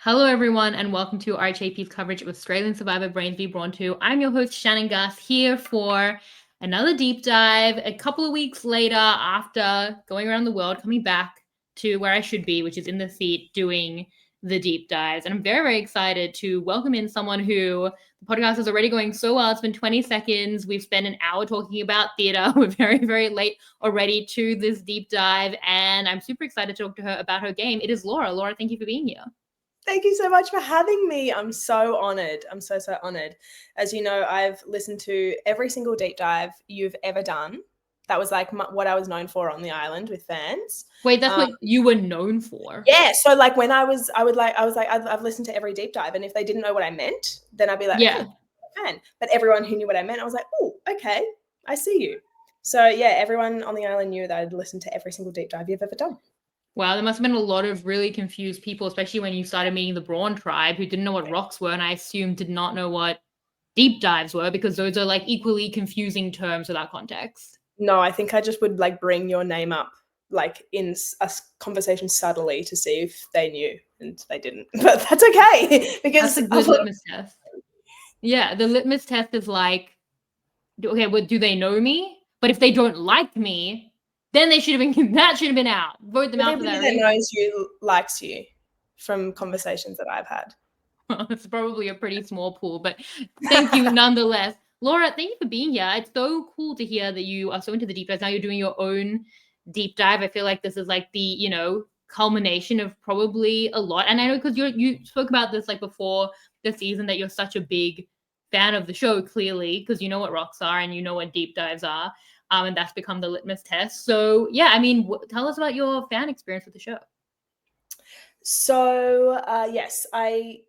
Hello, everyone, and welcome to RHAP's coverage of Australian Survivor Brains v Brawn 2. I'm your host, Shannon Guss, here for another deep dive. A couple of weeks later, after going around the world, coming back to where I should be, which is in the seat doing the deep dives. And I'm very, very excited to welcome in someone who the podcast is already going so well. It's been 20 seconds. We've spent an hour talking about theater. We're very, very late already to this deep dive. And I'm super excited to talk to her about her game. It is Laura. Laura, thank you for being here. Thank you so much for having me. I'm so honored. I'm so honored. As you know, I've listened to every single deep dive you've ever done. That was like what I was known for on the island with fans. Wait, that's what you were known for? Yeah. So like when I've listened to every deep dive, and if they didn't know what I meant, then I'd be like, yeah, fan. But everyone who knew what I meant, I was like, oh, okay, I see you. So yeah, everyone on the island knew that I'd listened to every single deep dive you've ever done. Wow, there must have been a lot of really confused people, especially when you started meeting the Brawn tribe who didn't know what rocks were, and I assume did not know what deep dives were, because those are like equally confusing terms without context. No, I think I just would like bring your name up like in a conversation subtly to see if they knew, and they didn't. But that's okay, because that's a good litmus test. Yeah, the litmus test is like, okay, well, do they know me? But if they don't like me, then they should have been. That should have been out. Vote them out for that. Everybody that knows you likes you from conversations that I've had. Well, it's probably a pretty small pool, but thank you nonetheless. Laura, thank you for being here. It's so cool to hear that you are so into the deep dives. Now you're doing your own deep dive. I feel like this is like the, culmination of probably a lot. And I know because you spoke about this like before the season that you're such a big fan of the show, clearly, because you know what rocks are and you know what deep dives are. And that's become the litmus test. So yeah, I mean, tell us about your fan experience with the show. So yes, I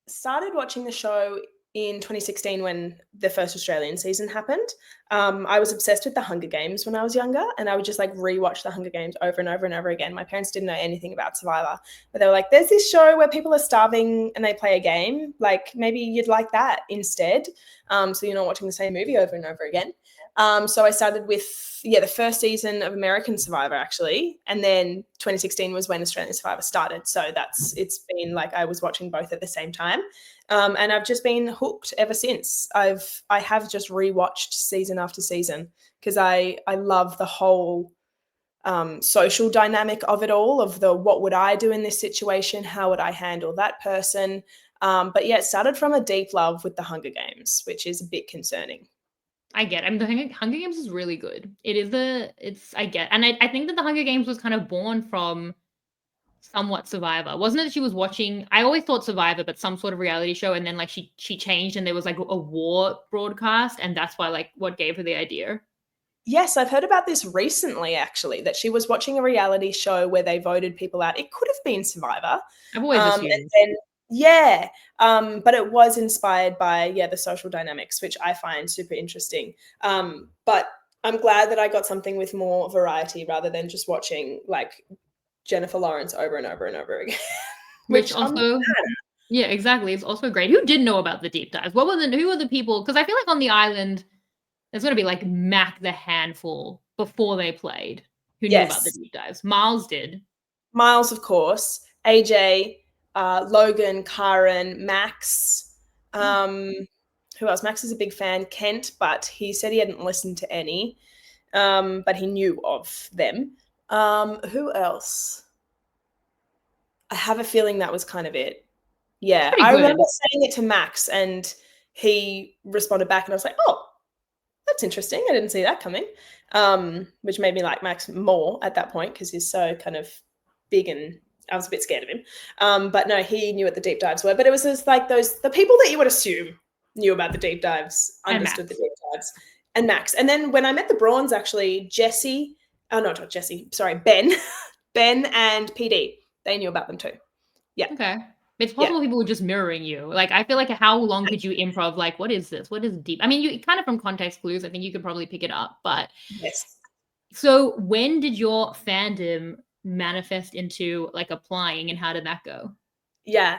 started watching the show in 2016 when the first Australian season happened. I was obsessed with the Hunger Games when I was younger, and I would just like rewatch the Hunger Games over and over and over again. My parents didn't know anything about Survivor, but they were like, there's this show where people are starving and they play a game. Like maybe you'd like that instead. So you're not watching the same movie over and over again. So I started with, the first season of American Survivor actually. And then 2016 was when Australian Survivor started. So it's been like I was watching both at the same time. And I've just been hooked ever since. I have just rewatched season after season because I love the whole social dynamic of it all, of the what would I do in this situation? How would I handle that person? But yeah, it started from a deep love with the Hunger Games, which is a bit concerning. I get it. I mean, the Hunger Games is really good. I get. And I think that the Hunger Games was kind of born from somewhat Survivor. Wasn't it that she was watching, I always thought Survivor, but some sort of reality show, and then like she changed and there was like a war broadcast, and that's why like what gave her the idea. Yes, I've heard about this recently, actually, that she was watching a reality show where they voted people out. It could have been Survivor. I've always assumed. And then, yeah, but it was inspired by, the social dynamics, which I find super interesting. But I'm glad that I got something with more variety rather than just watching like Jennifer Lawrence over and over and over again. Which also, yeah, exactly. It's also great. Who did know about the deep dives? Who were the people? Because I feel like on the island, there's going to be like the handful before they played who knew about the deep dives. Miles did. Miles, of course. AJ, Logan, Karen, Max. Who else? Max is a big fan. Kent, but he said he hadn't listened to any, but he knew of them. Who else? I have a feeling that was kind of it. Yeah, I remember saying it to Max and he responded back and I was like, oh, that's interesting. I didn't see that coming, which made me like Max more at that point because he's so kind of big and I was a bit scared of him. But no, he knew what the deep dives were. But it was just like the people that you would assume knew about the deep dives, understood the deep dives, and Max. And then when I met the Brawns, actually, Ben, Ben and PD, they knew about them too. Yeah. Okay. It's possible people were just mirroring you. Like, I feel like how long could you improv? Like, what is this? What is deep? I mean, you kind of from context clues, I think you could probably pick it up. But yes. So when did your fandom manifest into like applying, and how did that go? Yeah,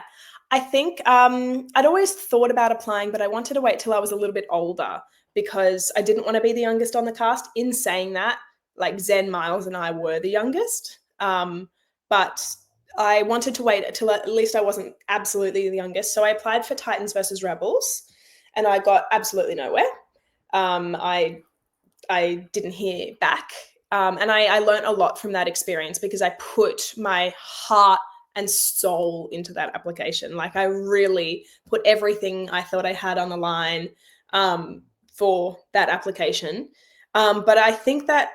I think I'd always thought about applying, but I wanted to wait till I was a little bit older because I didn't want to be the youngest on the cast. In saying that, like Zen, Miles, and I were the youngest. But I wanted to wait until at least I wasn't absolutely the youngest. So I applied for Titans versus Rebels, and I got absolutely nowhere. I didn't hear back. And I learned a lot from that experience because I put my heart and soul into that application. Like I really put everything I thought I had on the line for that application. But I think that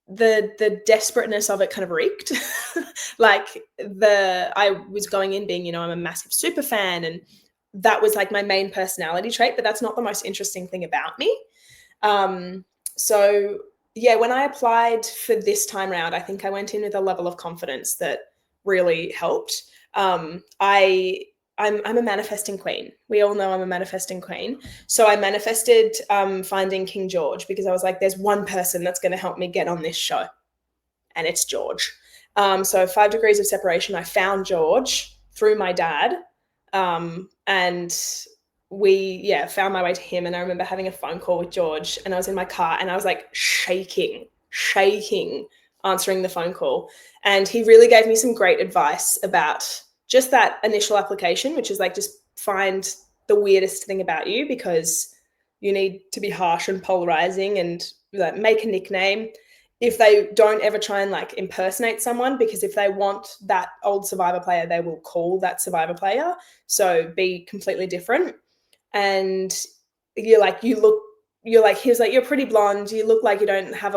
the desperateness of it kind of reeked. Like I was going in being, I'm a massive super fan, and that was like my main personality trait, but that's not the most interesting thing about me. So yeah, when I applied for this time round, I think I went in with a level of confidence that really helped. I'm a manifesting queen. We all know I'm a manifesting queen. So I manifested finding King George because I was like, there's one person that's going to help me get on this show, and it's George. So 5 Degrees of Separation, I found George through my dad, and we found my way to him. And I remember having a phone call with George, and I was in my car and I was like shaking answering the phone call. And he really gave me some great advice about just that initial application, which is like, just find the weirdest thing about you, because you need to be harsh and polarizing, and like make a nickname. If they don't ever try and like impersonate someone, because if they want that old Survivor player, they will call that Survivor player. So be completely different. And he was like, you're pretty blonde. You look like you don't have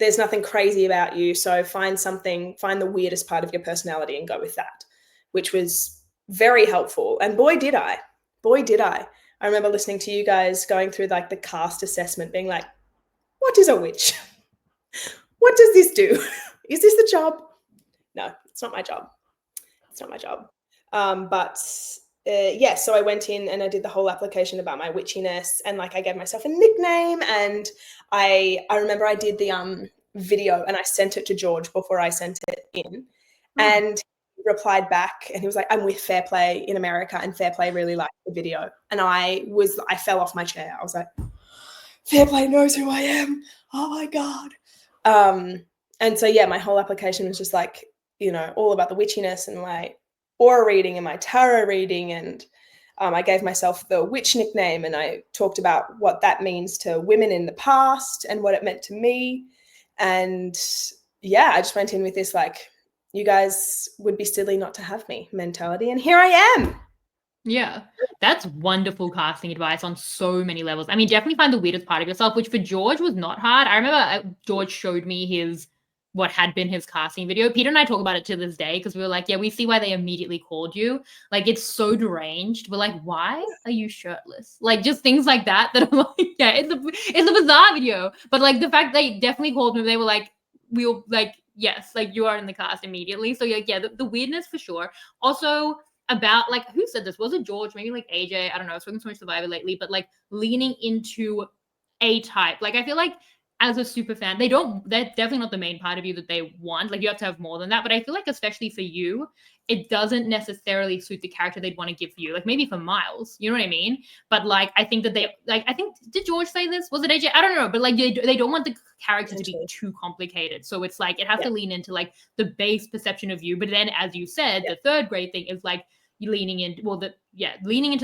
there's nothing crazy about you. So find the weirdest part of your personality and go with that, which was very helpful. And boy, did I. I remember listening to you guys going through like the cast assessment, being like, what is a witch? What does this do? Is this the job? No, it's not my job. So I went in and I did the whole application about my witchiness, and like I gave myself a nickname, and I remember I did the video and I sent it to George before I sent it in, and he replied back and he was like, I'm with Fair Play in America, and Fair Play really liked the video. And I fell off my chair. I was like, Fair Play knows who I am. Oh my God. And so yeah, my whole application was just like, all about the witchiness and my aura reading and my tarot reading. And I gave myself the witch nickname, and I talked about what that means to women in the past and what it meant to me. And yeah, I just went in with this like, you guys would be silly not to have me mentality, and here I am. Yeah, that's wonderful casting advice on so many levels. I mean, definitely find the weirdest part of yourself, which for George was not hard. I remember George showed me what had been his casting video. Peter and I talk about it to this day because we were like, yeah, we see why they immediately called you. Like, it's so deranged. We're like, why are you shirtless? Like, just things like that I'm like, yeah, it's a bizarre video. But like the fact they definitely called me, they were like, we'll like, yes, like you are in the cast immediately. So yeah, the weirdness for sure. Also, about like, who said this? Was it George? Maybe like AJ? I don't know. I've spoken to so much Survivor lately, but like leaning into a type. Like, I feel like as a super fan, they're definitely not the main part of you that they want. Like, you have to have more than that. But I feel like, especially for you, it doesn't necessarily suit the character they'd want to give you. Like, maybe for Miles, you know what I mean? But like, I think that did George say this? Was it AJ? I don't know. But like, they don't want the character to be too complicated. So it's like, it has to lean into like the base perception of you. But then, as you said, the third great thing is like, leaning into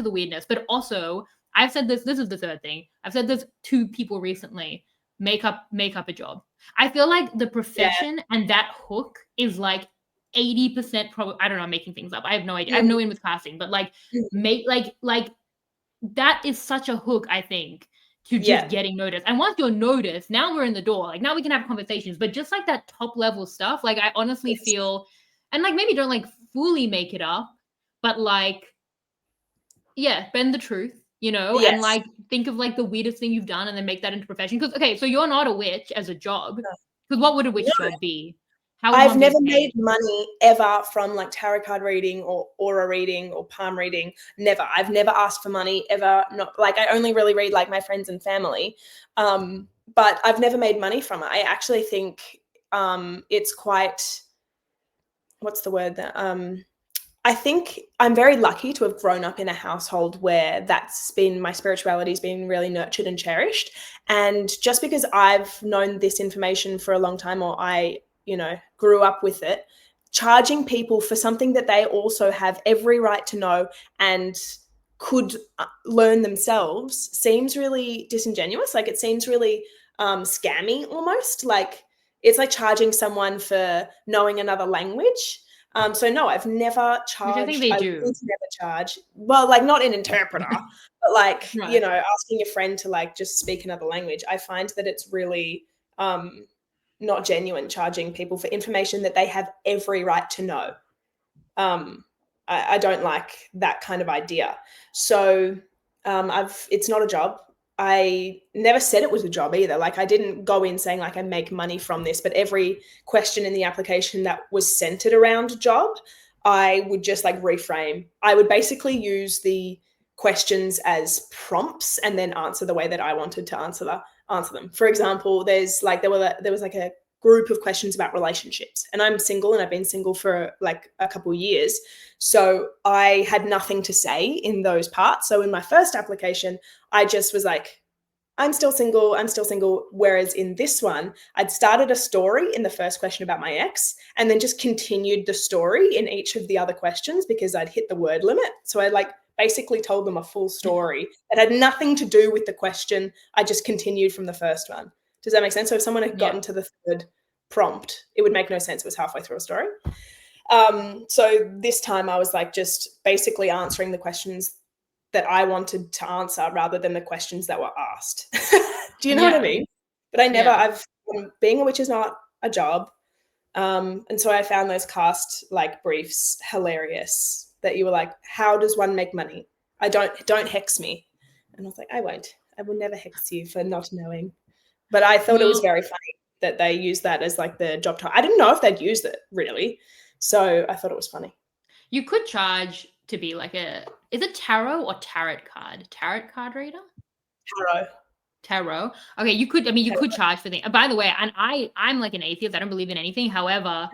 the weirdness. But also, I've said this is the third thing. I've said this to people recently. Make up a job. I feel like the profession and that hook is like 80% probably. I don't know, I'm making things up. I have no idea. I have no in with casting, but like make like that is such a hook, I think, to just getting noticed. And once you're noticed, now we're in the door. Like, now we can have conversations. But just like that top level stuff, like, I honestly feel, and like, maybe don't like fully make it up, but like, bend the truth, and like think of like the weirdest thing you've done and then make that into profession. Because okay, so you're not a witch as a job. Because what would a witch job be? I've never made money ever from like tarot card reading or aura reading or palm reading. Never. I've never asked for money ever. Not like, I only really read like my friends and family. But I've never made money from it. I actually think it's quite, what's the word that I think I'm very lucky to have grown up in a household where my spirituality has been really nurtured and cherished. And just because I've known this information for a long time, or I grew up with it, charging people for something that they also have every right to know and could learn themselves seems really disingenuous. Like, it seems really scammy almost. Like, it's like charging someone for knowing another language. So no, I've never charged. Which I think they do. would never charge. Well, like, not an interpreter, but like, Right. you know, asking a friend to like just speak another language. I find that it's really not genuine, charging people for information that they have every right to know. I don't like that kind of idea. So it's not a job. I never said it was a job either. Like, I didn't go in saying like I make money from this, but every question in the application that was centered around a job, I would just like reframe. I would basically use the questions as prompts and then answer the way that I wanted to answer them. For example, there was like a group of questions about relationships, and I'm single and I've been single for like a couple of years. So I had nothing to say in those parts. So in my first application, I just was like, I'm still single. Whereas in this one, I'd started a story in the first question about my ex and then just continued the story in each of the other questions because I'd hit the word limit. So I like basically told them a full story that had nothing to do with the question. I just continued from the first one. Does that make sense? So if someone had gotten to the third prompt, it would make no sense. It was halfway through a story. So this time I was like just basically answering the questions that I wanted to answer rather than the questions that were asked. Do you know what I mean? But being a witch is not a job. And so I found those cast like briefs hilarious, that you were like, how does one make money? Don't hex me. And I was like, I will never hex you for not knowing. But I thought it was very funny that they used that as like the job title. I didn't know if they'd used it really. So I thought it was funny. You could charge to be like is it tarot or tarot card reader? Tarot. Okay, you could charge for things. By the way, and I'm like an atheist. I don't believe in anything. However,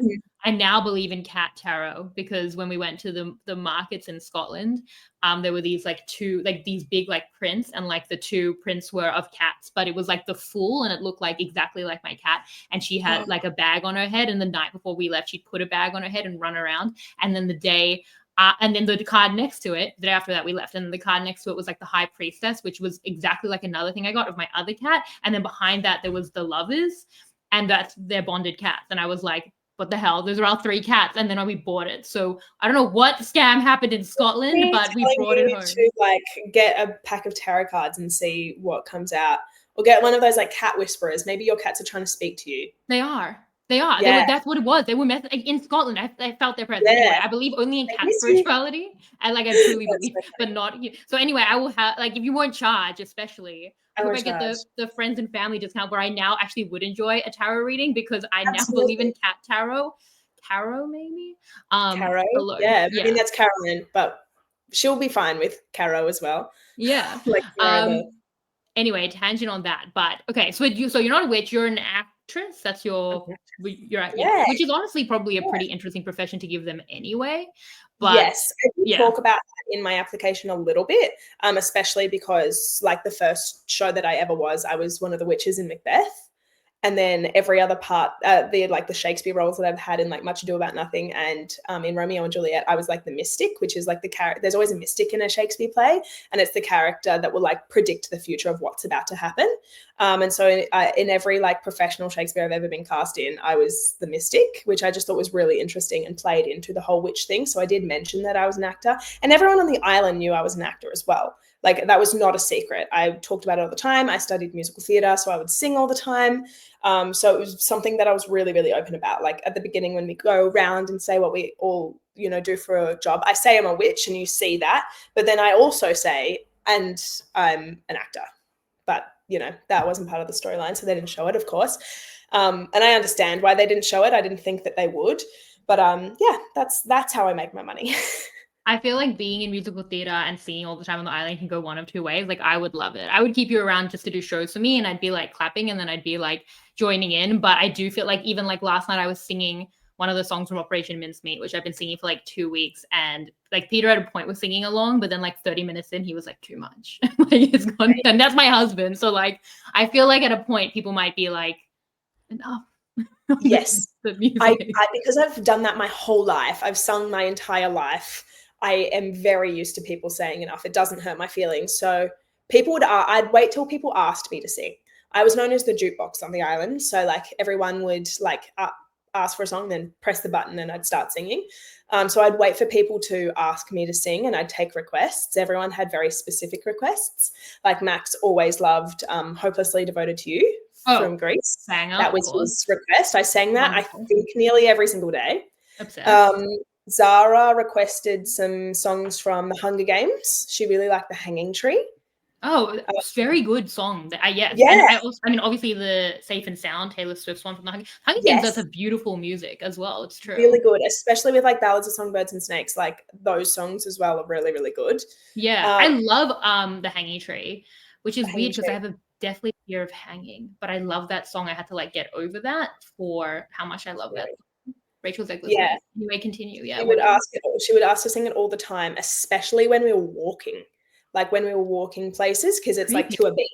I now believe in cat tarot because when we went to the markets in Scotland, there were these like these big like prints, and like the two prints were of cats, but it was like the fool, and it looked like exactly like my cat, and she had like a bag on her head, and the night before we left, she'd put a bag on her head and run around, and then and then the card next to it, the day after that we left, and the card next to it was like the high priestess, which was exactly like another thing I got of my other cat. And then behind that, there was the lovers, and that's their bonded cats. And I was like, what the hell? Those are all 3 cats. And then we bought it. So I don't know what scam happened in Scotland, but we brought it home. To like get a pack of tarot cards and see what comes out, or get one of those like cat whisperers. Maybe your cats are trying to speak to you. They are. Yeah. That's what it was. They were in Scotland. I felt their presence. Anyway, I believe only in cat spirituality. I truly believe, but not here. So anyway, I will have like, if you won't charge, especially, I hope I get the friends and family discount where I now actually would enjoy a tarot reading because I now believe in cat tarot. Tarot, maybe. Tarot. Yeah. I mean, that's Carolyn, but she'll be fine with Caro as well. Yeah. Like anyway, tangent on that. But okay, so you're not a witch, you're an actress. That's you're which is honestly probably a pretty interesting profession to give them anyway. But yes, I did talk about that in my application a little bit, especially because like the first show that I was one of the witches in Macbeth. And then every other part, the Shakespeare roles that I've had in like Much Ado About Nothing and in Romeo and Juliet, I was like the mystic, which is like the character. There's always a mystic in a Shakespeare play, and it's the character that will like predict the future of what's about to happen. And so in every like professional Shakespeare I've ever been cast in, I was the mystic, which I just thought was really interesting and played into the whole witch thing. So I did mention that I was an actor, and everyone on the island knew I was an actor as well. Like, that was not a secret. I talked about it all the time. I studied musical theatre, so I would sing all the time. So it was something that I was really, really open about. Like, at the beginning when we go around and say what we all, do for a job, I say I'm a witch and you see that. But then I also say, and I'm an actor. But, that wasn't part of the storyline, so they didn't show it, of course. And I understand why they didn't show it. I didn't think that they would. But that's how I make my money. I feel like being in musical theater and singing all the time on the island can go one of two ways. Like, I would love it. I would keep you around just to do shows for me, and I'd be like clapping, and then I'd be like joining in. But I do feel like even like last night I was singing one of the songs from Operation Mincemeat, which I've been singing for like 2 weeks. And like Peter at a point was singing along, but then like 30 minutes in, he was like, too much. Like, it's gone. And that's my husband. So like, I feel like at a point people might be like, enough. Yes. The music. Because I've done that my whole life. I've sung my entire life. I am very used to people saying enough. It doesn't hurt my feelings. So I'd wait till people asked me to sing. I was known as the jukebox on the island. So like everyone would like ask for a song, then press the button and I'd start singing. So I'd wait for people to ask me to sing and I'd take requests. Everyone had very specific requests. Like Max always loved Hopelessly Devoted to You from Greece. Banger, that was his request. I sang that, Wonderful. I think, nearly every single day. Obsessed. Zara requested some songs from the Hunger Games. She really liked The Hanging Tree. Oh, it's very good song. Yes. Yeah. And I mean, obviously the Safe and Sound Taylor Swift one from the Hunger Games, that's a beautiful music as well. It's true. Really good, especially with like Ballads of Songbirds and Snakes. Like those songs as well are really, really good. Yeah. I love The Hanging Tree, which is weird because I have a deathly fear of hanging, but I love that song. I had to like get over that for how much I love that. Rachel's like, yeah. You may continue. Yeah. She would ask to sing it all the time, especially when we were walking. Like when we were walking places, because it's like to a beat.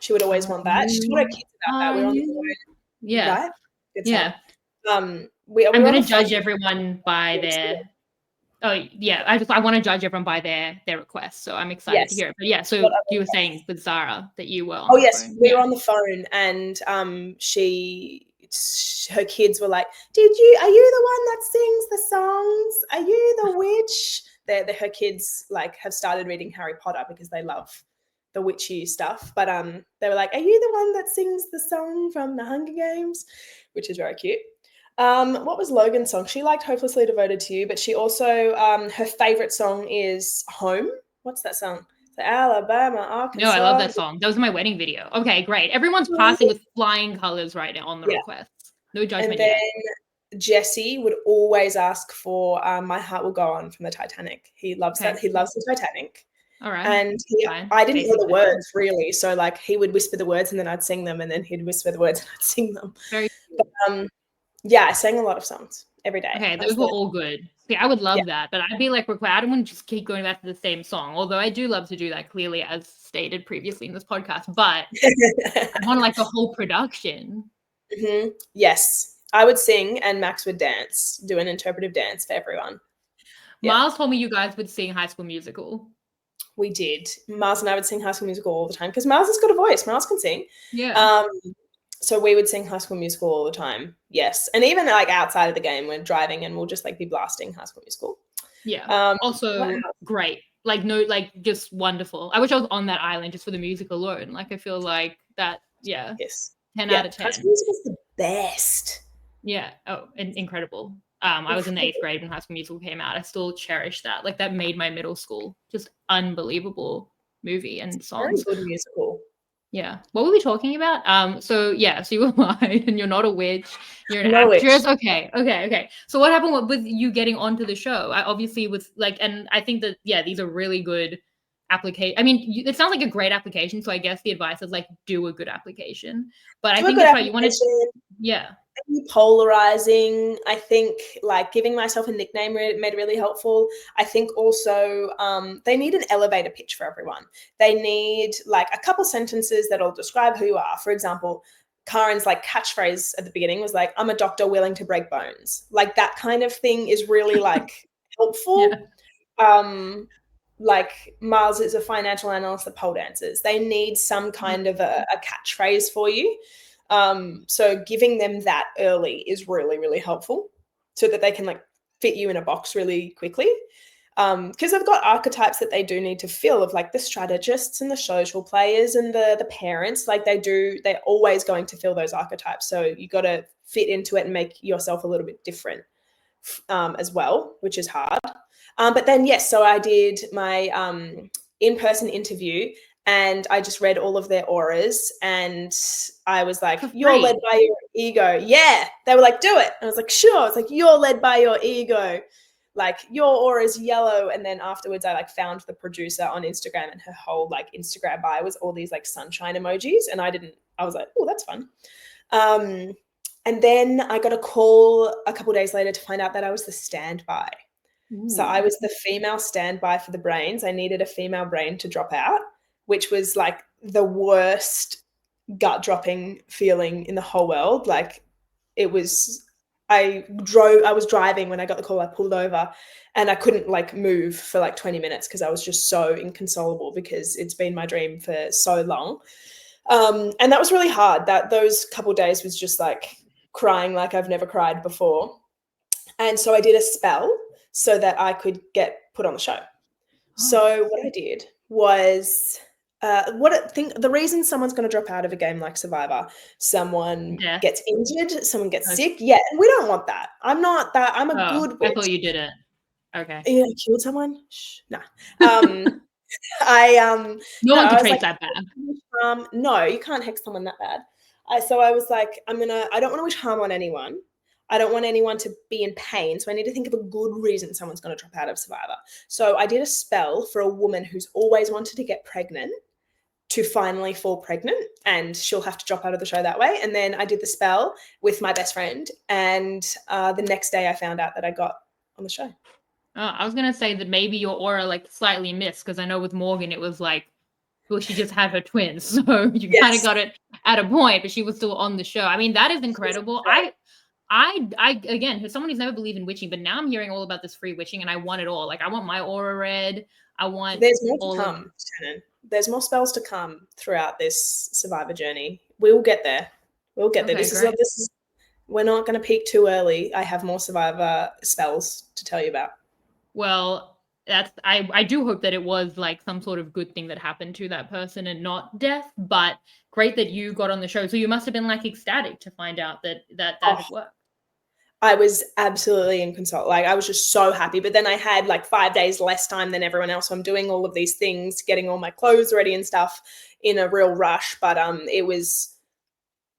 She would always want that. She taught her kids about that. We were on the phone. Yeah. Right? Good yeah. I'm going to judge everyone by their. Oh yeah, I want to judge everyone by their requests, so I'm excited to hear it. But yeah, so you were saying with Zara that you were on the phone. We were on the phone, and her kids were like, are you the one that sings the songs? Are you the witch? Her kids like have started reading Harry Potter because they love the witchy stuff. But they were like, are you the one that sings the song from the Hunger Games? Which is very cute. What was Logan's song? She liked Hopelessly Devoted to You, but she also, her favorite song is Home. What's that song? The Alabama, Arkansas. No, I love that song. That was my wedding video. Okay, great. Everyone's passing with flying colors right now on the requests. No judgment yet. And then Jesse would always ask for My Heart Will Go On from the Titanic. He loves that. He loves the Titanic. All right. And I didn't know the words really. So like he would whisper the words and then I'd sing them, and then he'd whisper the words and I'd sing them. But, yeah, I sang a lot of songs every day. Okay, those were all good. See, I would love that, but I'd be like, I don't want to just keep going back to the same song. Although I do love to do that, clearly, as stated previously in this podcast. But I want like the whole production. Mm-hmm. Yes, I would sing, and Max would dance, do an interpretive dance for everyone. Miles told me you guys would sing High School Musical. We did. Miles and I would sing High School Musical all the time because Miles has got a voice. Miles can sing. Yeah. So we would sing High School Musical all the time. Yes. And even like outside of the game, we're driving and we'll just like be blasting High School Musical. Yeah. Also great. Like, no, like just wonderful. I wish I was on that island just for the music alone. Like, I feel like that, Yes. 10 out of 10. High School Musical's the best. Yeah. Oh, and incredible. I was in the 8th grade when High School Musical came out. I still cherish that. Like, that made my middle school. Just unbelievable movie and songs. Very good musical. Yeah. What were we talking about? So you were lied and you're not a witch. You're an actress. Okay. So what happened with you getting onto the show? I obviously was like, and I think that, these are really good application. I mean, it sounds like a great application. So I guess the advice is like, do a good application. But I think that's right. You want to, polarizing. I think like giving myself a nickname made really helpful. I think also they need an elevator pitch for everyone. They need like a couple sentences that'll describe who you are. For example, Karen's like catchphrase at the beginning was like, I'm a doctor willing to break bones. Like that kind of thing is really like helpful. Like Miles is a financial analyst that pole dances. They need some kind of a catchphrase for you. So giving them that early is really, really helpful so that they can like fit you in a box really quickly. Because they've got archetypes that they do need to fill of like the strategists and the social players and the parents. Like they're always going to fill those archetypes. So you got to fit into it and make yourself a little bit different as well, which is hard. But then, so I did my in-person interview and I just read all of their auras and I was like, you're led by your ego. Yeah. They were like, do it. And I was like, sure. It's like, you're led by your ego. Like your aura is yellow. And then afterwards I like found the producer on Instagram and her whole like Instagram bio was all these like sunshine emojis. And I was like, oh, that's fun. And then I got a call a couple of days later to find out that I was the standby. Ooh. So I was the female standby for the brains. I needed a female brain to drop out, which was like the worst gut dropping feeling in the whole world. Like I was driving when I got the call. I pulled over and I couldn't like move for like 20 minutes because I was just so inconsolable because it's been my dream for so long. And that was really hard. Those couple days was just like crying like I've never cried before. And so I did a spell so that I could get put on the show. So what I did was the reason someone's going to drop out of a game like Survivor, someone Death. gets injured, someone gets Okay. sick. Yeah, and we don't want that. I'm not that. I'm a good witch. I thought you did it. Okay. Yeah, killed someone? Shh, nah. I No one I can was trace like, that bad. no, you can't hex someone that bad. So I was like, I don't want to wish harm on anyone. I don't want anyone to be in pain. So I need to think of a good reason someone's going to drop out of Survivor. So I did a spell for a woman who's always wanted to get pregnant to finally fall pregnant, and she'll have to drop out of the show that way. And then I did the spell with my best friend. And the next day I found out that I got on the show. I was gonna say that maybe your aura like slightly missed, because I know with Morgan it was like, well, she just had her twins, so you kind of got it at a point, but she was still on the show. I mean, that is incredible. I again, as someone who's never believed in witching, but now I'm hearing all about this free witching, and I want it all. Like, I want my aura red. I want. There's more to come, Shannon. There's more spells to come throughout this Survivor journey. We will get there. We'll get there. This is. We're not going to peak too early. I have more Survivor spells to tell you about. Well, I do hope that it was like some sort of good thing that happened to that person and not death, but great that you got on the show. So you must have been like ecstatic to find out that had worked. I was absolutely inconsolable. Like, I was just so happy. But then I had like 5 days less time than everyone else. So I'm doing all of these things, getting all my clothes ready and stuff in a real rush. But it was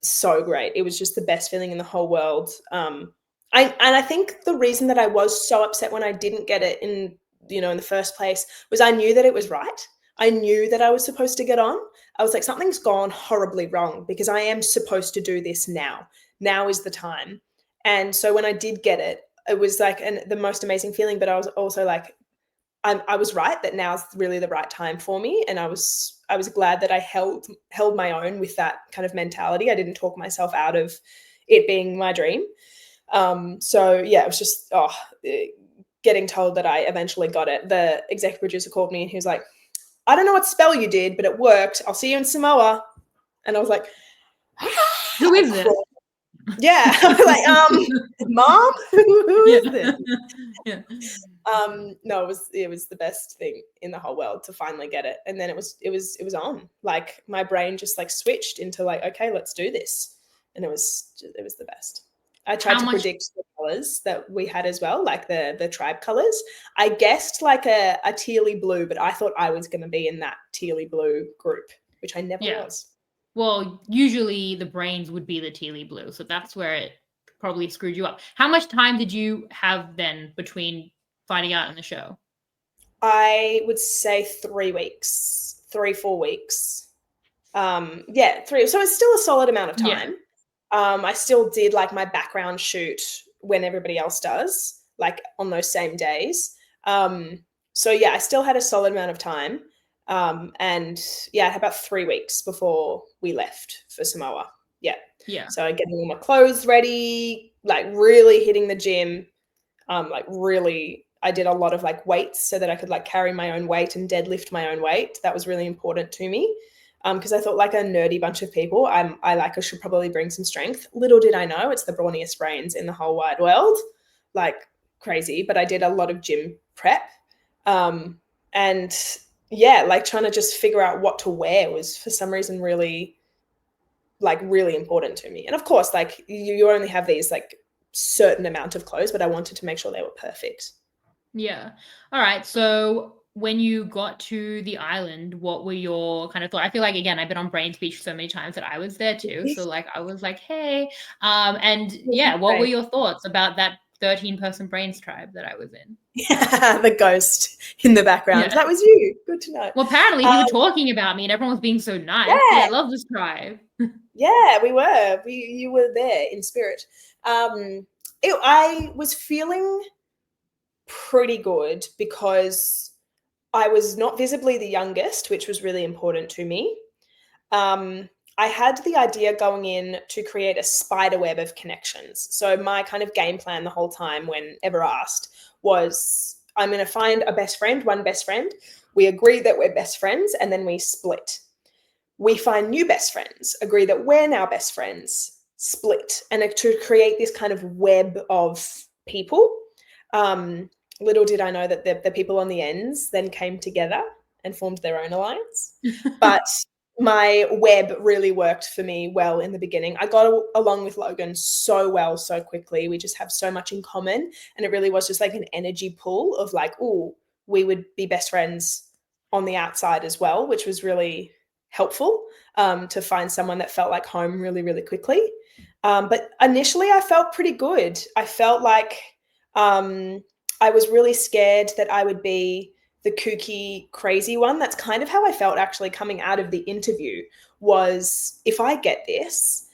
so great. It was just the best feeling in the whole world. I think the reason that I was so upset when I didn't get it in the first place was I knew that it was right. I knew that I was supposed to get on. I was like, something's gone horribly wrong because I am supposed to do this now. Now is the time. And so when I did get it, it was like the most amazing feeling. But I was also like, I was right that now's really the right time for me. And I was glad that I held my own with that kind of mentality. I didn't talk myself out of it being my dream. So yeah, it was just getting told that I eventually got it. The executive producer called me and he was like, I don't know what spell you did, but it worked. I'll see you in Samoa. And I was like, who is this? Yeah. I was like, Mom, who is this? Yeah. No, it was the best thing in the whole world to finally get it. And then it was on. Like, my brain just like switched into like, okay, let's do this. And it was the best. I tried to predict the colors that we had as well, like the tribe colors. I guessed like a tealy blue, but I thought I was going to be in that tealy blue group, which I never was. Well, usually the brains would be the tealy blue, so that's where it probably screwed you up. How much time did you have then between finding out in the show? I would say 3 weeks, 4 weeks. 3. So it's still a solid amount of time. Yeah. I still did like my background shoot when everybody else does, like on those same days. So yeah, I still had a solid amount of time. And yeah, I had about 3 weeks before we left for Samoa. Yeah. Yeah. So getting all my clothes ready, like really hitting the gym, like really, I did a lot of like weights so that I could like carry my own weight and deadlift my own weight. That was really important to me. Because I thought like a nerdy bunch of people, I should probably bring some strength. Little did I know it's the brawniest brains in the whole wide world, like crazy. But I did a lot of gym prep, and yeah, like trying to just figure out what to wear was for some reason really important to me. And of course, like you only have these like certain amount of clothes, but I wanted to make sure they were perfect. Yeah. All right. So when you got to the island, what were your kind of thoughts? I feel like, again, I've been on Brain Speech so many times that I was there too. So like, I was like, hey, and yeah, what were your thoughts about that 13-person Brains tribe that I was in? Yeah, the ghost in the background. Yeah. That was you. Good to know. Well, apparently you were talking about me and everyone was being so nice. Yeah, I love this tribe. Yeah, we were. You were there in spirit. I was feeling pretty good because I was not visibly the youngest, which was really important to me. I had the idea going in to create a spider web of connections. So my kind of game plan the whole time, whenever asked, was I'm going to find a best friend, one best friend. We agree that we're best friends, and then we split. We find new best friends, agree that we're now best friends, split, and to create this kind of web of people. Little did I know that the people on the ends then came together and formed their own alliance. But my web really worked for me well in the beginning. I got along with Logan so well, so quickly. We just have so much in common. And it really was just like an energy pull of like, oh, we would be best friends on the outside as well, which was really helpful to find someone that felt like home really, really quickly. But initially, I felt pretty good. I felt like I was really scared that I would be the kooky, crazy one. That's kind of how I felt actually coming out of the interview was if I get this,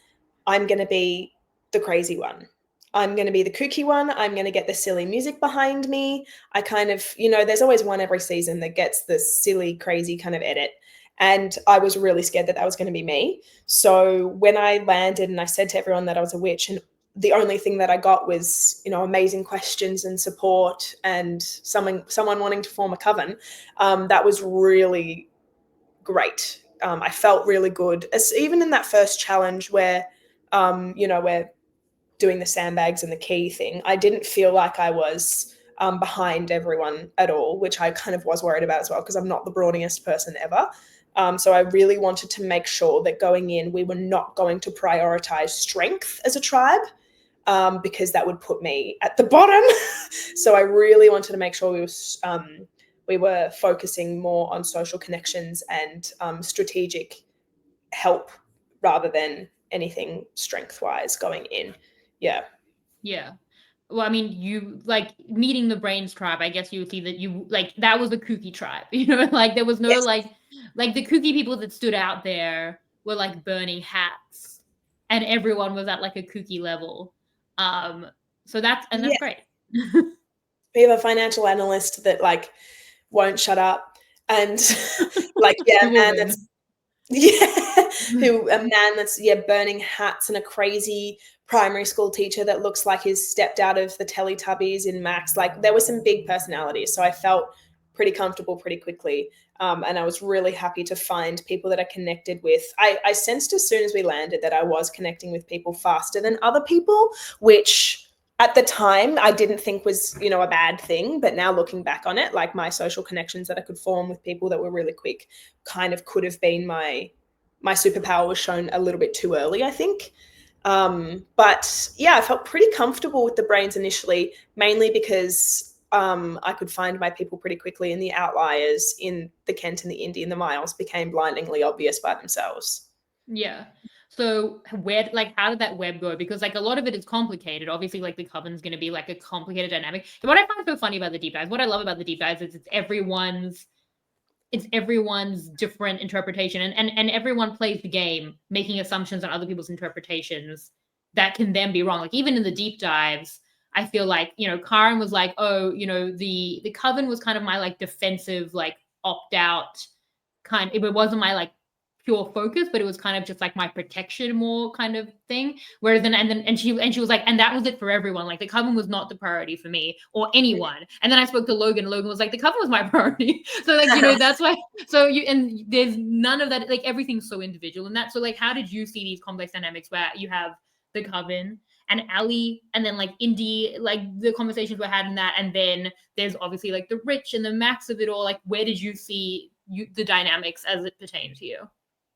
I'm going to be the crazy one. I'm going to be the kooky one. I'm going to get the silly music behind me. I kind of, there's always one every season that gets the silly, crazy kind of edit. And I was really scared that was going to be me. So when I landed and I said to everyone that I was a witch, and the only thing that I got was, amazing questions and support and someone wanting to form a coven, that was really great. I felt really good. Even in that first challenge where, we're doing the sandbags and the key thing, I didn't feel like I was behind everyone at all, which I kind of was worried about as well, because I'm not the brawniest person ever. So I really wanted to make sure that going in, we were not going to prioritize strength as a tribe, because that would put me at the bottom. So I really wanted to make sure we were focusing more on social connections and strategic help rather than anything strength-wise going in. Yeah. Yeah. Well, I mean, you like meeting the Brains tribe. I guess you would see that you like that was a kooky tribe. Like there was no Yes. like the kooky people that stood out there were like burning hats, and everyone was at like a kooky level. So that's great. We have a financial analyst that like won't shut up, and like You will win. A man that's burning hats, and a crazy primary school teacher that looks like he's stepped out of the Teletubbies in Max. Like there were some big personalities, so I felt pretty comfortable pretty quickly, and I was really happy to find people that I connected with. I sensed as soon as we landed that I was connecting with people faster than other people, which at the time I didn't think was a bad thing, but now looking back on it, like my social connections that I could form with people that were really quick kind of could have been my superpower was shown a little bit too early, I think. But yeah, I felt pretty comfortable with the Brains initially, mainly because I could find my people pretty quickly, and the outliers in the Kent and the Indy and the Miles became blindingly obvious by themselves. Yeah. So how did that web go? Because like a lot of it is complicated. Obviously, like the coven's going to be like a complicated dynamic. And what I find so funny about the deep dives, what I love about the deep dives is it's everyone's different interpretation, and everyone plays the game making assumptions on other people's interpretations that can then be wrong. Like even in the deep dives, I feel like Karen was like, oh, the coven was kind of my like defensive, like opt out kind. It wasn't my like pure focus, but it was kind of just like my protection more kind of thing. Whereas and she was like, and that was it for everyone. Like the coven was not the priority for me or anyone. And then I spoke to Logan. And Logan was like, the coven was my priority. So like that's why. So there's none of that. Like everything's so individual, and that. So like, how did you see these complex dynamics where you have the coven and Ali, and then like Indy, like the conversations were had in that, and then there's obviously like the rich and the max of it all. Like where did you see the dynamics as it pertained to you?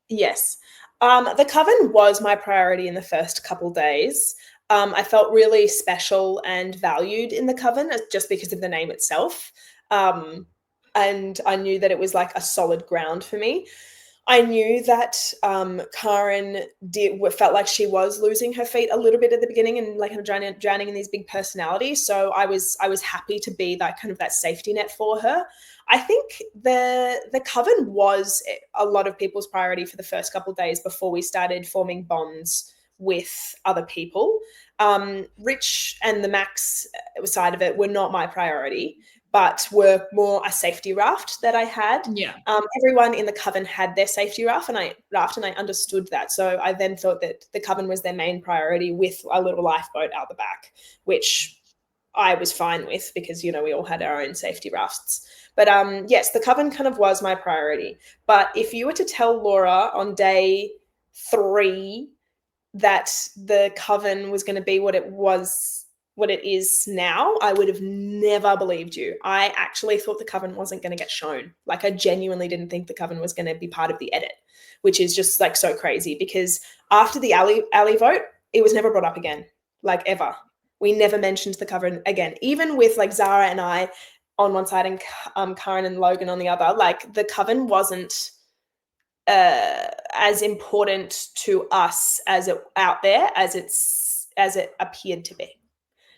Yes. The coven was my priority in the first couple days. I felt really special and valued in the coven just because of the name itself. And I knew that it was like a solid ground for me. I knew that Karen felt like she was losing her feet a little bit at the beginning and like drowning in these big personalities. So I was happy to be that kind of that safety net for her. I think the coven was a lot of people's priority for the first couple of days before we started forming bonds with other people. Rich and the Max side of it were not my priority, but were more a safety raft that I had. Yeah. Everyone in the coven had their safety raft, and I understood that. So I then thought that the coven was their main priority with a little lifeboat out the back, which I was fine with because, we all had our own safety rafts. But yes, the coven kind of was my priority. But if you were to tell Laura on day 3 that the coven was going to be what it is now, I would have never believed you. I actually thought the coven wasn't going to get shown. Like, I genuinely didn't think the coven was going to be part of the edit, which is just like so crazy, because after the alley vote, it was never brought up again, like ever. We never mentioned the coven again, even with like Zara and I on one side and Karen and Logan on the other. Like, the coven wasn't as important to us as it out there as it appeared to be.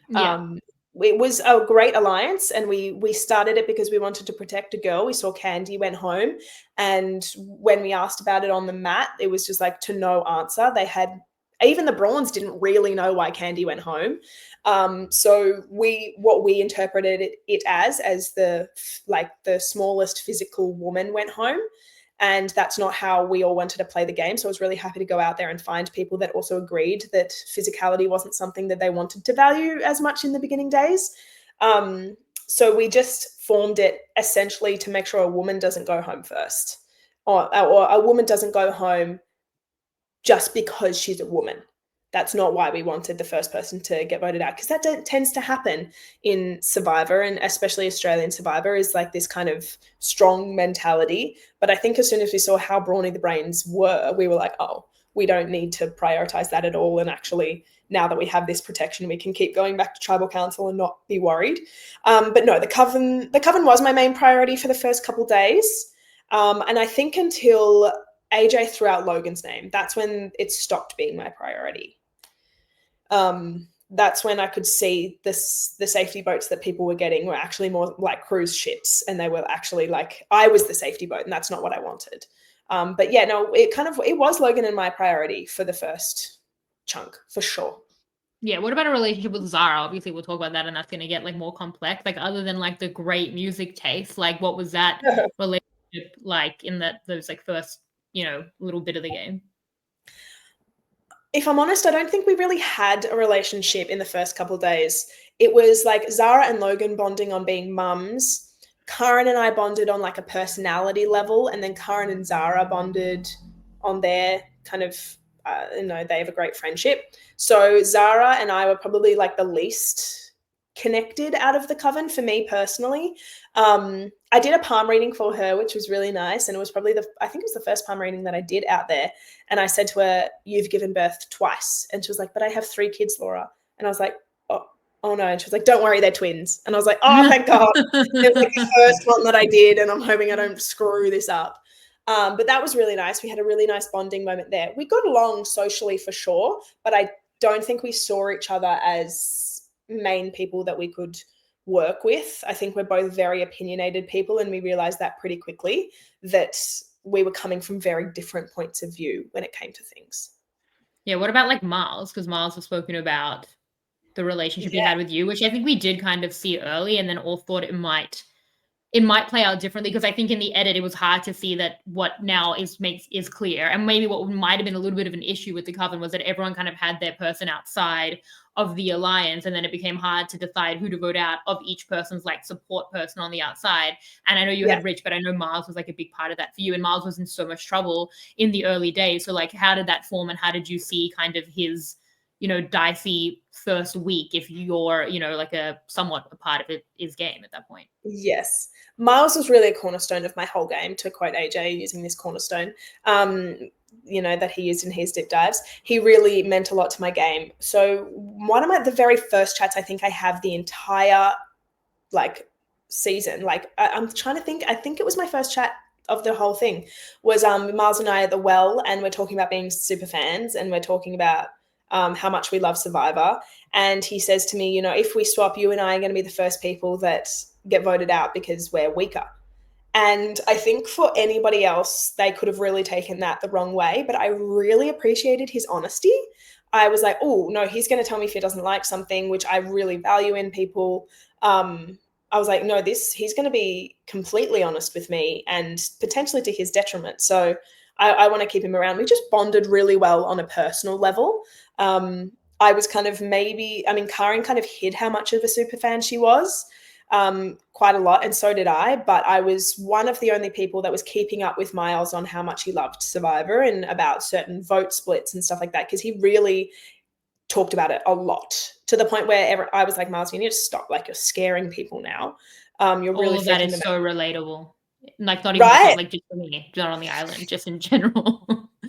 Yeah. It was a great alliance, and we started it because we wanted to protect a girl. We saw Candy went home, and when we asked about it on the mat, it was just like to no answer. Even the Brawns didn't really know why Candy went home. So what we interpreted it as the smallest physical woman went home. And that's not how we all wanted to play the game. So I was really happy to go out there and find people that also agreed that physicality wasn't something that they wanted to value as much in the beginning days. So we just formed it essentially to make sure a woman doesn't go home first, or a woman doesn't go home just because she's a woman. That's not why we wanted the first person to get voted out, because that tends to happen in Survivor, and especially Australian Survivor is like this kind of strong mentality. But I think as soon as we saw how brawny the Brains were, we were like, oh, we don't need to prioritize that at all. And actually, now that we have this protection, we can keep going back to tribal council and not be worried. But no, the coven was my main priority for the first couple days. And I think until AJ threw out Logan's name, that's when it stopped being my priority. That's when I could see the safety boats that people were getting were actually more like cruise ships, and they were actually like, I was the safety boat, and that's not what I wanted. But yeah, no, it was Logan and my priority for the first chunk, for sure. Yeah, what about a relationship with Zara? Obviously, we'll talk about that, and that's going to get like more complex. Like, other than like the great music taste, like what was that relationship like in those like first, little bit of the game? If I'm honest, I don't think we really had a relationship in the first couple of days. It was like Zara and Logan bonding on being mums. Karen and I bonded on like a personality level, and then Karen and Zara bonded on their kind of, they have a great friendship. So Zara and I were probably like the least connected out of the coven for me personally. I did a palm reading for her, which was really nice, and it was probably I think it was the first palm reading that I did out there. And I said to her, "You've given birth twice," and she was like, "But I have 3 kids, Laura." And I was like, "Oh no," and she was like, "Don't worry, they're twins." And I was like, "Oh, thank God." It was like the first one that I did, and I'm hoping I don't screw this up. But that was really nice. We had a really nice bonding moment there. We got along socially for sure, but I don't think we saw each other as main people that we could work with. I think we're both very opinionated people, and we realized that pretty quickly, that we were coming from very different points of view when it came to things. Yeah, what about like Miles? Because Miles has spoken about the relationship he had with you, which I think we did kind of see early, and then all thought it might play out differently, because I think in the edit it was hard to see that what now is clear. And maybe what might have been a little bit of an issue with the coven was that everyone kind of had their person outside of the alliance, and then it became hard to decide who to vote out of each person's like support person on the outside. And I know you had Rich, but I know Miles was like a big part of that for you, and Miles was in so much trouble in the early days. So like, how did that form, and how did you see kind of his dicey first week, if you're, like somewhat a part of his game at that point? Yes. Miles was really a cornerstone of my whole game, to quote AJ using this cornerstone, that he used in his deep dives. He really meant a lot to my game. So one of the very first chats I think I have the entire like season, like I'm trying to think, I think it was my first chat of the whole thing, was Miles and I at the well, and we're talking about being super fans, and we're talking about how much we love Survivor. And he says to me, if we swap, you and I are going to be the first people that get voted out because we're weaker. And I think for anybody else, they could have really taken that the wrong way, but I really appreciated his honesty. I was like, oh, no, he's going to tell me if he doesn't like something, which I really value in people. I was like, no, he's going to be completely honest with me and potentially to his detriment. So I want to keep him around. We just bonded really well on a personal level. I was kind of Karen kind of hid how much of a super fan she was quite a lot, and so did I. But I was one of the only people that was keeping up with Miles on how much he loved Survivor and about certain vote splits and stuff like that, because he really talked about it a lot, to the point where I was like, Miles, you need to stop. Like, you're scaring people now. You're All really of that freaking is them so out. relatable. Like, not even Right. like just for me, not on the island, just in general.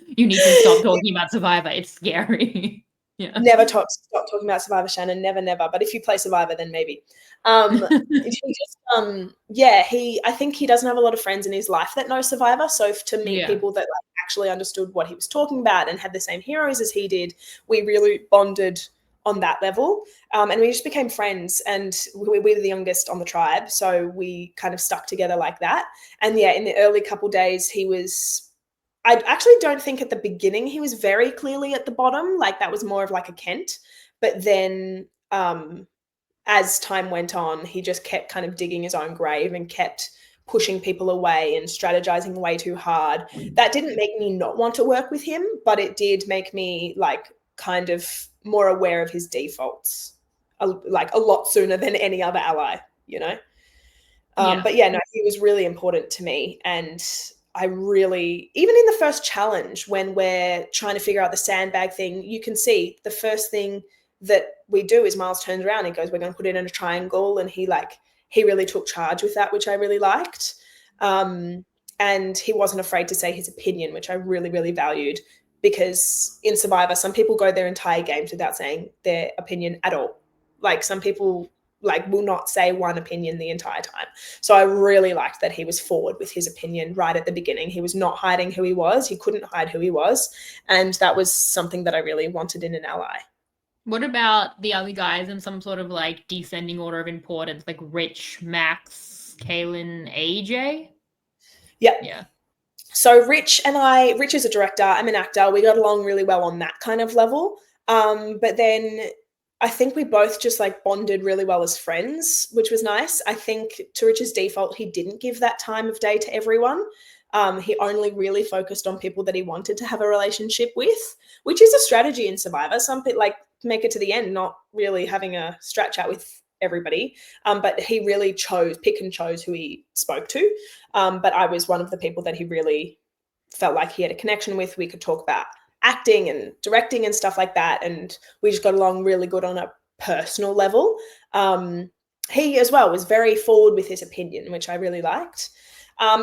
You need to stop talking about Survivor. It's scary. Yeah. Stop talking about Survivor, Shannon. Never, never. But if you play Survivor, then maybe. I think he doesn't have a lot of friends in his life that know Survivor. So to meet people that like actually understood what he was talking about and had the same heroes as he did, we really bonded on that level. And we just became friends, and we were the youngest on the tribe. So we kind of stuck together like that. And yeah, in the early couple days, I actually don't think at the beginning he was very clearly at the bottom. Like, that was more of like a Kent. But then as time went on, he just kept kind of digging his own grave and kept pushing people away and strategizing way too hard. That didn't make me not want to work with him, but it did make me like kind of more aware of his defaults, like a lot sooner than any other ally, you know? But yeah, no, he was really important to me. And I really, even in the first challenge, when we're trying to figure out the sandbag thing, you can see the first thing that we do is Miles turns around and goes, we're going to put it in a triangle. And he really took charge with that, which I really liked. And he wasn't afraid to say his opinion, which I really, really valued, because in Survivor, some people go their entire games without saying their opinion at all. Like, some people like will not say one opinion the entire time. So I really liked that he was forward with his opinion right at the beginning. He was not hiding who he was. He couldn't hide who he was. And that was something that I really wanted in an ally. What about the other guys in some sort of like descending order of importance, like Rich, Max, Kaylin, AJ? Yeah. So Rich is a director, I'm an actor. We got along really well on that kind of level. But then I think we both just like bonded really well as friends, which was nice. I think to Rich's default, he didn't give that time of day to everyone. He only really focused on people that he wanted to have a relationship with, which is a strategy in Survivor. Some people like make it to the end, not really having a strat chat with everybody. But he really pick and chose who he spoke to. But I was one of the people that he really felt like he had a connection with. We could talk about acting and directing and stuff like that. And we just got along really good on a personal level. He as well was very forward with his opinion, which I really liked.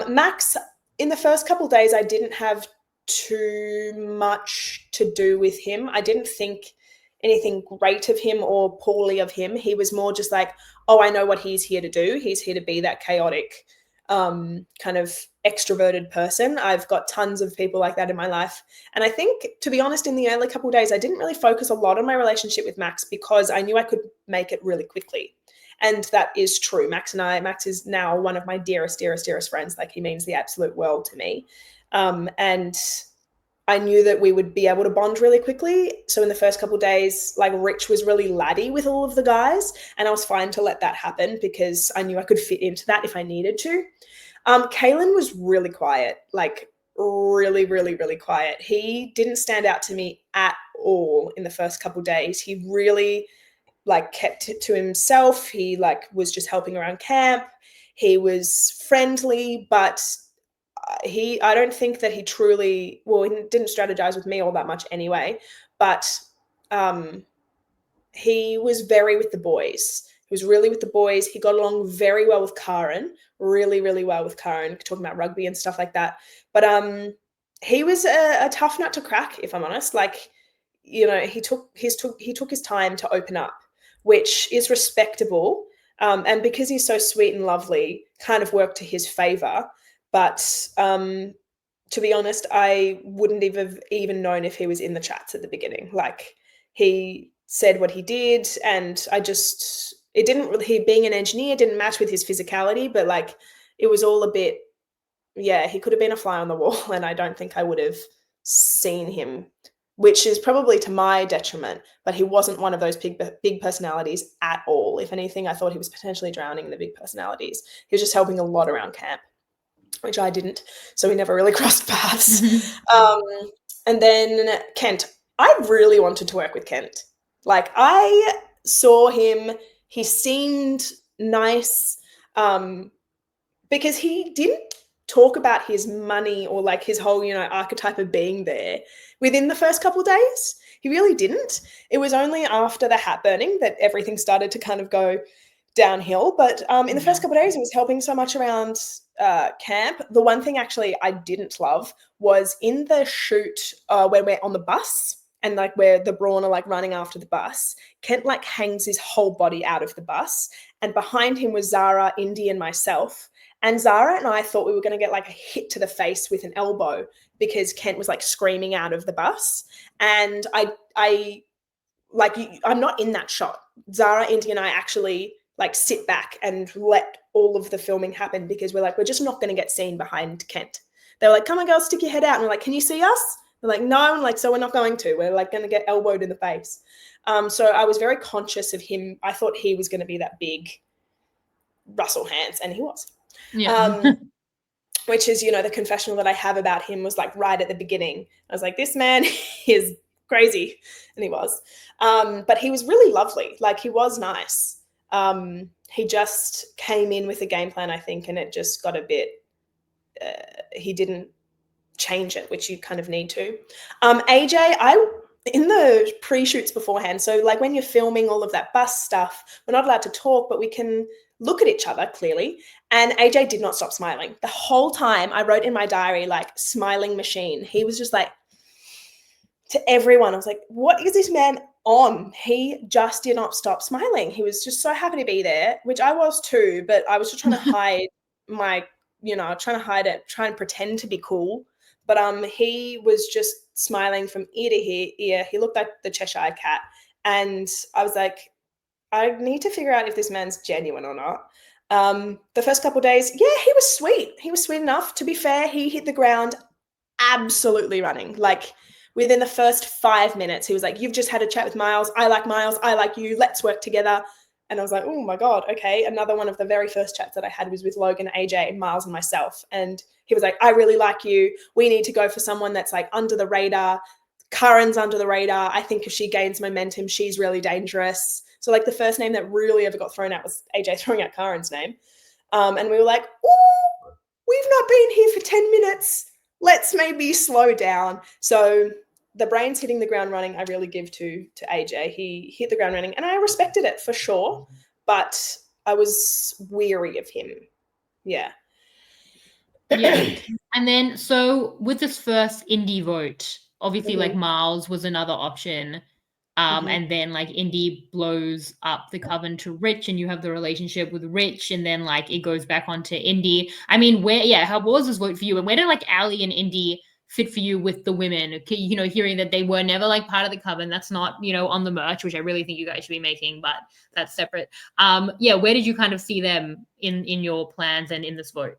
Max, in the first couple of days, I didn't have too much to do with him. I didn't think anything great of him or poorly of him. He was more just like, oh, I know what he's here to do. He's here to be that chaotic, kind of extroverted person. I've got tons of people like that in my life. And I think, to be honest, in the early couple of days, I didn't really focus a lot on my relationship with Max because I knew I could make it really quickly. And that is true. Max is now one of my dearest, dearest, dearest friends. Like, he means the absolute world to me. And I knew that we would be able to bond really quickly. So in the first couple of days, like, Rich was really laddie with all of the guys, and I was fine to let that happen because I knew I could fit into that if I needed to. Kaylin was really quiet, like really, really, really quiet. He didn't stand out to me at all in the first couple of days. He really like kept it to himself. He like was just helping around camp. He was friendly, but I don't think that he truly, well, he didn't strategize with me all that much anyway, but he was very with the boys. He was really with the boys. He got along very well with Karen, really, really well with Karen, talking about rugby and stuff like that. But he was a tough nut to crack, if I'm honest. Like, you know, he took his time to open up, which is respectable. And because he's so sweet and lovely, kind of worked to his favor. But to be honest, I wouldn't have even known if he was in the chats at the beginning. Like, he said what he did, and it didn't really, he being an engineer didn't match with his physicality, but like, it was all a bit, yeah, he could have been a fly on the wall, and I don't think I would have seen him which is probably to my detriment, but he wasn't one of those big personalities at all. If anything, I thought he was potentially drowning in the big personalities. He was just helping a lot around camp, which I didn't, so we never really crossed paths. And then Kent. I really wanted to work with Kent. Like, I saw him, he seemed nice, because he didn't talk about his money or like his whole, archetype of being there within the first couple of days. He really didn't. It was only after the hat burning that everything started to kind of go downhill. But in the first couple of days, it was helping so much around camp. The one thing actually I didn't love was in the shoot where we're on the bus and like where the Brawn are like running after the bus, Kent like hangs his whole body out of the bus, and behind him was Zara, Indy, and myself. And Zara and I thought we were going to get like a hit to the face with an elbow because Kent was like screaming out of the bus. And I'm not in that shot. Zara, Indy, and I actually like sit back and let all of the filming happen because we're just not going to get seen behind Kent. They're like, come on, girls, stick your head out. And we're like, can you see us? They're like, no. And like, so we're not going to. We're like going to get elbowed in the face. So I was very conscious of him. I thought he was going to be that big Russell Hantz, and he was. Yeah. Which is, the confessional that I have about him was like right at the beginning. I was like, this man is crazy. And he was. But he was really lovely. Like, he was nice. He just came in with a game plan, I think, and it just got a bit, he didn't change it, which you kind of need to. AJ, in the pre-shoots beforehand, so like when you're filming all of that bus stuff, we're not allowed to talk, but we can look at each other clearly. And AJ did not stop smiling. The whole time I wrote in my diary, like, smiling machine. He was just like, to everyone, I was like, what is this man on? He just did not stop smiling. He was just so happy to be there, which I was too, but I was just trying to hide trying to hide it, trying to pretend to be cool. But he was just smiling from ear to ear. He looked like the Cheshire Cat. And I was like, I need to figure out if this man's genuine or not. The first couple of days, yeah, he was sweet. He was sweet enough. To be fair, he hit the ground absolutely running. Like, within the first 5 minutes, he was like, you've just had a chat with Miles. I like you. Let's work together. And I was like, oh my God, okay. Another one of the very first chats that I had was with Logan, AJ, Miles, and myself. And he was like, I really like you. We need to go for someone that's like under the radar. Karen's under the radar. I think if she gains momentum, she's really dangerous. So like the first name that really ever got thrown out was AJ throwing out Karen's name. And we were like, oh, we've not been here for 10 minutes. Let's maybe slow down. So the brains hitting the ground running, I really give to AJ. He hit the ground running, and I respected it for sure, but I was weary of him. Yeah. Yeah. And then, so with this first Indy vote, obviously, like, Miles was another option. And then like Indy blows up the coven to Rich, and you have the relationship with Rich, and then like it goes back onto Indy. I mean, how was this vote for you? And where did like Ali and Indy fit for you with the women? Hearing that they were never like part of the coven, that's not, on the merch, which I really think you guys should be making, but that's separate. Where did you kind of see them in your plans and in this vote?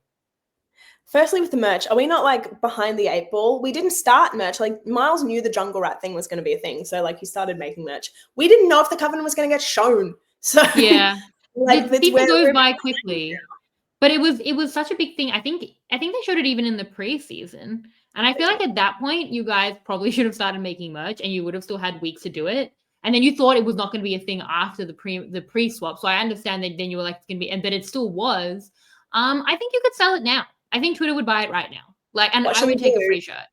Firstly, with the merch, are we not like behind the 8 ball? We didn't start merch. Like, Miles knew the jungle rat thing was going to be a thing, so like he started making merch. We didn't know if the coven was going to get shown. So yeah, like people goes by quickly. But it was such a big thing. I think they showed it even in the pre-season. And I feel like at that point, you guys probably should have started making merch, and you would have still had weeks to do it. And then you thought it was not going to be a thing after the pre-swap. So I understand that then you were like, it's going to be, but it still was. I think you could sell it now. I think Twitter would buy it right now. Like, and I would take a free shirt.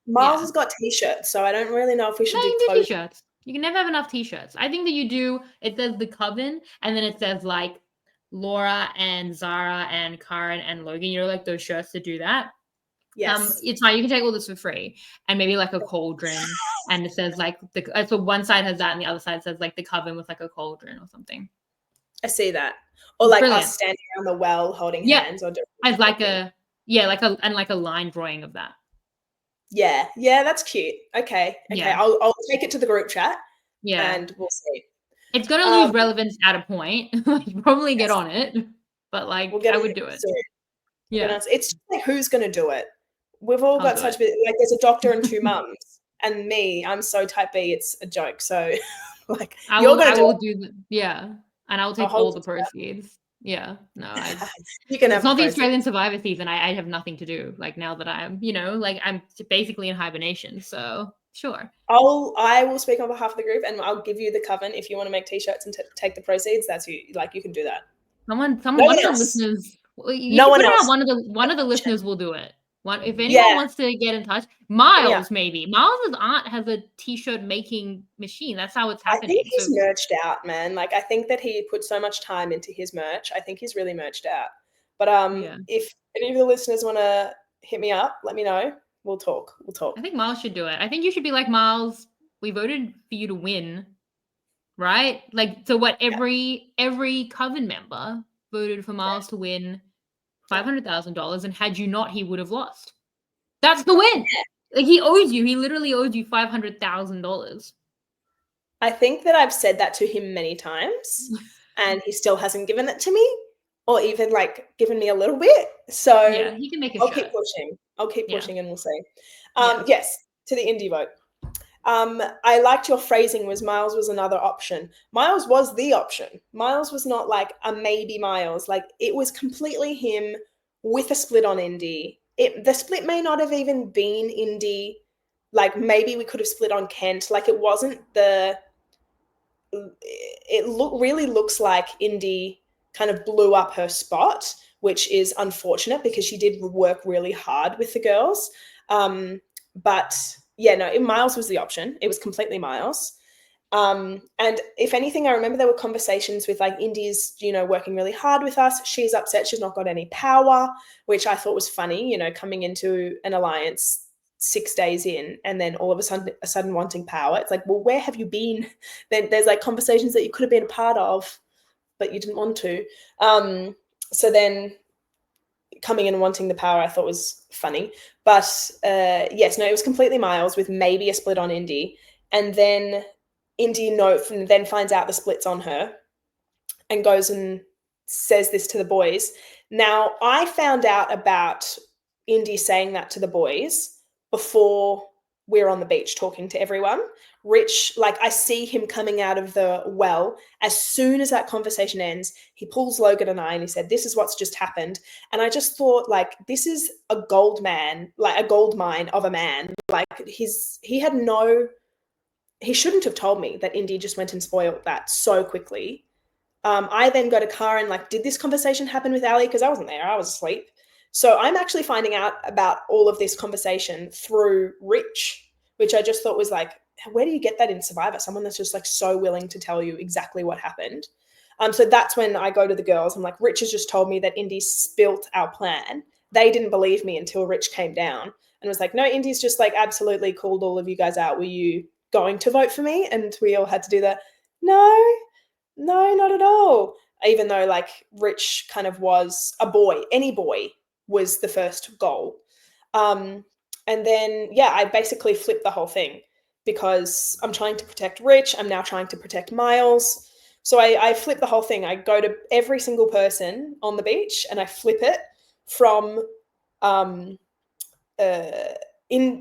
Miles has got t-shirts, so I don't really know if we should do clothes. T-shirts. You can never have enough t-shirts. I think that you do. It says the coven, and then it says like Laura and Zara and Karen and Logan. Like those shirts to do that. Yes. It's fine. You can take all this for free, and maybe like a cauldron, and it says like so one side has that, and the other side says like the coven with like a cauldron or something. I see that, or like us standing around the well holding hands, or as like a a line drawing of that. Yeah, that's cute. Okay. Yeah. I'll take it to the group chat. Yeah, and we'll see. It's gonna lose relevance at a point. You probably get on it, but like I would do it. Soon. Yeah, it's just like, who's gonna do it? We've all got such bit. Like, there's a doctor and 2 mums. And me, I'm so type B, it's a joke. So like I you're will gonna I do will it. do and I'll I'll take hold all the you to that. proceeds. Yeah. No, You can it's have the not the proceeds. Australian Survivor season. I have nothing to do. Like now that I'm, like I'm basically in hibernation. So sure. I will speak on behalf of the group, and I'll give you the coven if you want to make t-shirts and take the proceeds. That's you. Like you can do that. One No of one the else. listeners. You No should one put it out. else. One of the listeners will do it. If anyone Yeah. wants to get in touch, Hit me up. Miles maybe. Miles' aunt has a t-shirt making machine. That's how it's I think happening. he's So merged out, man. Like I think that he put so much time into his merch. I think he's really merged out. But yeah, if any of the listeners want to hit me up, let me know. We'll talk. I think Miles should do it. I think you should be like, Miles, we voted for you to win, right? Like, so what? Yeah. Every coven member voted for Miles to win $500,000, and had you not, he would have lost. That's the win. Like he owes you. He literally owes you $500,000. I think that I've said that to him many times, and he still hasn't given it to me, or even like given me a little bit. So Yeah, he can make a I'll shirt. keep pushing. I'll keep Yeah. pushing, and we'll see. Yeah. Yes, to the indie vote. I liked your phrasing was Miles was another option. Miles was the option. Miles was not like a maybe Miles. Like it was completely him with a split on indie. The split may not have even been indie. Like maybe we could have split on Kent. Like it wasn't the. It really looks like indie kind of blew up her spot, which is unfortunate because she did work really hard with the girls. But yeah, no, Miles was the option. It was completely Miles. And if anything, I remember there were conversations with like Indy's, working really hard with us. She's upset she's not got any power, which I thought was funny, coming into an alliance 6 days in and then all of a sudden wanting power. It's like, well, where have you been? Then there's like conversations that you could have been a part of, but you didn't want to. So then coming in and wanting the power I thought was funny. But yes, no, it was completely Miles with maybe a split on Indy. And then Indy then finds out the split's on her and goes and says this to the boys. Now, I found out about Indy saying that to the boys before we're on the beach talking to everyone. Rich, like I see him coming out of the well. As soon as that conversation ends, he pulls Logan and I and he said, this is what's just happened. And I just thought like, this is a gold man, like a gold mine of a man. Like he shouldn't have told me that Indy just went and spoiled that so quickly. I then go to Cara and like, did this conversation happen with Ali? Because I wasn't there, I was asleep. So I'm actually finding out about all of this conversation through Rich, which I just thought was like, where do you get that in Survivor? Someone that's just like so willing to tell you exactly what happened. So that's when I go to the girls. I'm like, Rich has just told me that Indy spilt our plan. They didn't believe me until Rich came down and was like, no, Indy's just like absolutely called all of you guys out. Were you going to vote for me? And we all had to do that. No, not at all. Even though like Rich kind of was a boy, any boy was the first goal. And then, yeah, I basically flipped the whole thing because I'm trying to protect Rich. I'm now trying to protect Miles. So I flip the whole thing. I go to every single person on the beach and I flip it from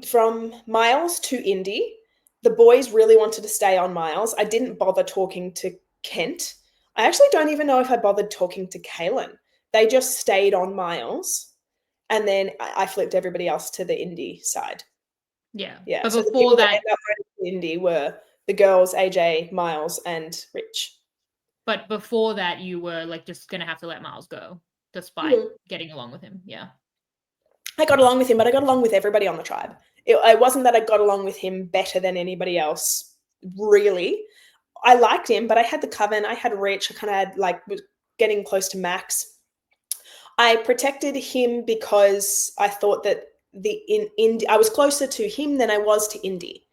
from Miles to Indy. The boys really wanted to stay on Miles. I didn't bother talking to Kent. I actually don't even know if I bothered talking to Kaylin. They just stayed on Miles. And then I flipped everybody else to the Indy side. Yeah. Yeah. But So the before people that that, ended up voting for Indy were the girls, AJ, Miles, and Rich. but before that, you were like just gonna have to let Miles go, despite getting along with him. Yeah. I got along with him, but I got along with everybody on the tribe. It wasn't that I got along with him better than anybody else, really. I liked him, but I had the coven, I had Rich, I kind of had like getting close to Max. I protected him because I thought that I was closer to him than I was to Indy.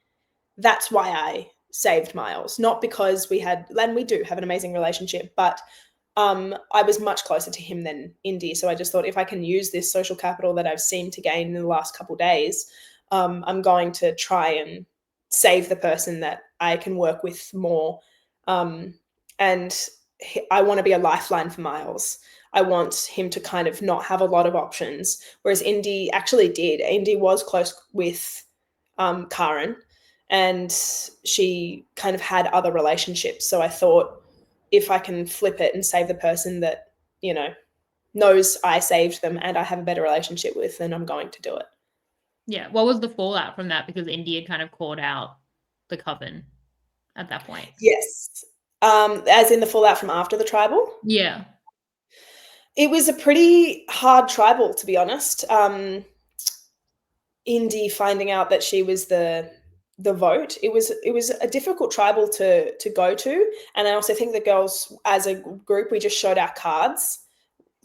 That's why I saved Miles, not because we do have an amazing relationship, but I was much closer to him than Indy. So I just thought if I can use this social capital that I've seemed to gain in the last couple of days, I'm going to try and save the person that I can work with more. And I want to be a lifeline for Miles. I want him to kind of not have a lot of options, whereas Indy actually did. Indy was close with Karen. and she kind of had other relationships. So I thought, if I can flip it and save the person that, you know, knows I saved them and I have a better relationship with, then I'm going to do it. Yeah. What was the fallout from that? Because India kind of called out the coven at that point. Yes. As in the fallout from after the tribal? Yeah. It was a pretty hard tribal, to be honest. Indy finding out that she was the vote, it was a difficult tribal to go to. And I also think the girls as a group, we just showed our cards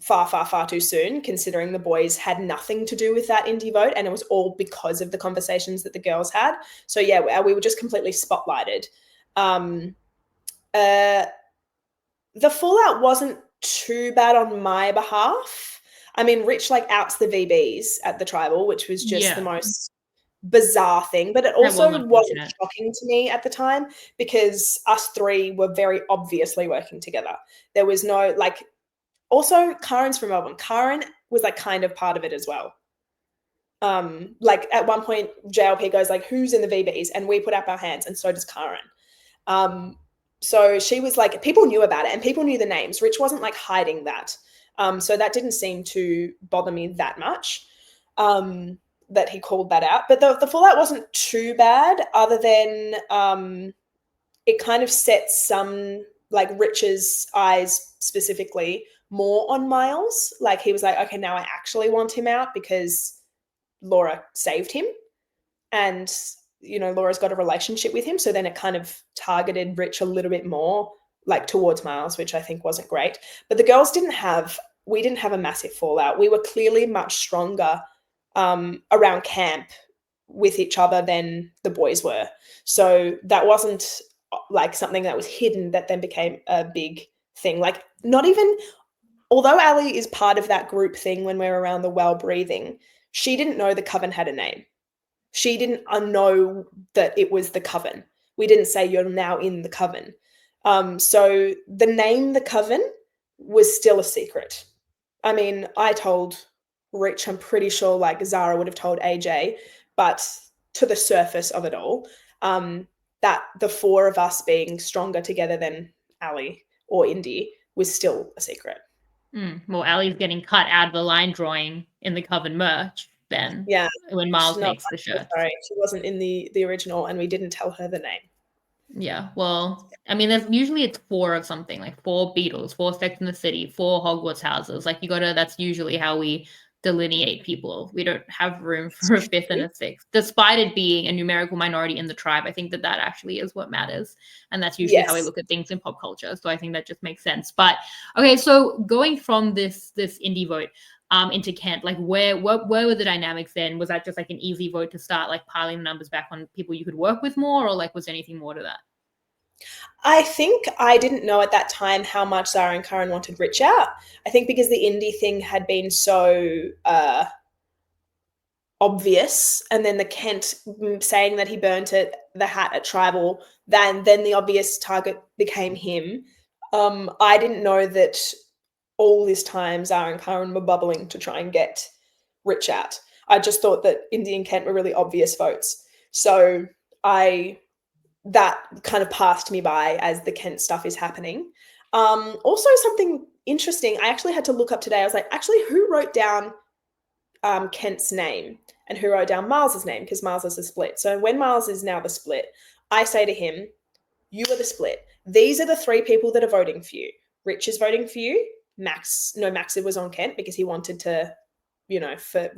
far too soon, considering the boys had nothing to do with that Indy vote, and it was all because of the conversations that the girls had. So yeah, we were just completely spotlighted. The fallout wasn't too bad on my behalf. I mean, Rich like outs the VBs at the tribal, which was just the most bizarre thing, but it also wasn't shocking to me at the time, because us three were very obviously working together. There was no like, also Karen's from Melbourne. Karen was like kind of part of it as well. Like at one point JLP goes like, who's in the VBs? And we put up our hands, and so does Karen. So she was like, people knew about it and people knew the names. Rich wasn't like hiding that. So that didn't seem to bother me that much, that he called that out. But the fallout wasn't too bad, other than it kind of set some, like Rich's eyes specifically, more on Miles. Like he was like, okay, now I actually want him out because Laura saved him. And you know, Laura's got a relationship with him. So then it kind of targeted Rich a little bit more, like towards Miles, which I think wasn't great. But the girls didn't have a massive fallout. We were clearly much stronger around camp with each other than the boys were. So that wasn't like something that was hidden that then became a big thing. Like not even, although Ali is part of that group thing when we're around the well breathing, she didn't know the coven had a name. She didn't know that it was the coven. We didn't say you're now in the coven. So the name the coven was still a secret. I mean, I told Rich, I'm pretty sure like Zara would have told AJ, but to the surface of it all, that the four of us being stronger together than Ali or Indy was still a secret. Well, Ali's getting cut out of the line drawing in the coven merch then. Yeah. When Miles makes the shirt. Sorry, she wasn't in the original, and we didn't tell her the name. Yeah, well, I mean, there's usually it's 4 of something, like 4 Beatles, 4 Sex in the City, 4 Hogwarts houses. Like that's usually how we delineate people. We don't have room for a 5th and a 6th, despite it being a numerical minority in the tribe. I think that actually is what matters, and that's usually how we look at things in pop culture. So I think that just makes sense. But okay, so going from this indie vote into Kent, like where were the dynamics then? Was that just like an easy vote to start like piling the numbers back on people you could work with more, or like was there anything more to that? I think I didn't know at that time how much Zara and Karen wanted Rich out. I think because the indie thing had been so obvious, and then the Kent saying that he burnt the hat at tribal, then the obvious target became him. I didn't know that all this time Zara and Karen were bubbling to try and get Rich out. I just thought that Indy and Kent were really obvious votes. So that kind of passed me by as the Kent stuff is happening. Also something interesting, I actually had to look up today. I was like, actually, who wrote down Kent's name and who wrote down Miles's name? Because Miles is the split. So when Miles is now the split, I say to him, you are the split. These are the 3 people that are voting for you. Rich is voting for you. Max was on Kent because he wanted to, you know, for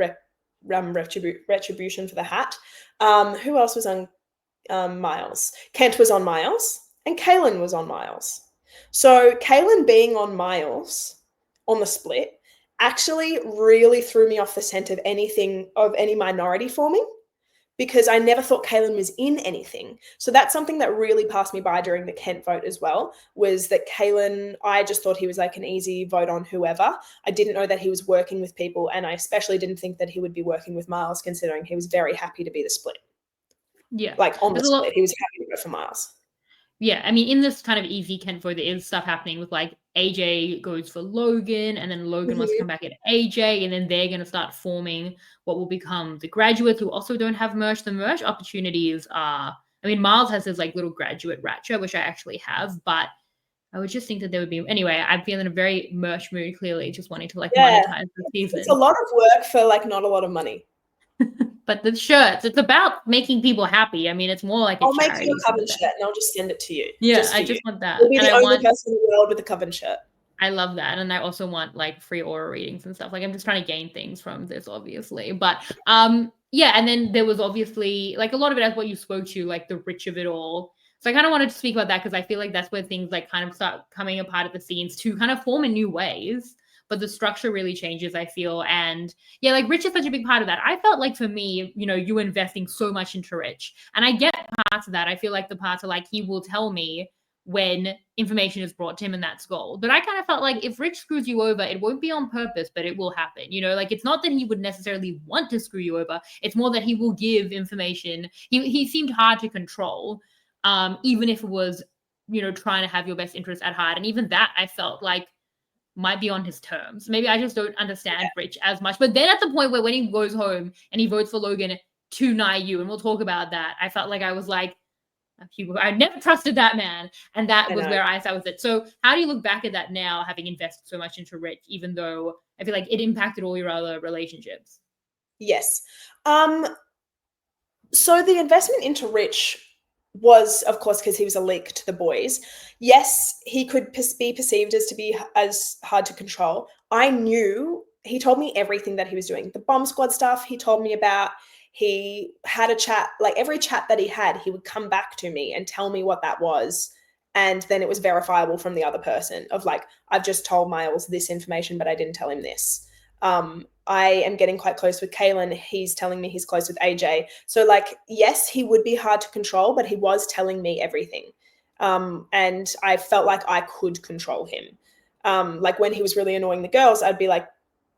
retribution for the hat. Who else was on Miles? Kent was on Miles, and Kaylin was on Miles. So Kaylin being on Miles on the split actually really threw me off the scent of any minority forming, because I never thought Kaylin was in anything. So that's something that really passed me by during the Kent vote as well, was that Kaylin, I just thought he was like an easy vote on whoever. I didn't know that he was working with people, and I especially didn't think that he would be working with Miles, considering he was very happy to be the split. Yeah. Like on the split, he was happy to go for Miles. Yeah, I mean, in this kind of easy Kent vote, there is stuff happening with like AJ goes for Logan, and then Logan wants to come back at AJ, and then they're going to start forming what will become the graduates who also don't have merch. The merch opportunities are I mean, Miles has his like little graduate ratchet, which I actually have, but I would just think that there would be anyway. I'm feeling a very merch mood, clearly, just wanting to like monetize the season. It's a lot of work for like not a lot of money. But the shirts, it's about making people happy. I mean, it's more like a I'll charity. make you a coven shirt and I'll just send it to you. Yeah, I just want that. You'll be and the I only want person in the world with a coven shirt. I love that. And I also want like free aura readings and stuff. Like I'm just trying to gain things from this, obviously. But yeah, and then there was obviously like a lot of it as what you spoke to, like the rich of it all. So I kind of wanted to speak about that because I feel like that's where things like kind of start coming apart at the seams to kind of form in new ways. But the structure really changes, I feel. And yeah, like Rich is such a big part of that. I felt like for me, you know, you investing so much into Rich. And I get parts of that. I feel like the parts are like he will tell me when information is brought to him and that's gold. But I kind of felt like if Rich screws you over, it won't be on purpose, but it will happen. You know, like it's not that he would necessarily want to screw you over. It's more that he will give information. He seemed hard to control, even if it was, you know, trying to have your best interest at heart. And even that I felt like might be on his terms. Maybe I just don't understand Rich as much. But then at the point where when he goes home and he votes for Logan to nigh you, and we'll talk about that, I felt like I was like, I never trusted that man. And that was where I sat with it. So how do you look back at that now, having invested so much into Rich, even though I feel like it impacted all your other relationships? Yes. So the investment into Rich was, of course, because he was a leak to the boys. Yes, he could be perceived as to be as hard to control. I knew he told me everything that he was doing. The bomb squad stuff he told me about. He had a chat, like every chat that he had, he would come back to me and tell me what that was. And then it was verifiable from the other person of like, I've just told Miles this information, but I didn't tell him this. I am getting quite close with Kaylin. He's telling me he's close with AJ. So like, yes, he would be hard to control, but he was telling me everything. And I felt like I could control him. Like when he was really annoying the girls, I'd be like,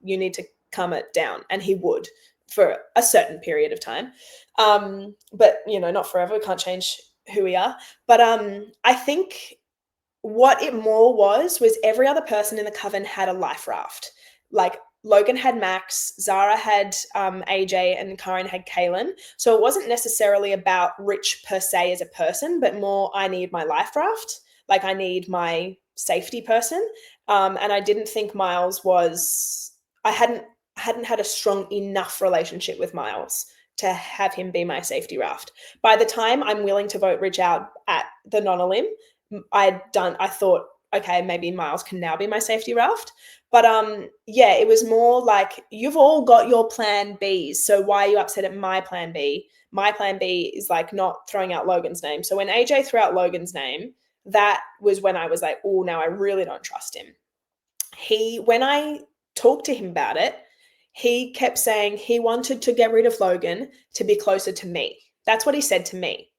you need to calm it down. And he would for a certain period of time. But you know, not forever. We can't change who we are. But I think what it more was every other person in the coven had a life raft. Like Logan had Max, Zara had AJ, and Karen had Kaylin. So it wasn't necessarily about Rich per se as a person, but more I need my life raft. Like I need my safety person. And I didn't think Miles was, I hadn't had a strong enough relationship with Miles to have him be my safety raft. By the time I'm willing to vote Rich out at the non-elim, I thought, okay, maybe Miles can now be my safety raft. But yeah, it was more like, you've all got your plan Bs, so why are you upset at my plan B? My plan B is like not throwing out Logan's name. So when AJ threw out Logan's name, that was when I was like, oh, now I really don't trust him. When I talked to him about it, he kept saying he wanted to get rid of Logan to be closer to me. That's what he said to me,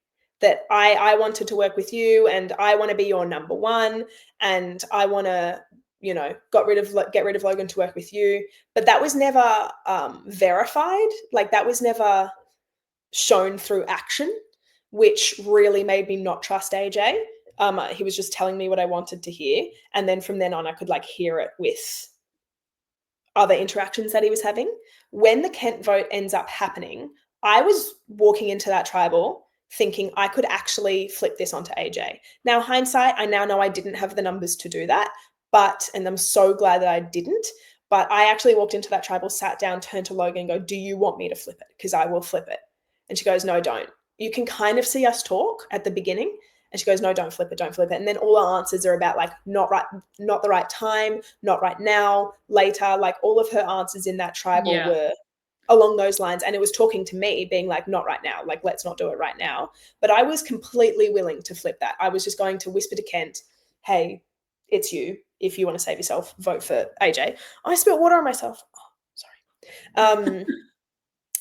that I wanted to work with you and I want to be your number one and I want to, you know, get rid of Logan to work with you. But that was never verified. Like that was never shown through action, which really made me not trust AJ. He was just telling me what I wanted to hear. And then from then on, I could like hear it with other interactions that he was having. When the Kent vote ends up happening, I was walking into that tribal thinking I could actually flip this onto AJ. Now, hindsight, I now know I didn't have the numbers to do that, and I'm so glad that I didn't. But I actually walked into that tribal, sat down, turned to Logan and go, do you want me to flip it? Because I will flip it. And she goes, no, don't. You can kind of see us talk at the beginning. And she goes, no, don't flip it, don't flip it. And then all our answers are about like, not the right time, not right now, later. Like all of her answers in that tribal were along those lines. And it was talking to me being like, not right now, like, let's not do it right now. But I was completely willing to flip that. I was just going to whisper to Kent, hey, it's you. If you want to save yourself, vote for AJ. I spilled water on myself. Oh, sorry.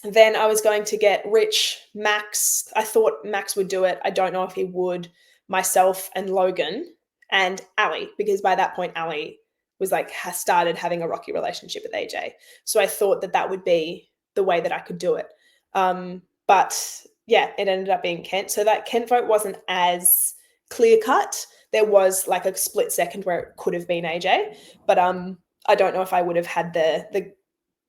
Then I was going to get Rich, Max. I thought Max would do it. I don't know if he would. Myself and Logan and Ali, because by that point, Ali was like, started having a rocky relationship with AJ. So I thought that would be the way that I could do it. But yeah, it ended up being Kent. So that Kent vote wasn't as clear cut. There was like a split second where it could have been AJ, but I don't know if I would have had the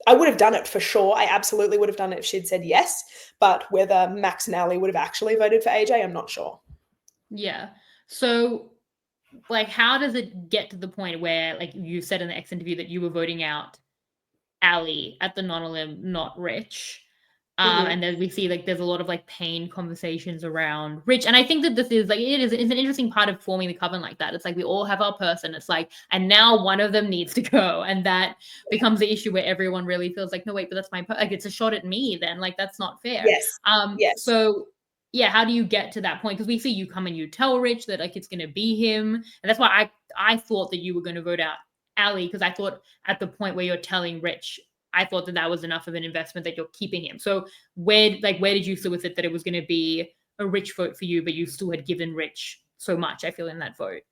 I would have done it for sure. I absolutely would have done it if she'd said yes. But whether Max and Ali would have actually voted for AJ, I'm not sure. Yeah. So, like, how does it get to the point where, like, you said in the X interview that you were voting out Ali at the non-elim, not Rich? And then we see like there's a lot of like pain conversations around Rich, and I think that this is like it's an interesting part of forming the coven like that. It's like we all have our person. It's like, and now one of them needs to go, and that becomes the issue where everyone really feels like, no, wait, but that's my like it's a shot at me. Then like that's not fair. Yes. Yes. So yeah, how do you get to that point? Because we see you come and you tell Rich that like it's gonna be him, and that's why I thought that you were gonna vote out Ali, because I thought at the point where you're telling Rich, I thought that that was enough of an investment that you're keeping him. So where did you sit with it that it was going to be a Rich vote for you, but you still had given Rich so much, I feel, in that vote?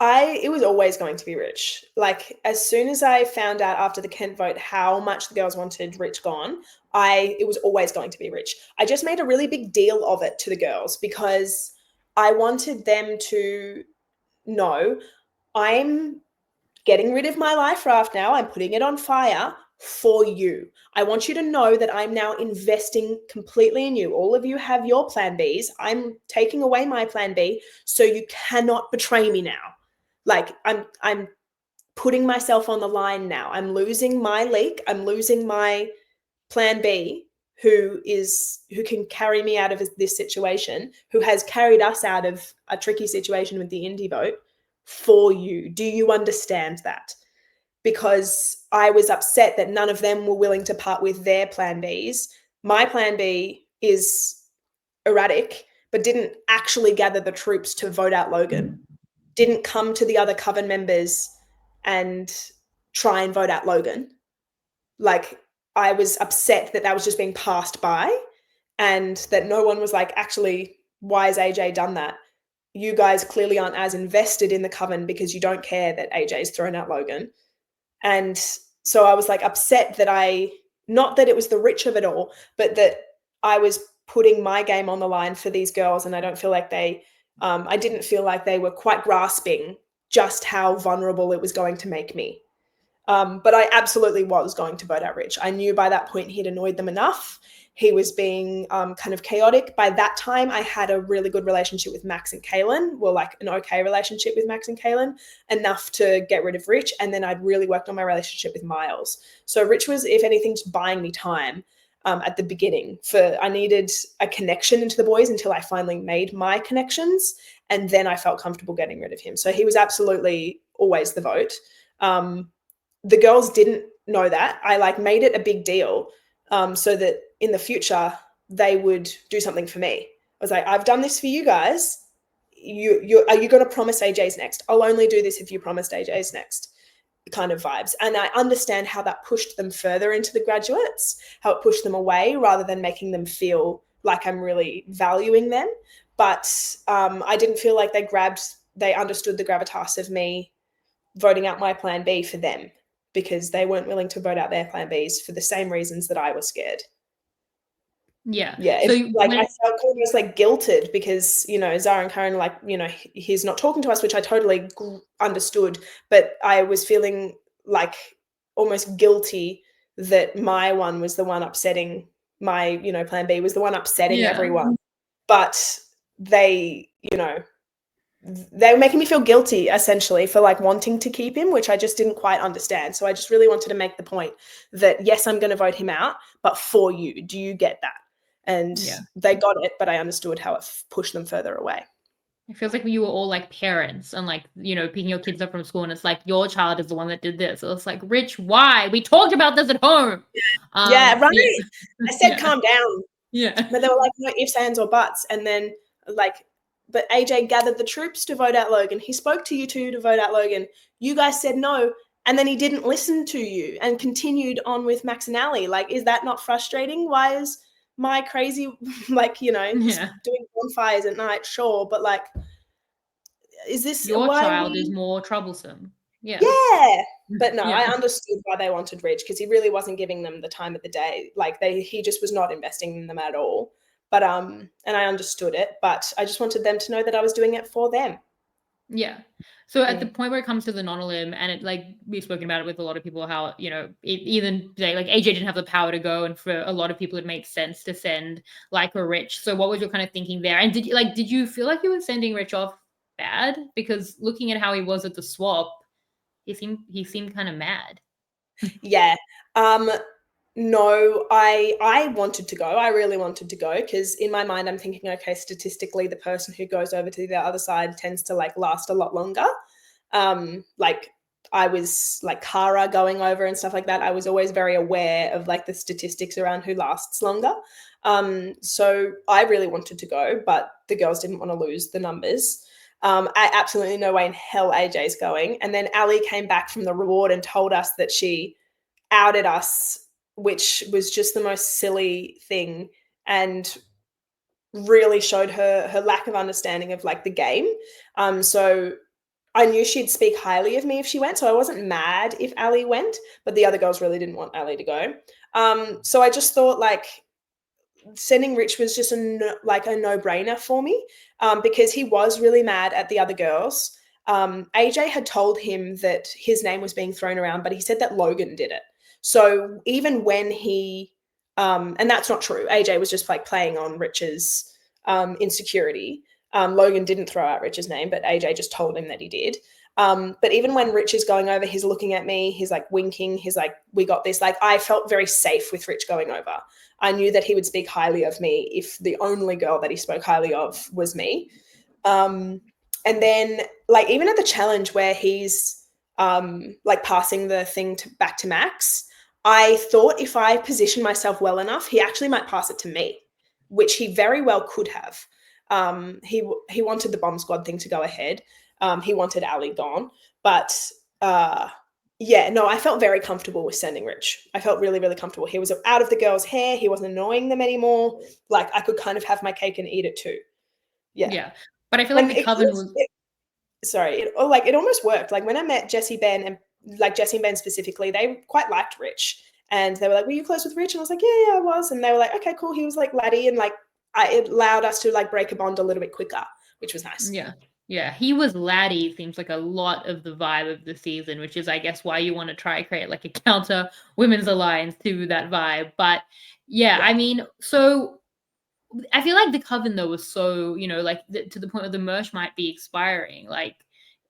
It was always going to be Rich. Like, as soon as I found out after the Kent vote how much the girls wanted Rich gone, it was always going to be Rich. I just made a really big deal of it to the girls because I wanted them to know I'm getting rid of my life raft now. I'm putting it on fire for you. I want you to know that I'm now investing completely in you. All of you have your plan Bs. I'm taking away my plan B, so you cannot betray me now. Like, I'm putting myself on the line now. I'm losing my leak. I'm losing my plan B, who can carry me out of this situation, who has carried us out of a tricky situation with the indie vote for you. Do you understand that? Because I was upset that none of them were willing to part with their plan Bs. My plan B is erratic, but didn't actually gather the troops to vote out Logan. Didn't come to the other coven members and try and vote out Logan. Like, I was upset that that was just being passed by and that no one was like, actually, why has AJ done that? You guys clearly aren't as invested in the coven because you don't care that AJ's thrown out Logan. And so I was like upset that not that it was the Rich of it all, but that I was putting my game on the line for these girls. And I don't feel like I didn't feel like they were quite grasping just how vulnerable it was going to make me. But I absolutely was going to vote out Rich. I knew by that point he'd annoyed them enough. He was being kind of chaotic. By that time, I had a really good relationship with Max and Kaylin. Well, like an okay relationship with Max and Kaylin, enough to get rid of Rich. And then I'd really worked on my relationship with Miles. So Rich was, if anything, just buying me time at the beginning. I needed a connection into the boys until I finally made my connections. And then I felt comfortable getting rid of him. So he was absolutely always the vote. The girls didn't know that. I made it a big deal so that in the future they would do something for me. I was like, I've done this for you guys. Are you going to promise AJ's next? I'll only do this if you promised AJ's next, kind of vibes. And I understand how that pushed them further into the graduates, how it pushed them away rather than making them feel like I'm really valuing them. But I didn't feel like they understood the gravitas of me voting out my plan B for them, because they weren't willing to vote out their plan Bs for the same reasons that I was scared. Yeah. Yeah. So I felt almost like guilted because, Zara and Karen, he's not talking to us, which I totally understood. But I was feeling like almost guilty that my one was the one upsetting my, plan B was the one upsetting everyone. But they were making me feel guilty essentially for wanting to keep him, which I just didn't quite understand. So I just really wanted to make the point that yes, I'm going to vote him out, but for you. Do you get that? And they got it, but I understood how it pushed them further away. It feels like you were all like parents and picking your kids up from school, and it's like your child is the one that did this. So it's like, Rich, why? We talked about this at home. Yeah, right. I said, calm down. Yeah. But they were like, no ifs, ands, or buts. And then but AJ gathered the troops to vote out Logan. He spoke to you two to vote out Logan. You guys said no, and then he didn't listen to you and continued on with Max and Ali. Is that not frustrating? Why is my crazy, doing bonfires at night? Sure, but is this your child is more troublesome? Yeah. Yeah. But no, I understood why they wanted Rich, because he really wasn't giving them the time of the day. He just was not investing in them at all. But and I understood it, but I just wanted them to know that I was doing it for them. Yeah. So at the point where it comes to the non-elim, and it like we've spoken about it with a lot of people, how even like AJ didn't have the power to go, and for a lot of people it made sense to send like a Rich. So what was your kind of thinking there? And did you feel like you were sending Rich off bad? Because looking at how he was at the swap, he seemed kind of mad. Yeah. No, I wanted to go. I really wanted to go because in my mind I'm thinking, okay, statistically the person who goes over to the other side tends to like last a lot longer. Like I was like Kara going over and stuff like that. I was always very aware of like the statistics around who lasts longer. So I really wanted to go, but the girls didn't want to lose the numbers. I absolutely no way in hell AJ's going. And then Ali came back from the reward and told us that she outed us, which was just the most silly thing and really showed her lack of understanding of like the game. So I knew she'd speak highly of me if she went, so I wasn't mad if Ali went, but the other girls really didn't want Ali to go. So I just thought like sending Rich was just a no-brainer for me, because he was really mad at the other girls. AJ had told him that his name was being thrown around, but he said that Logan did it. So even when he, and that's not true, AJ was just like playing on Rich's insecurity. Logan didn't throw out Rich's name, but AJ just told him that he did. But even when Rich is going over, he's looking at me, he's like winking, he's like, we got this. Like I felt very safe with Rich going over. I knew that he would speak highly of me if the only girl that he spoke highly of was me. And then like even at the challenge where he's like passing the thing back to Max, I thought if I position myself well enough, he actually might pass it to me, which he very well could have. He wanted the bomb squad thing to go ahead. He wanted Ali gone, but yeah, no, I felt very comfortable with sending Rich. I felt really, really comfortable. He was out of the girls' hair. He wasn't annoying them anymore. Like I could kind of have my cake and eat it too. Yeah. But I feel like And the coven was it almost worked. Like when I met Jesse Ben and like Jesse and Ben specifically, they quite liked Rich. And they were like, were you close with Rich? And I was like, yeah, I was. And they were like, okay, cool. He was like laddie. And like, it allowed us to like break a bond a little bit quicker, which was nice. Yeah, he was laddie seems like a lot of the vibe of the season, which is, I guess, why you want to try create like a counter women's alliance to that vibe. But yeah. I mean, so I feel like the coven though was so, like to the point where the merch might be expiring. Like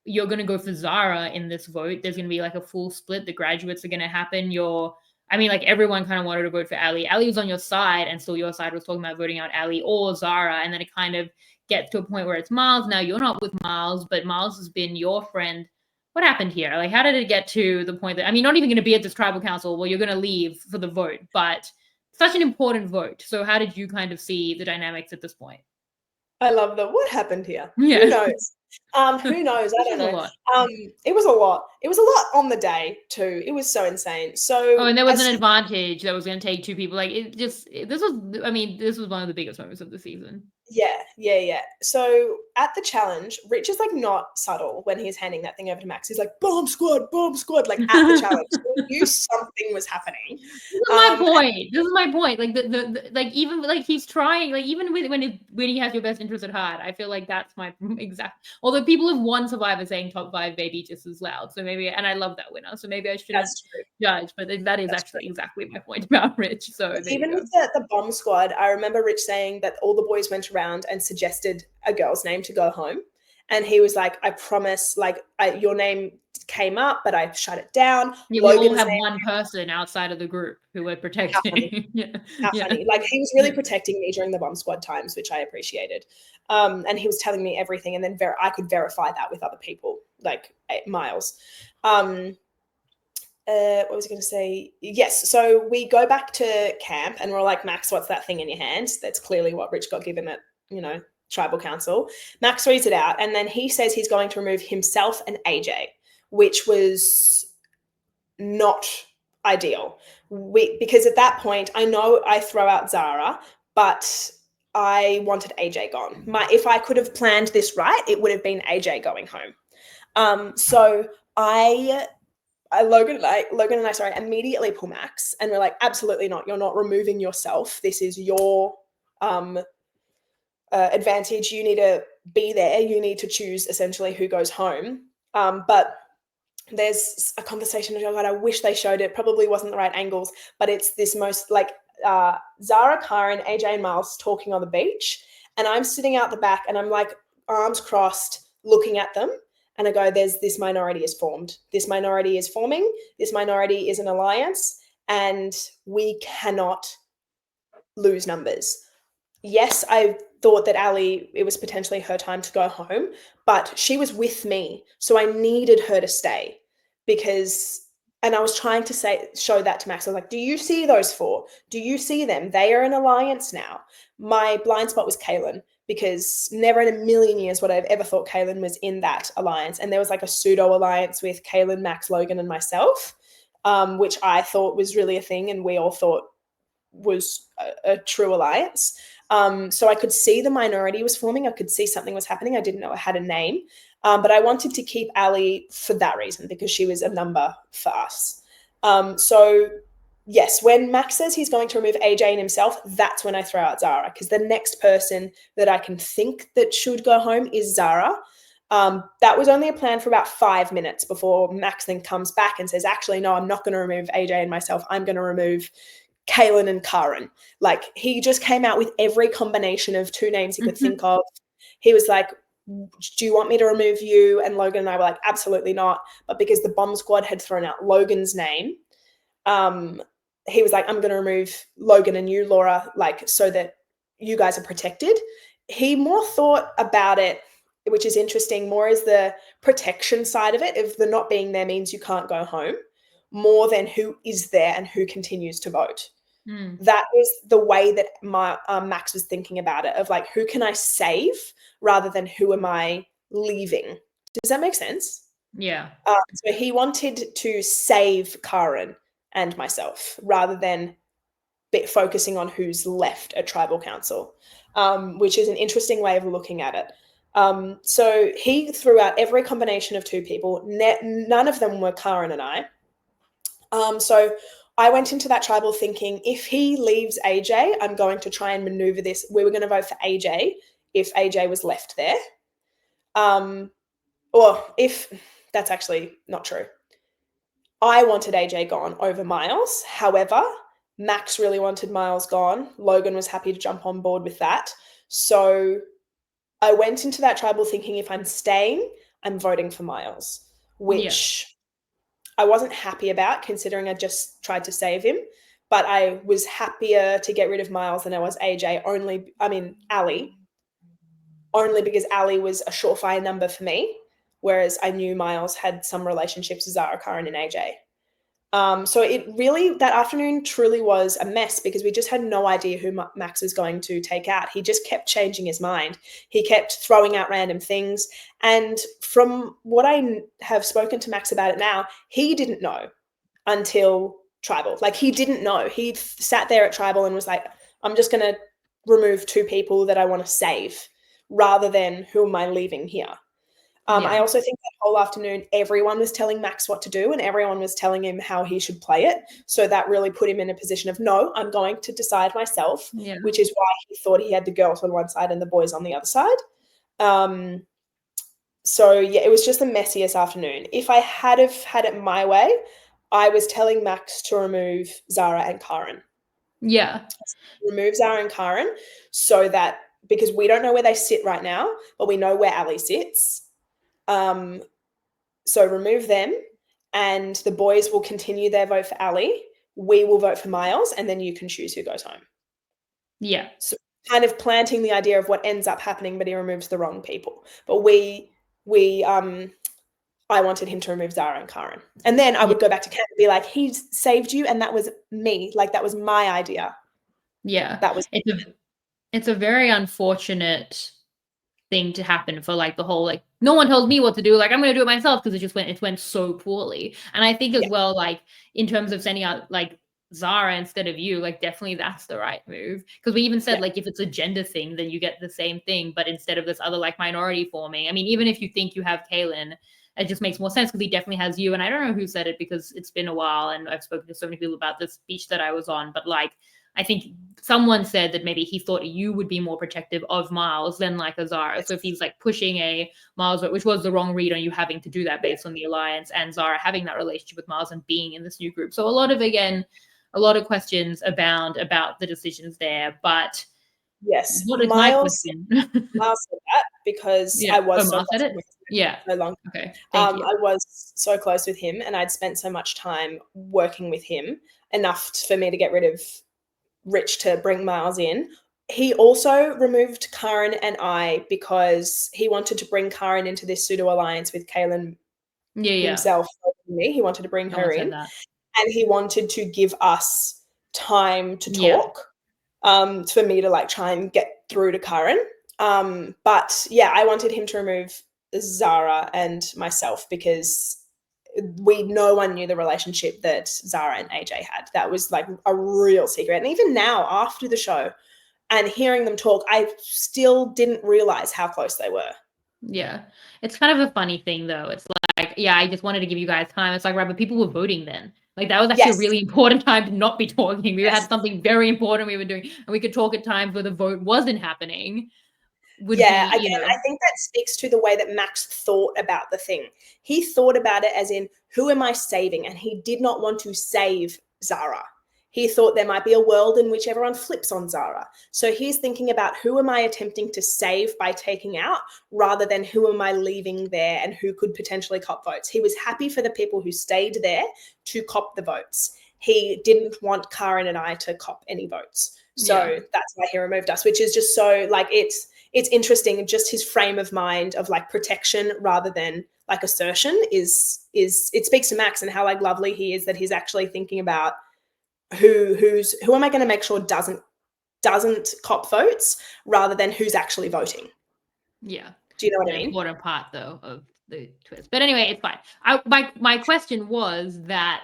you're gonna go for Zara in this vote. There's gonna be like a full split. The graduates are gonna happen. Like everyone kind of wanted to vote for Ali. Ali was on your side, and still your side was talking about voting out Ali or Zara, and then it kind of gets to a point where it's Miles. Now you're not with Miles, but Miles has been your friend. What happened here? Like, how did it get to the point that, not even going to be at this tribal council? Well, you're going to leave for the vote, but such an important vote. So how did you kind of see the dynamics at this point? I love what happened here. Yeah. Who knows? Who knows? I don't know. It was a lot. It was a lot on the day too. It was so insane. So and there was an advantage that was going to take two people. Like this was one of the biggest moments of the season. Yeah. So at the challenge, Rich is like not subtle when he's handing that thing over to Max. He's like, bomb squad, like at the challenge. So he knew something was happening. This is my point. This is my point. Like the like even like he's trying, like even when he has your best interest at heart, I feel like that's my exact. Although people have won Survivor saying top 5 baby just as loud. So maybe, and I love that winner. So maybe I shouldn't judge, but that is actually exactly my point about Rich. So even with the bomb squad, I remember Rich saying that all the boys went around and suggested a girl's name to go home. And he was like, I promise, like your name came up, but I shut it down. Yeah, we all have one person outside of the group who we're protecting. How funny. Like he was really protecting me during the bomb squad times, which I appreciated. And he was telling me everything. And then I could verify that with other people, like Miles. What was I going to say? Yes. So we go back to camp and we're like, Max, what's that thing in your hand? That's clearly what Rich got given at, tribal council. Max reads it out. And then he says he's going to remove himself and AJ, which was not ideal. Because at that point, I know I throw out Zara, but I wanted AJ gone. If I could have planned this right, it would have been AJ going home. So Logan and I immediately pull Max and we're like, absolutely not. You're not removing yourself. This is your advantage. You need to be there. You need to choose essentially who goes home. But there's a conversation, oh God, I wish they showed it. Probably wasn't the right angles, but it's this most like Zara, Karen, AJ, and Miles talking on the beach. And I'm sitting out the back and I'm like arms crossed looking at them. And I go, there's this minority is formed. This minority is forming. This minority is an alliance. And we cannot lose numbers. Yes, I thought that Ali, it was potentially her time to go home, but she was with me. So I needed her to stay because, and I was trying to show that to Max. I was like, do you see those four? Do you see them? They are an alliance now. My blind spot was Kaylin because never in a million years would I have ever thought Kaylin was in that alliance. And there was like a pseudo alliance with Kaylin, Max, Logan, and myself, which I thought was really a thing. And we all thought was a true alliance. So I could see the minority was forming. I could see something was happening. I didn't know it had a name. But I wanted to keep Ali for that reason because she was a number for us. So yes, when Max says he's going to remove AJ and himself, that's when I throw out Zara because the next person that I can think that should go home is Zara. That was only a plan for about 5 minutes before Max then comes back and says, actually, no, I'm not going to remove AJ and myself. I'm going to remove Kaylin and Karen. Like he just came out with every combination of two names he could think of. He was like, do you want me to remove you? And Logan and I were like, absolutely not. But because the bomb squad had thrown out Logan's name, he was like, I'm going to remove Logan and you, Laura, like so that you guys are protected. He more thought about it, which is interesting, more as the protection side of it. If the not being there means you can't go home, more than who is there and who continues to vote. That is the way that my Max was thinking about it, of like, who can I save rather than who am I leaving? Does that make sense? Yeah. So he wanted to save Karen and myself rather than focusing on who's left at tribal council, which is an interesting way of looking at it. So he threw out every combination of two people. None of them were Karen and I. So I went into that tribal thinking, if he leaves AJ, I'm going to try and maneuver this. We were going to vote for AJ if AJ was left there. Or if that's actually not true. I wanted AJ gone over Miles. However, Max really wanted Miles gone. Logan was happy to jump on board with that. So I went into that tribal thinking, if I'm staying, I'm voting for Miles, which I wasn't happy about considering I just tried to save him, but I was happier to get rid of Miles than I was AJ, Ali, only because Ali was a surefire number for me, whereas I knew Miles had some relationships with Zara, Karen, and AJ. So it really, that afternoon truly was a mess because we just had no idea who Max was going to take out. He just kept changing his mind. He kept throwing out random things. And from what I have spoken to Max about it now, he didn't know until tribal. Like he didn't know. He sat there at tribal and was like, I'm just going to remove two people that I want to save rather than who am I leaving here. I also think that whole afternoon, everyone was telling Max what to do and everyone was telling him how he should play it. So that really put him in a position of, no, I'm going to decide myself, which is why he thought he had the girls on one side and the boys on the other side. So yeah, it was just the messiest afternoon. If I had have had it my way, I was telling Max to remove Zara and Karen. Yeah. Remove Zara and Karen so that, because we don't know where they sit right now, but we know where Ali sits. So remove them and the boys will continue their vote for Ali. We will vote for Miles and then you can choose who goes home. Yeah. So kind of planting the idea of what ends up happening, but he removes the wrong people. But I wanted him to remove Zara and Karen. And then I would go back to Kat and be like, he saved you and that was me. Like that was my idea. Yeah. That was it's a very unfortunate thing to happen for like the whole, like, no one told me what to do, like I'm gonna do it myself, because it went so poorly. And I think as well, like in terms of sending out like Zara instead of you, like definitely that's the right move, because we even said like if it's a gender thing then you get the same thing, but instead of this other like minority forming, I mean, even if you think you have Kaylin, it just makes more sense because he definitely has you. And I don't know who said it because it's been a while and I've spoken to so many people about this speech that I was on, but like I think someone said that maybe he thought you would be more protective of Miles than like a Zara. So if he's like pushing a Miles, which was the wrong read on you having to do that based on the alliance, and Zara having that relationship with Miles and being in this new group. So a lot of questions abound about the decisions there. But yes, what is my question? Miles said that because Yeah. I was Miles said it? Yeah. so long. Okay. Thank you. I was so close with him, and I'd spent so much time working with him, enough for me to get rid of Rich to bring Miles in. He also removed Karen and I because he wanted to bring Karen into this pseudo alliance with Kaylin himself. He wanted to bring her in, and he wanted to give us time to talk, for me to like try and get through to Karen. But yeah, I wanted him to remove Zara and myself because no one knew the relationship that Zara and AJ had. That was like a real secret. And even now, after the show and hearing them talk, I still didn't realize how close they were. Yeah. It's kind of a funny thing though. It's like, yeah, I just wanted to give you guys time. It's like, right, but people were voting then. Like that was actually a really important time to not be talking. We had something very important we were doing, and we could talk at times where the vote wasn't happening. Again, I think that speaks to the way that Max thought about the thing. He thought about it as in, who am I saving? And he did not want to save Zara. He thought there might be a world in which everyone flips on Zara. So he's thinking about, who am I attempting to save by taking out, rather than who am I leaving there and who could potentially cop votes. He was happy for the people who stayed there to cop the votes. He didn't want Karen and I to cop any votes. So that's why he removed us, which is just so like, it's interesting. Just his frame of mind of like protection rather than like assertion is it speaks to Max and how like lovely he is that he's actually thinking about who am I going to make sure doesn't cop votes, rather than who's actually voting. Yeah. Do you know what I mean? Important part though of the twist. But anyway, it's fine. My question was that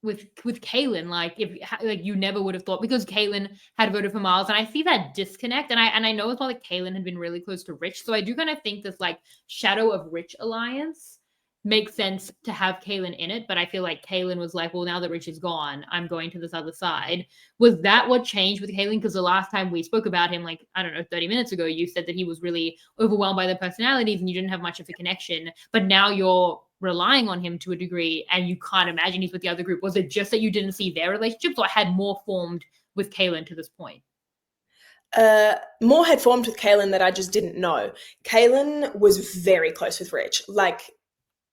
with Kaylin, like if like you never would have thought, because Kaylin had voted for Miles, and I see that disconnect, and I know as well like Kaylin had been really close to Rich, so I do kind of think this like Shadow of Rich alliance makes sense to have Kaylin in it, but I feel like Kaylin was like, well, now that Rich is gone, I'm going to this other side. Was that what changed with Kaylin? Because the last time we spoke about him, like, I don't know, 30 minutes ago, you said that he was really overwhelmed by the personalities and you didn't have much of a connection, but now you're relying on him to a degree and you can't imagine he's with the other group. Was it just that you didn't see their relationships, or had more formed with Kaylin to this point? More had formed with Kaylin that I just didn't know. Kaylin was very close with Rich, like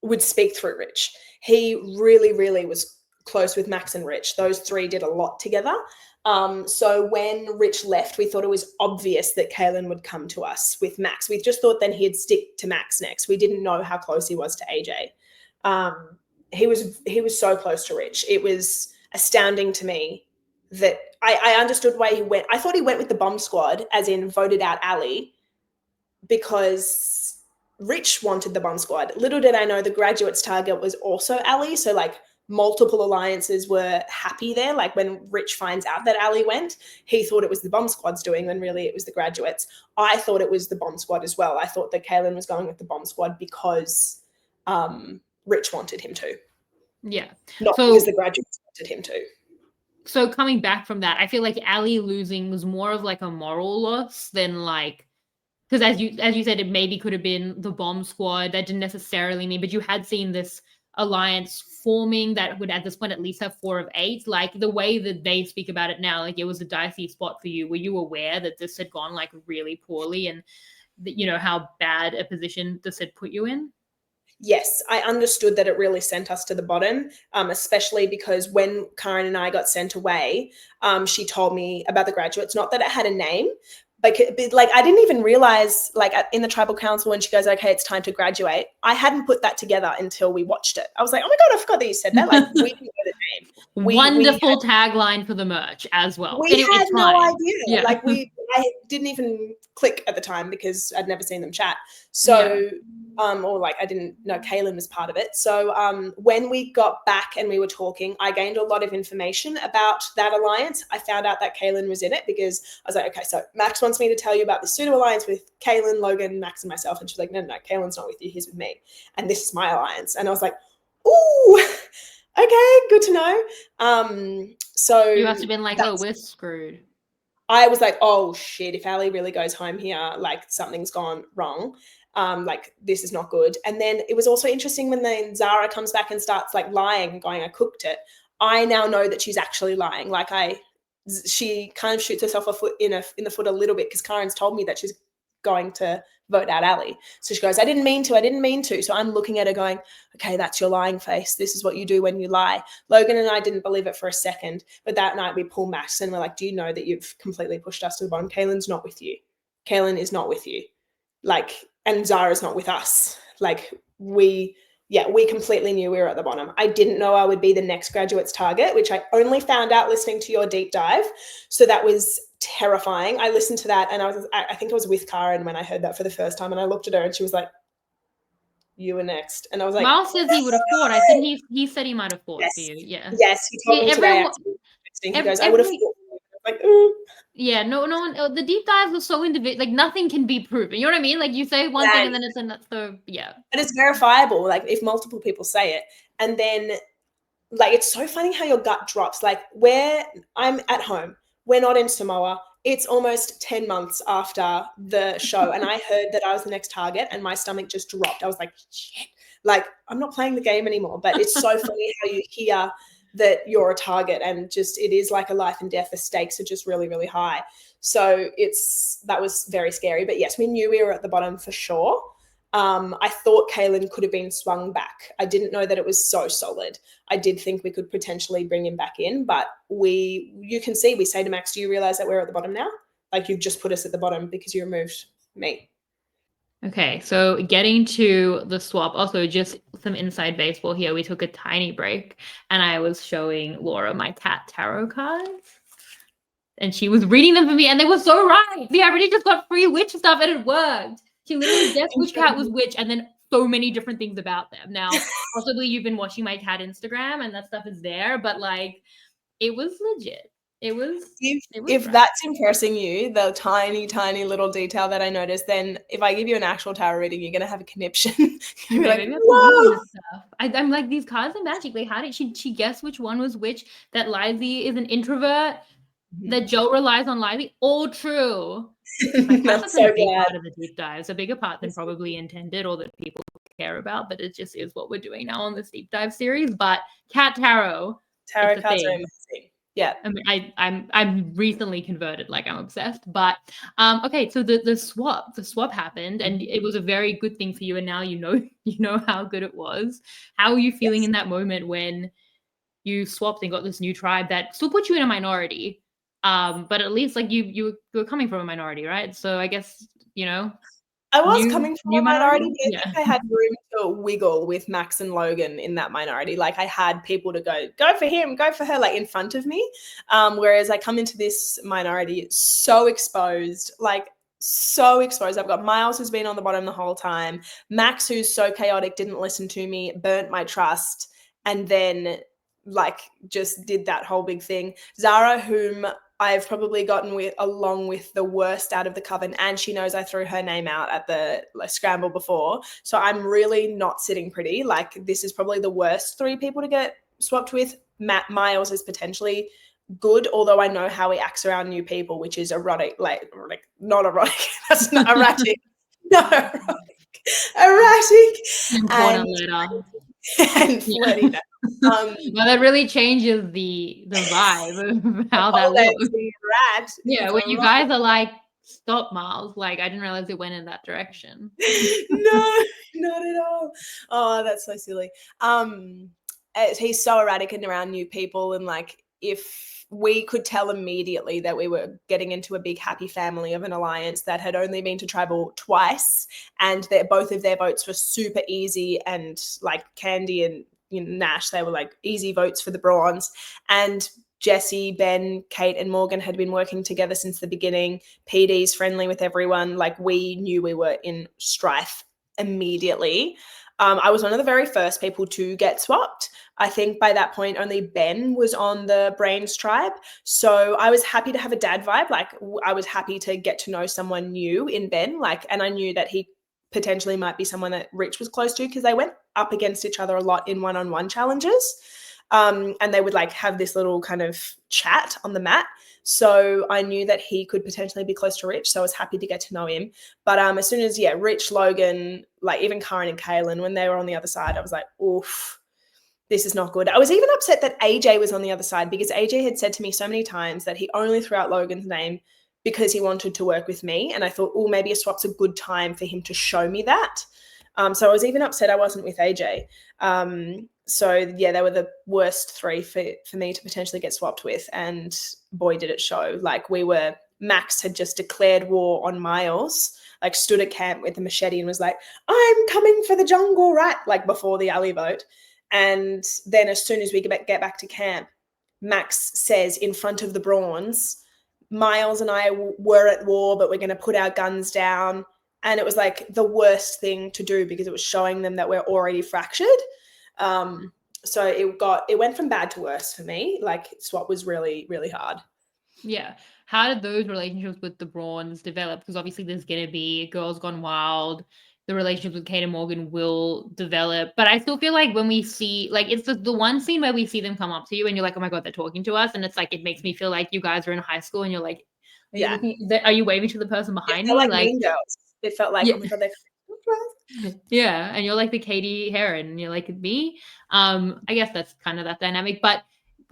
would speak through Rich. He really, really was close with Max and Rich. Those three did a lot together. So when Rich left, we thought it was obvious that Kaylin would come to us with Max. We just thought then he'd stick to Max next. We didn't know how close he was to AJ. He was so close to Rich. It was astounding to me that I understood why he went. I thought he went with the bomb squad, as in voted out Ali, because Rich wanted the bomb squad. Little did I know the graduates target was also Ali. So like multiple alliances were happy there. Like when Rich finds out that Ali went, he thought it was the bomb squad's doing, when really it was the graduates. I thought it was the bomb squad as well. I thought that Kaylin was going with the bomb squad because Rich wanted him to. Yeah. Not because the graduates wanted him to. So coming back from that, I feel like Ali losing was more of like a moral loss than like, because as you said, it maybe could have been the bomb squad. That didn't necessarily mean, but you had seen this alliance forming that would at this point at least have 4 of 8. Like the way that they speak about it now, like it was a dicey spot for you. Were you aware that this had gone like really poorly, and that, you know, how bad a position this had put you in? Yes, I understood that it really sent us to the bottom, especially because when Karen and I got sent away, she told me about the graduates, not that it had a name, but like I didn't even realize, like in the tribal council when she goes, okay, it's time to graduate, I hadn't put that together until we watched it. I was like, oh my God, I forgot that you said that. Like we didn't know the name. Wonderful tagline for the merch as well. We had no idea. Yeah. Like I didn't even click at the time because I'd never seen them chat. So, or like I didn't know Kaylin was part of it. So when we got back and we were talking, I gained a lot of information about that alliance. I found out that Kaylin was in it because I was like, okay, so Max wants me to tell you about the pseudo alliance with Kaylin, Logan, Max, and myself. And she's like, no, Kaylin's not with you. He's with me. And this is my alliance. And I was like, ooh. Okay, good to know. So You must have been like, oh, we're screwed. I was like, oh shit, if Ali really goes home here, like something's gone wrong. Like this is not good. And then it was also interesting when then Zara comes back and starts like lying and going, I cooked it. I now know that she's actually lying. Like she kind of shoots herself in the foot a little bit because Karen's told me that she's going to vote out Ali. So she goes, I didn't mean to. So I'm looking at her going, okay, that's your lying face. This is what you do when you lie. Logan and I didn't believe it for a second, but that night we pull Max and we're like, do you know that you've completely pushed us to the bottom? Kaylin's not with you. Kaylin is not with you. Like, and Zara's not with us. Like we completely knew we were at the bottom. I didn't know I would be the next graduate's target, which I only found out listening to your deep dive. So that was terrifying. I listened to that and I think I was with Karen when I heard that for the first time, and I looked at her and she was like, you were next. And I was like, Miles says he would have fought. I think he said he might have fought for you. Yeah. Yes, he told me today. He goes, I would have fought. Like, ooh. Yeah, no one. The deep dives were so individual. Like nothing can be proven. You know what I mean? Like you say one thing and then it's another. Yeah, and it's verifiable. Like if multiple people say it, and then like it's so funny how your gut drops. Like I'm at home, we're not in Samoa. It's almost 10 months after the show, and I heard that I was the next target, and my stomach just dropped. I was like, shit. Like I'm not playing the game anymore. But it's so funny how you hear that you're a target, and just it is like a life and death. The stakes are just really, really high. So that was very scary. But yes, we knew we were at the bottom for sure. I thought Kaylin could have been swung back. I didn't know that it was so solid. I did think we could potentially bring him back in, but you can see, we say to Max, do you realize that we're at the bottom now? Like you've just put us at the bottom because you removed me. Okay, so getting to the swap, also just some inside baseball here. We took a tiny break and I was showing Laura my cat tarot cards. And she was reading them for me and they were so right. I already just got free witch stuff and it worked. She literally guessed which cat was which and then so many different things about them. Now, possibly you've been watching my cat Instagram and that stuff is there, but like it was legit. It was if right. That's impressing you, the tiny, tiny little detail that I noticed, then if I give you an actual tarot reading, you're gonna have a conniption. You're like, whoa! I'm like, these cards are magic. Like, how did she guess which one was which? That Lively is an introvert. That Joe relies on Lively. All true. That's so a big part of the deep dives, a bigger part than probably intended or that people care about, but it just is what we're doing now on this deep dive series. But cat tarot cards are amazing. Yeah, I mean, I'm recently converted, like I'm obsessed. But okay, so the swap happened, and it was a very good thing for you. And now you know how good it was. How are you feeling in that moment when you swapped and got this new tribe that still put you in a minority? But at least like you were coming from a minority, right? So I guess I was coming from a minority, but I think I had room to wiggle with Max and Logan in that minority. Like I had people to go for him, go for her, like in front of me. Whereas I come into this minority so exposed, like so exposed. I've got Miles who's been on the bottom the whole time. Max, who's so chaotic, didn't listen to me, burnt my trust, and then like just did that whole big thing. Zara, whom I've probably gotten along with the worst out of the coven, and she knows I threw her name out at the scramble before. So I'm really not sitting pretty. Like this is probably the worst 3 people to get swapped with. Miles is potentially good, although I know how he acts around new people, which is erotic, like not erotic. That's not erratic. No, erratic. Important letter. And flirty. Well, that really changes the vibe of how that looks. Yeah, when you guys are like, stop, Miles. Like, I didn't realize it went in that direction. No, not at all. Oh, that's so silly. He's so erratic and around new people, and like if we could tell immediately that we were getting into a big happy family of an alliance that had only been to tribal twice, and both of their votes were super easy, and like Candy and Nash, they were like easy votes for the Brawns, and Jesse, Ben, Kate, and Morgan had been working together since the beginning. PD's friendly with everyone. Like we knew we were in strife immediately. I was one of the very first people to get swapped. I think by that point, only Ben was on the Brains tribe. So I was happy to have a dad vibe. Like I was happy to get to know someone new in Ben. And I knew that he potentially might be someone that Rich was close to because they went up against each other a lot in one-on-one challenges. And they would like have this little kind of chat on the mat. So I knew that he could potentially be close to Rich. So I was happy to get to know him. But as soon as, Rich, Logan, like even Karen and Kaylin, when they were on the other side, I was like, oof, this is not good. I was even upset that AJ was on the other side, because AJ had said to me so many times that he only threw out Logan's name because he wanted to work with me. And I thought, oh, maybe a swap's a good time for him to show me that. So I was even upset I wasn't with AJ. So they were the worst three for me to potentially get swapped with. And boy, did it show. Like Max had just declared war on Miles, like stood at camp with a machete and was like, I'm coming for the jungle rat, like before the alley vote. And then as soon as we get back to camp, Max says in front of the Brawns, Miles and I were at war, but we're going to put our guns down. And it was like the worst thing to do, because it was showing them that we're already fractured. So it went from bad to worse for me. Like swap was really, really hard. Yeah. How did those relationships with the Brawns develop? Because obviously there's going to be Girls Gone Wild. The relationships with Kate and Morgan will develop. But I still feel like when we see, like, it's the one scene where we see them come up to you and you're like, oh my God, they're talking to us. And it's like, it makes me feel like you guys are in high school and you're like, are you waving to the person behind me? Like Mean Girls. It felt like, oh my God, yeah. And you're like the Katie Heron and you're like me. I guess that's kind of that dynamic. But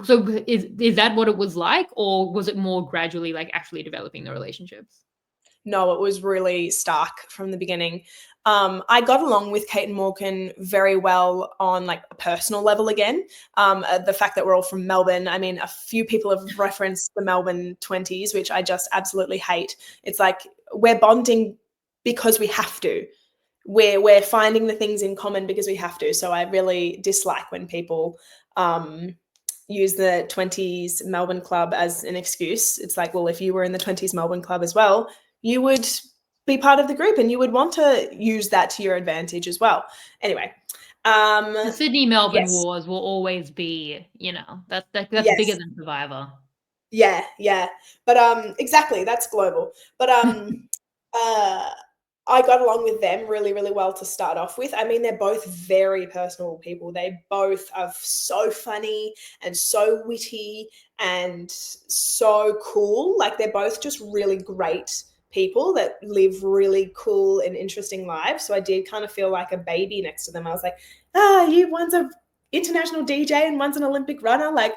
so is that what it was like, or was it more gradually like actually developing the relationships? No, it was really stark from the beginning. I got along with Kate and Morgan very well on like a personal level again. The fact that we're all from Melbourne, I mean, a few people have referenced the Melbourne 20s, which I just absolutely hate. It's like we're bonding because we have to. We're finding the things in common because we have to. So I really dislike when people use the 20s Melbourne club as an excuse. It's like, well, if you were in the 20s Melbourne club as well, you would be part of the group and you would want to use that to your advantage as well. Anyway. The Sydney-Melbourne wars will always be, that's bigger than Survivor. Yeah. But exactly, that's global. But I got along with them really, really well to start off with. I mean, they're both very personal people. They both are so funny and so witty and so cool. Like they're both just really great people that live really cool and interesting lives. So I did kind of feel like a baby next to them. I was like, one's an international DJ and one's an Olympic runner. Like,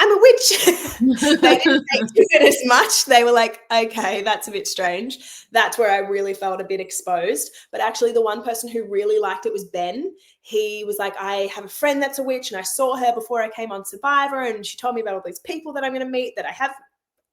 I'm a witch. They didn't take to it as much. They were like, okay, that's a bit strange. That's where I really felt a bit exposed. But actually the one person who really liked it was Ben. He was like, I have a friend that's a witch and I saw her before I came on Survivor and she told me about all these people that I'm going to meet that I have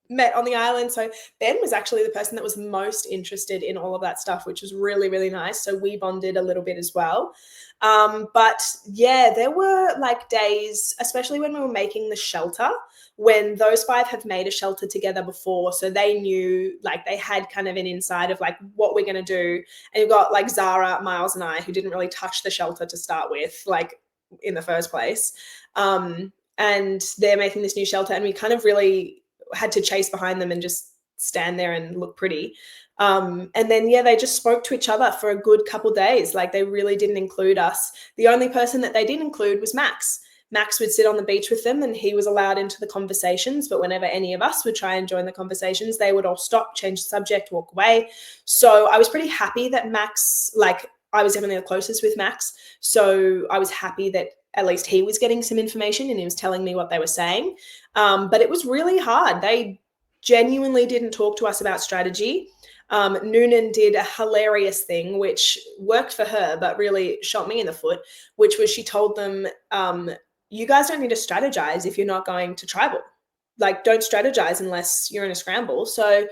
met on the island. So Ben was actually the person that was most interested in all of that stuff, which was really, really nice. So we bonded a little bit as well. But yeah, there were like days, especially when we were making the shelter, when those five have made a shelter together before. So they knew, like they had kind of an insight of like what we're going to do. And you've got like Zara, Miles and I, who didn't really touch the shelter to start with, like in the first place. And they're making this new shelter and we kind of really had to chase behind them and just stand there and look pretty. And then, they just spoke to each other for a good couple days. Like they really didn't include us. The only person that they did include was Max. Max would sit on the beach with them and he was allowed into the conversations. But whenever any of us would try and join the conversations, they would all stop, change the subject, walk away. So I was pretty happy that Max, like I was definitely the closest with Max. So I was happy that at least he was getting some information and he was telling me what they were saying. But it was really hard. They genuinely didn't talk to us about strategy. Noonan did a hilarious thing, which worked for her, but really shot me in the foot, which was she told them, you guys don't need to strategize if you're not going to tribal. Like, don't strategize unless you're in a scramble. So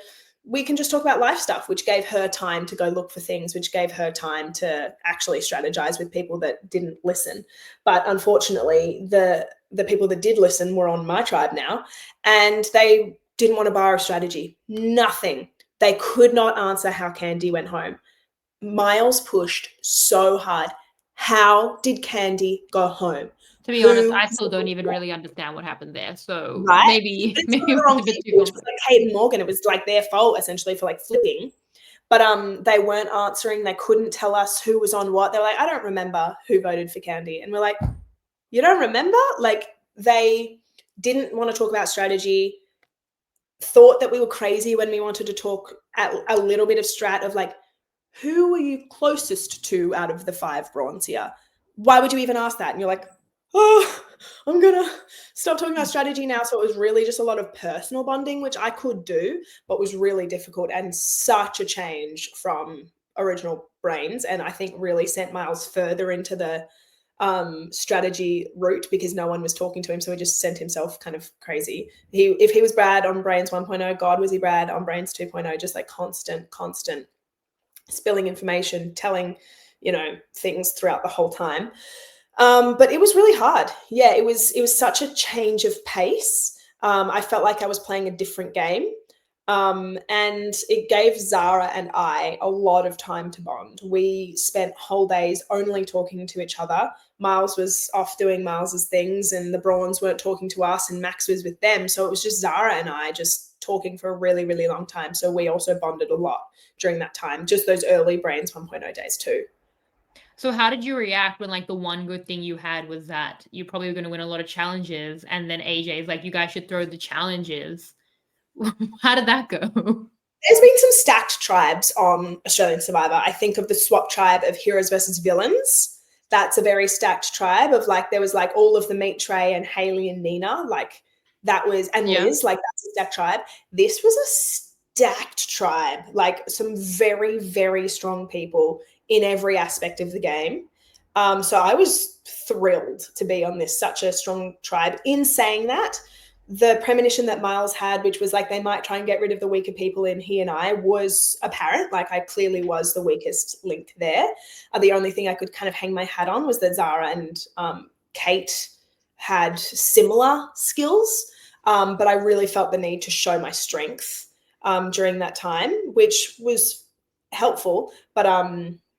we can just talk about life stuff, which gave her time to go look for things, which gave her time to actually strategize with people that didn't listen. But unfortunately, the people that did listen were on my tribe now, and they didn't want to borrow a strategy. Nothing. They could not answer how Candy went home. Miles pushed so hard. How did Candy go home? To be honest, I still don't even really understand what happened there. So maybe it was a bit too complex. Like Kate and Morgan, it was like their fault essentially for like flipping. But they weren't answering. They couldn't tell us who was on what. They're like, I don't remember who voted for Candy. And we're like, you don't remember? Like, they didn't want to talk about strategy, thought that we were crazy when we wanted to talk a little bit of strat of like, who are you closest to out of the 5 brawns here? Why would you even ask that? And you're like, oh, I'm going to stop talking about strategy now. So it was really just a lot of personal bonding, which I could do, but was really difficult and such a change from original Brains. And I think really sent Miles further into the strategy route because no one was talking to him. So he just sent himself kind of crazy. If he was Brad on Brains 1.0, God, was he Brad on Brains 2.0, just like constant spilling information, telling, things throughout the whole time. But it was really hard. Yeah, it was such a change of pace. I felt like I was playing a different game. And it gave Zara and I a lot of time to bond. We spent whole days only talking to each other. Miles was off doing Miles's things and the Brawns weren't talking to us and Max was with them. So it was just Zara and I just talking for a really, really long time. So we also bonded a lot during that time, just those early Brains 1.0 days too. So how did you react when like the one good thing you had was that you're probably going to win a lot of challenges and then AJ is like, you guys should throw the challenges? How did that go? There's been some stacked tribes on Australian Survivor. I think of the swap tribe of heroes versus villains. That's a very stacked tribe of like, there was like all of the Meat Tray and Haley and Nina, like that was, and Liz, like that's a stacked tribe. This was a stacked tribe, like some very, very strong people in every aspect of the game. So I was thrilled to be on this, such a strong tribe. In saying that, the premonition that Miles had, which was like they might try and get rid of the weaker people in he and I, was apparent. Like I clearly was the weakest link there. The only thing I could kind of hang my hat on was that Zara and Kate had similar skills, but I really felt the need to show my strength during that time, which was helpful. But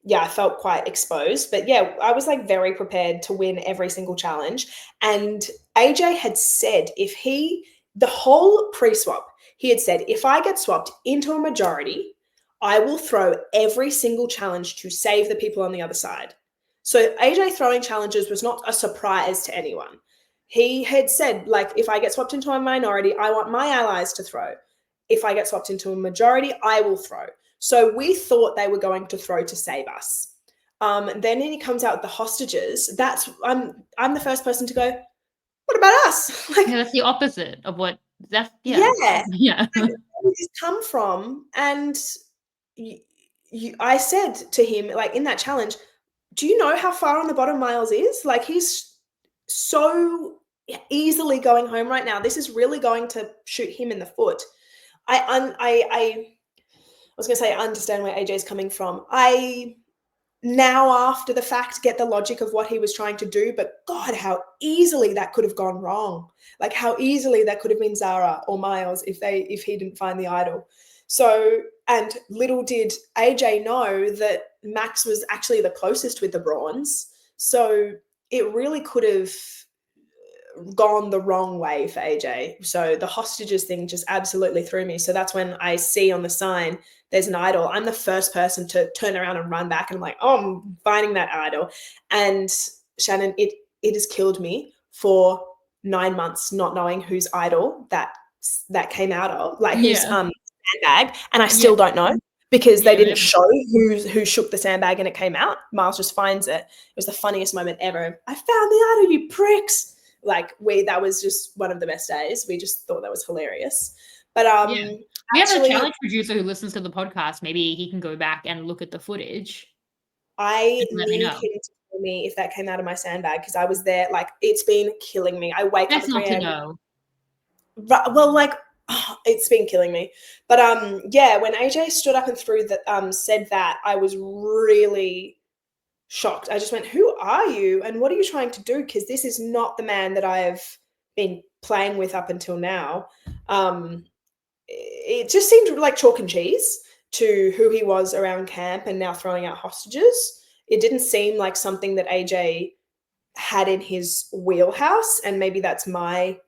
yeah, I felt quite exposed. But yeah, I was like very prepared to win every single challenge. And AJ had said the whole pre-swap, he had said, if I get swapped into a majority, I will throw every single challenge to save the people on the other side. So AJ throwing challenges was not a surprise to anyone. He had said, like, if I get swapped into a minority, I want my allies to throw. If I get swapped into a majority, I will throw. So we thought they were going to throw to save us. Then he comes out with the hostages. I'm the first person to go, what about us? Like, yeah, that's the opposite of what that's yeah. Where did this come from? And I said to him, like in that challenge, do you know how far on the bottom Miles is? Like he's so easily going home right now. This is really going to shoot him in the foot. I was going to say, I understand where AJ's coming from. I now, after the fact, get the logic of what he was trying to do, but God, how easily that could have gone wrong. Like how easily that could have been Zara or Miles if he didn't find the idol. So, and little did AJ know that Max was actually the closest with the Brawns. So it really could have gone the wrong way for AJ. So the hostages thing just absolutely threw me. So that's when I see on the sign there's an idol. I'm the first person to turn around and run back and I'm like, oh, I'm finding that idol. And Shannon, it has killed me for 9 months not knowing whose idol that came out of, like whose sandbag, and I still don't know because they didn't show who shook the sandbag and it came out. Miles just finds it. It was the funniest moment ever. I found the idol, you pricks. Like that was just one of the best days. We just thought that was hilarious. But we have a challenge producer who listens to the podcast. Maybe he can go back and look at the footage. I need him to tell me if that came out of my sandbag because I was there. Like it's been killing me. I wake up at 3 a.m. Well, like it's been killing me. But yeah, when AJ stood up and threw that said that, I was really shocked. I just went, who are you and what are you trying to do? Because this is not the man that I have been playing with up until now. It just seemed like chalk and cheese to who he was around camp and now throwing out hostages. It didn't seem like something that AJ had in his wheelhouse, and maybe that's my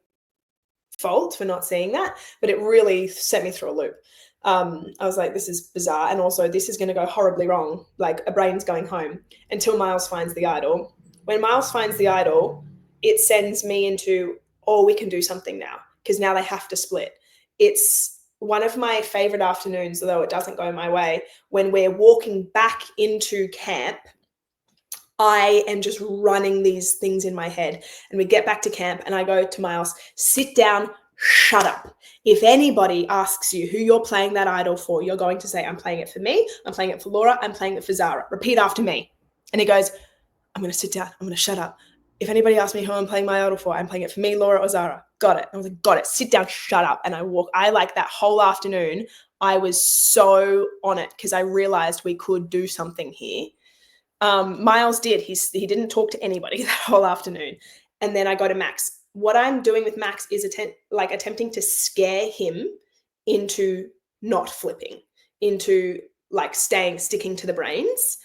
fault for not seeing that, but it really set me through a loop. I was like, this is bizarre. And also this is going to go horribly wrong. Like a brain's going home until Miles finds the idol. When Miles finds the idol, it sends me into, oh, we can do something now, because now they have to split. It's one of my favorite afternoons, although it doesn't go my way, when we're walking back into camp. I am just running these things in my head, and we get back to camp and I go to Miles, sit down, shut up. If anybody asks you who you're playing that idol for, you're going to say, I'm playing it for me, I'm playing it for Laura, I'm playing it for Zara. Repeat after me. And he goes, I'm going to sit down, I'm going to shut up. If anybody asks me who I'm playing my idol for, I'm playing it for me, Laura, or Zara. Got it. I was like, got it. Sit down, shut up. And I like that whole afternoon, I was so on it because I realized we could do something here. Miles did. He didn't talk to anybody that whole afternoon. And then I go to Max. What I'm doing with Max is attempting to scare him into not flipping, into like sticking to the brains.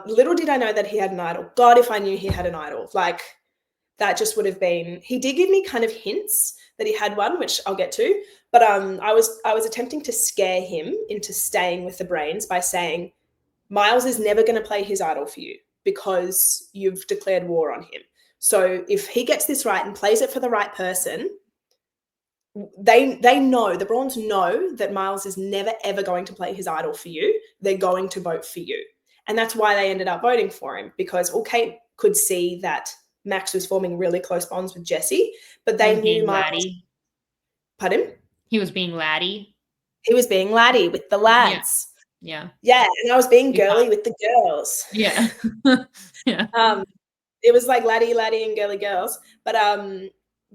Little did I know that he had an idol. God, if I knew he had an idol, like that just would have been, he did give me kind of hints that he had one, which I'll get to. But I was attempting to scare him into staying with the brains by saying, Miles is never going to play his idol for you because you've declared war on him. So if he gets this right and plays it for the right person, they know, the Brawns know that Miles is never, ever going to play his idol for you. They're going to vote for you. And that's why they ended up voting for him, because Kate could see that Max was forming really close bonds with Jesse, but they knew Miles. Laddie. Pardon? He was being laddie. He was being laddie with the lads. Yeah. Yeah, and I was being girly with the girls. Yeah. Yeah. It was like laddie and girly girls. But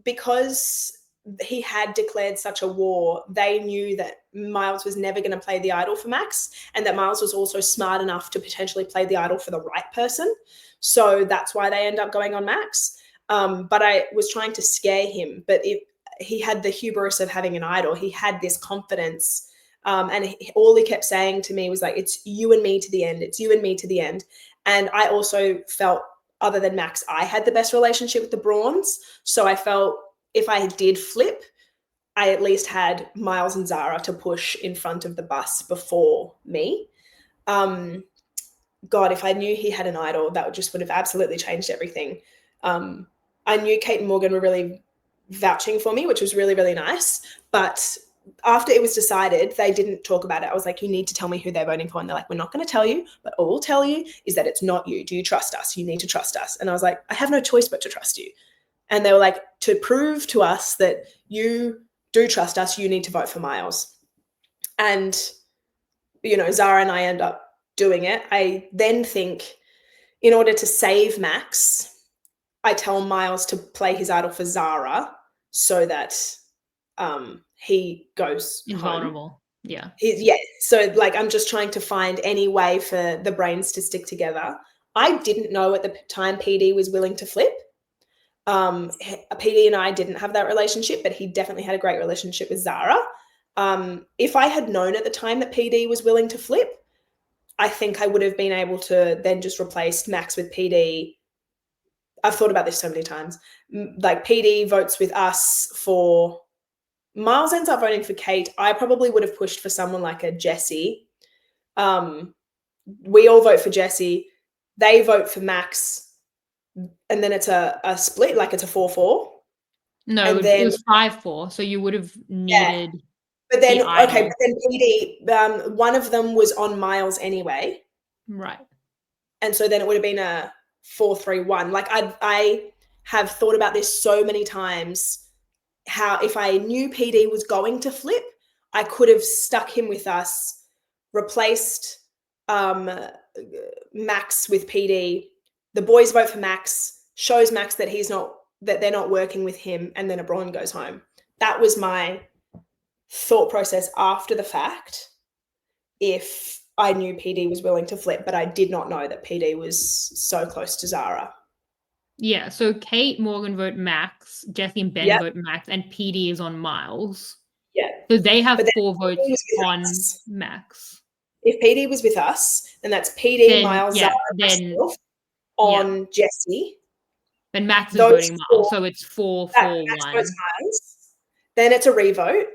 because he had declared such a war, they knew that Miles was never going to play the idol for Max, and that Miles was also smart enough to potentially play the idol for the right person. So that's why they end up going on Max. But I was trying to scare him. But he had the hubris of having an idol. He had this confidence. And all he kept saying to me was like, it's you and me to the end. It's you and me to the end. And I also felt, other than Max, I had the best relationship with the Brawns. So I felt if I did flip, I at least had Miles and Zara to push in front of the bus before me. God, if I knew he had an idol, that would have absolutely changed everything. I knew Kate and Morgan were really vouching for me, which was really, really nice. But after it was decided, they didn't talk about it. I was like, you need to tell me who they're voting for. And they're like, we're not going to tell you, but all we'll tell you is that it's not you. Do you trust us? You need to trust us. And I was like, I have no choice but to trust you. And they were like, to prove to us that you do trust us, you need to vote for Miles. And, Zara and I end up doing it. I then think, in order to save Max, I tell Miles to play his idol for Zara so that he goes invulnerable home. Yeah. So I'm just trying to find any way for the Brains to stick together. I didn't know at the time PD was willing to flip. PD and I didn't have that relationship, but he definitely had a great relationship with Zara. If I had known at the time that PD was willing to flip, I think I would have been able to then just replace Max with PD. I've thought about this so many times. Like PD votes with us for... Miles ends up voting for Kate. I probably would have pushed for someone like a Jessie. We all vote for Jessie. They vote for Max. And then it's a split, like it's a 4-4. No, it was 5-4. So you would have needed... Yeah. But then, but then PD, one of them was on Miles anyway. Right. And so then it would have been a 4-3-1. Like I have thought about this so many times, how if I knew PD was going to flip, I could have stuck him with us, replaced Max with PD. The boys vote for Max, shows Max that they're not working with him, and then a Brawn goes home. That was my thought process after the fact, if I knew PD was willing to flip, but I did not know that PD was so close to Zara. Yeah, so Kate, Morgan vote Max, Jessie and Ben vote Max, and PD is on Miles. Yeah. So they have 4 votes on Max. If PD was with us, then that's PD, Miles, Zara, myself, on Jessie. Then Max is voting Miles, so it's 4-4-1. Max votes Miles. Then it's a revote.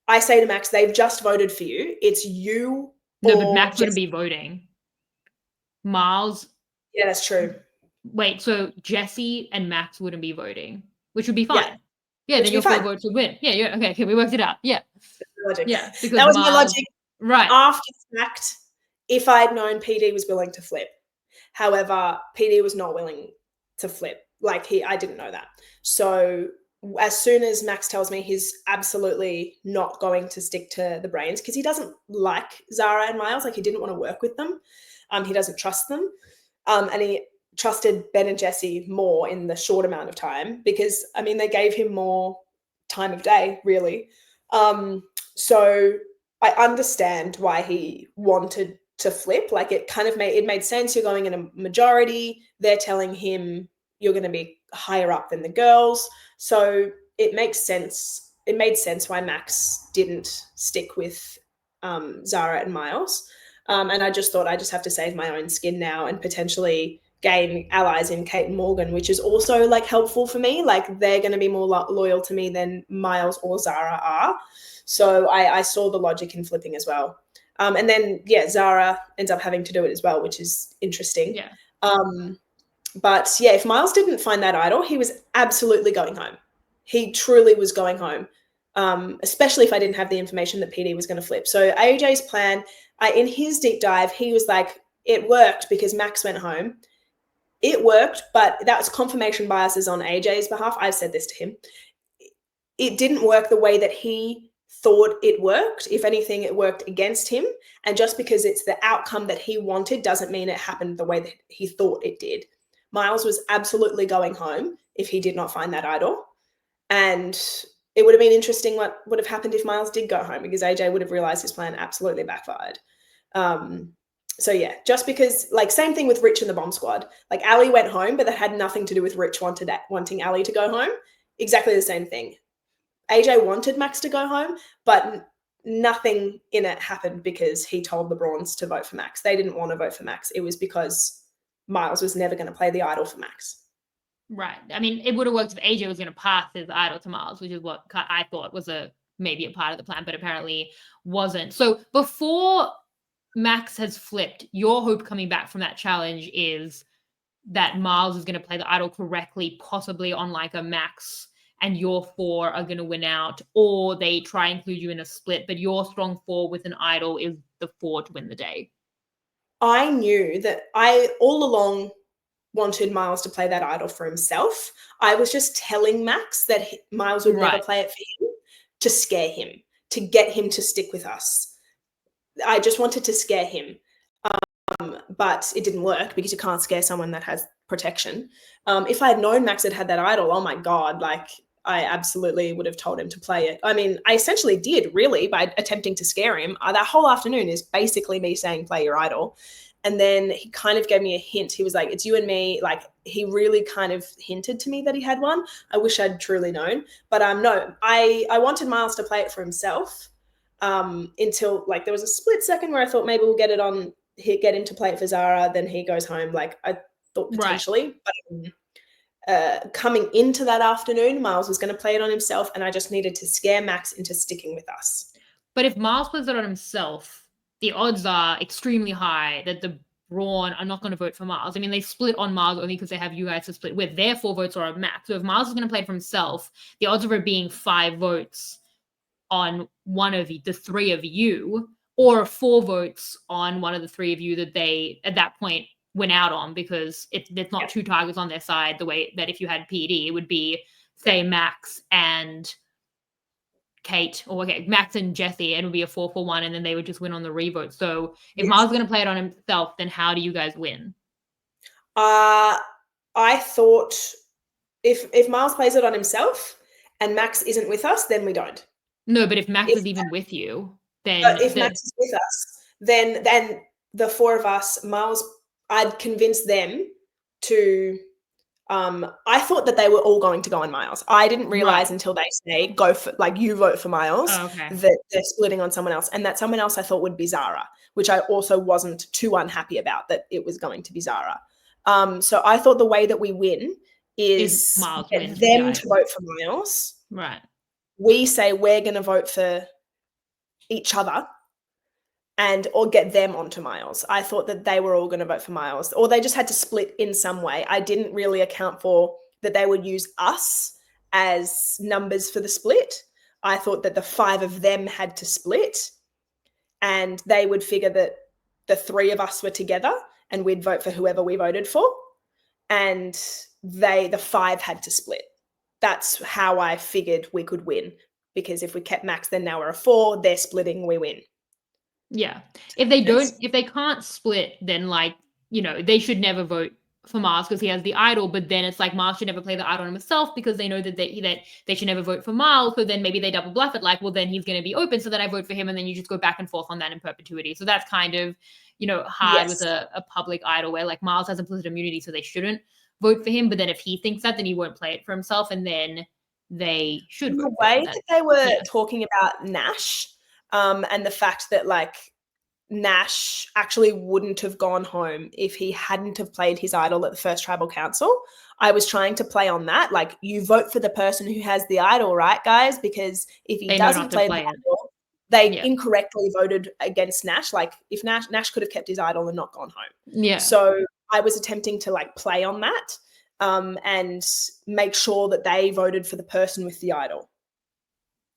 I say to Max, they've just voted for you. It's you. No, but Max wouldn't be voting. Miles. Yeah, that's true. Wait, so Jesse and Max wouldn't be voting, which would be Yeah, fine. Yeah, which then would your be 4 fine. votes would win. Yeah, okay, we worked it out. Yeah. Logic. Yeah, because That was my Miles, logic. right. After the fact, if I'd known PD was willing to flip. However, PD was not willing to flip. Like I didn't know that. So as soon as Max tells me he's absolutely not going to stick to the brains, because he doesn't like Zara and Miles, like he didn't want to work with them. He doesn't trust them. And he trusted Ben and Jesse more in the short amount of time because, I mean, they gave him more time of day, really. So I understand why he wanted to flip. Like it kind of made sense. You're going in a majority. They're telling him you're going to be higher up than the girls. So it makes sense. It made sense why Max didn't stick with Zara and Miles. And I just thought I just have to save my own skin now and potentially gain allies in Kate and Morgan, which is also like helpful for me. Like they're going to be more loyal to me than Miles or Zara are. So I saw the logic in flipping as well. And then, yeah, Zara ends up having to do it as well, which is interesting. Yeah. But yeah, if Miles didn't find that idol, he was absolutely going home. He truly was going home, especially if I didn't have the information that PD was going to flip. So AJ's plan, in his deep dive, he was like, it worked because Max went home. It worked, but that was confirmation biases on AJ's behalf. I've said this to him. It didn't work the way that he thought it worked. If anything, it worked against him. And just because it's the outcome that he wanted doesn't mean it happened the way that he thought it did. Miles was absolutely going home if he did not find that idol. And it would have been interesting what would have happened if Miles did go home, because AJ would have realized his plan absolutely backfired. So yeah, just because, like, same thing with Rich and the Bomb Squad. Like, Ali went home, but that had nothing to do with Rich wanting Ali to go home. Exactly the same thing. AJ wanted Max to go home, but nothing in it happened because he told the Brawns to vote for Max. They didn't want to vote for Max. It was because Miles was never going to play the idol for Max. Right. I mean, it would have worked if AJ was going to pass his idol to Miles, which is what I thought was maybe a part of the plan, but apparently wasn't. So before Max has flipped, your hope coming back from that challenge is that Miles is going to play the idol correctly, possibly on like a Max, and your 4 are going to win out, or they try and include you in a split, but your strong 4 with an idol is the 4 to win the day. I knew that I all along wanted Miles to play that idol for himself. I was just telling Max that Miles would never play it for him to scare him, to get him to stick with us. I just wanted to scare him. But it didn't work because you can't scare someone that has protection. If I had known Max had that idol, oh my God, like I absolutely would have told him to play it. I mean, I essentially did, really, by attempting to scare him. That whole afternoon is basically me saying, play your idol. And then he kind of gave me a hint. He was like, it's you and me. Like, he really kind of hinted to me that he had one. I wish I'd truly known. But no, I wanted Miles to play it for himself until, like, there was a split second where I thought maybe we'll get him to play it for Zara. Then he goes home. Like, I thought potentially. But coming into that afternoon, Miles was going to play it on himself, and I just needed to scare Max into sticking with us. But if Miles plays it on himself, the odds are extremely high that the Brawn are not going to vote for Miles. I mean, they split on Miles only because they have you guys to split with. Their 4 votes are on Max. So if Miles is going to play it for himself, the odds of it being 5 votes on one of the 3 of you, or 4 votes on one of the 3 of you that they, at that point, went out on, because it's not 2 targets on their side the way that if you had PD, it would be, say, Max and Kate, or Max and Jesse, and it would be a 4-for-1, and then they would just win on the revote. So if Miles is going to play it on himself, then how do you guys win? I thought if Miles plays it on himself and Max isn't with us, then we don't. No, but if Max is even with you, then if Max is with us, then the 4 of us, Miles, I'd convince them to. I thought that they were all going to go on Miles. I didn't realize until they say, go for, like, you vote for Miles, that they're splitting on someone else. And that someone else I thought would be Zara, which I also wasn't too unhappy about, that it was going to be Zara. So I thought the way that we win is get them to vote for Miles. Right. We say we're going to vote for each other. or get them onto Miles. I thought that they were all going to vote for Miles, or they just had to split in some way. I didn't really account for that they would use us as numbers for the split. I thought that the 5 of them had to split, and they would figure that the 3 of us were together and we'd vote for whoever we voted for, and the 5 had to split. That's how I figured we could win, because if we kept Max, then now we're a 4, they're splitting, we win. Yeah. If they can't split, then like, they should never vote for Miles because he has the idol, but then it's like Miles should never play the idol on himself because they know that they should never vote for Miles. So then maybe they double bluff it, like, well, then he's going to be open, so then I vote for him, and then you just go back and forth on that in perpetuity. So that's kind of, hard with a public idol where like Miles has implicit immunity, so they shouldn't vote for him. But then if he thinks that, then he won't play it for himself, and then they should. The way that they were talking about Nash, and the fact that like Nash actually wouldn't have gone home if he hadn't have played his idol at the first tribal council. I was trying to play on that. Like, you vote for the person who has the idol, right, guys? Because if he doesn't play the idol, they incorrectly voted against Nash. Like, if Nash could have kept his idol and not gone home. Yeah. So I was attempting to like play on that, and make sure that they voted for the person with the idol.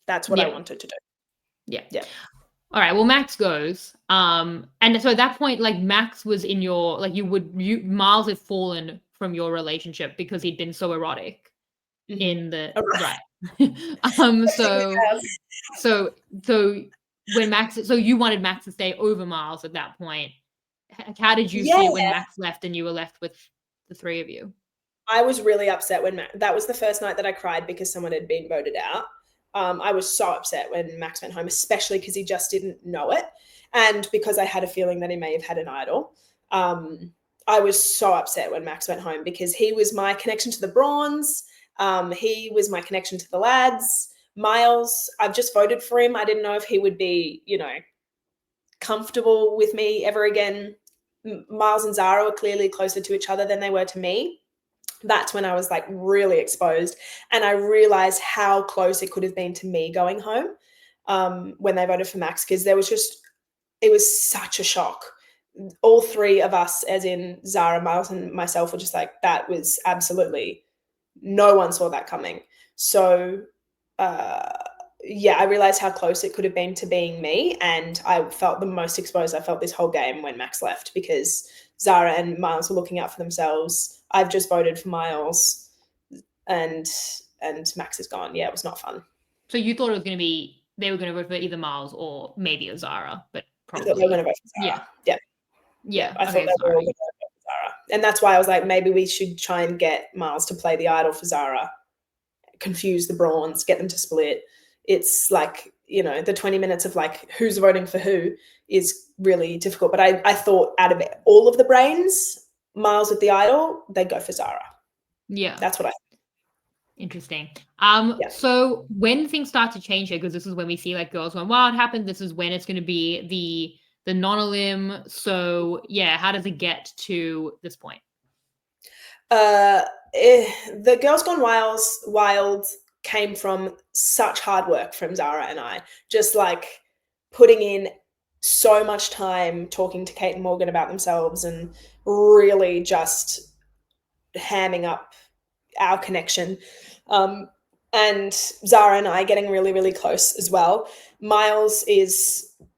That's what I wanted to do. Yeah. Yeah. All right. Well, Max goes. And so at that point, like Max was in your, like Miles had fallen from your relationship because he'd been so erotic in the right. So when Max, so you wanted Max to stay over Miles at that point. How did you see it when Max left and you were left with the 3 of you? I was really upset when that was the first night that I cried because someone had been voted out. I was so upset when Max went home, especially because he just didn't know it. And because I had a feeling that he may have had an idol. I was so upset when Max went home because he was my connection to the Brawns. He was my connection to the lads. Miles, I've just voted for him. I didn't know if he would be, comfortable with me ever again. Miles and Zara were clearly closer to each other than they were to me. That's when I was like really exposed, and I realized how close it could have been to me going home when they voted for Max, because it was such a shock. All 3 of us, as in Zara, Miles, and myself, were just like, that was absolutely, no one saw that coming. So I realized how close it could have been to being me, and I felt the most exposed I felt this whole game when Max left, because Zara and Miles were looking out for themselves. I've just voted for Miles, and Max is gone. Yeah, it was not fun. So you thought it was going to be, they were going to vote for either Miles or maybe a Zara, but probably. I thought they were going to vote for Zara. Yeah. I thought they were all going to vote for Zara. And that's why I was like, maybe we should try and get Miles to play the idol for Zara, confuse the Brawns, get them to split. It's like, the 20 minutes of like who's voting for who is really difficult. But I thought out of all of the brains, Miles with the idol, they'd go for Zara. Yeah. That's what I think. Interesting. So when things start to change here, because this is when we see like Girls Gone Wild happen, this is when it's going to be the non-elim. So yeah, how does it get to this point? The Girls Gone Wild came from such hard work from Zara and I, just like putting in so much time talking to Kate and Morgan about themselves and really just hamming up our connection. And Zara and I getting really, really close as well. Miles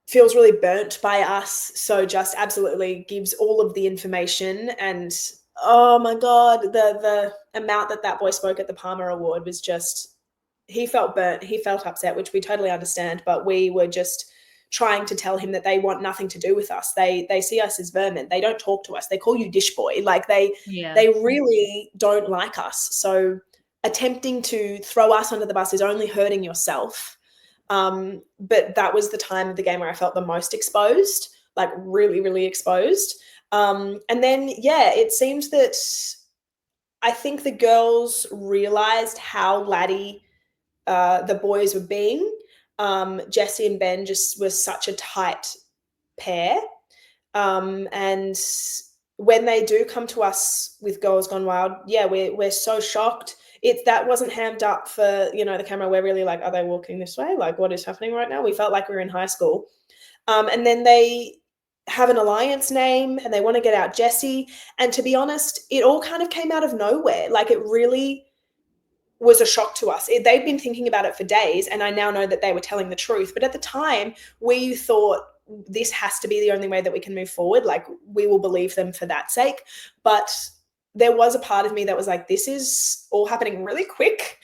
feels really burnt by us, so just absolutely gives all of the information. And oh my God, the amount that boy spoke at the Palmer Award was just, he felt burnt, he felt upset, which we totally understand, but we were just trying to tell him that they want nothing to do with us. They see us as vermin. They don't talk to us. They call you dish boy. Like they really don't like us. So attempting to throw us under the bus is only hurting yourself. But that was the time of the game where I felt the most exposed, like really, really exposed. And then, it seems that I think the girls realized how laddie the boys were being. Jesse and Ben just was such a tight pair. And when they do come to us with Girls Gone Wild, we're so shocked. That wasn't hammed up for, the camera. We're really like, are they walking this way? Like, what is happening right now? We felt like we were in high school. And then they have an alliance name and they want to get out Jesse. And to be honest, it all kind of came out of nowhere. Like, it really was a shock to us. They'd been thinking about it for days, and I now know that they were telling the truth. But at the time, we thought this has to be the only way that we can move forward. Like, we will believe them for that sake. But there was a part of me that was like, this is all happening really quick.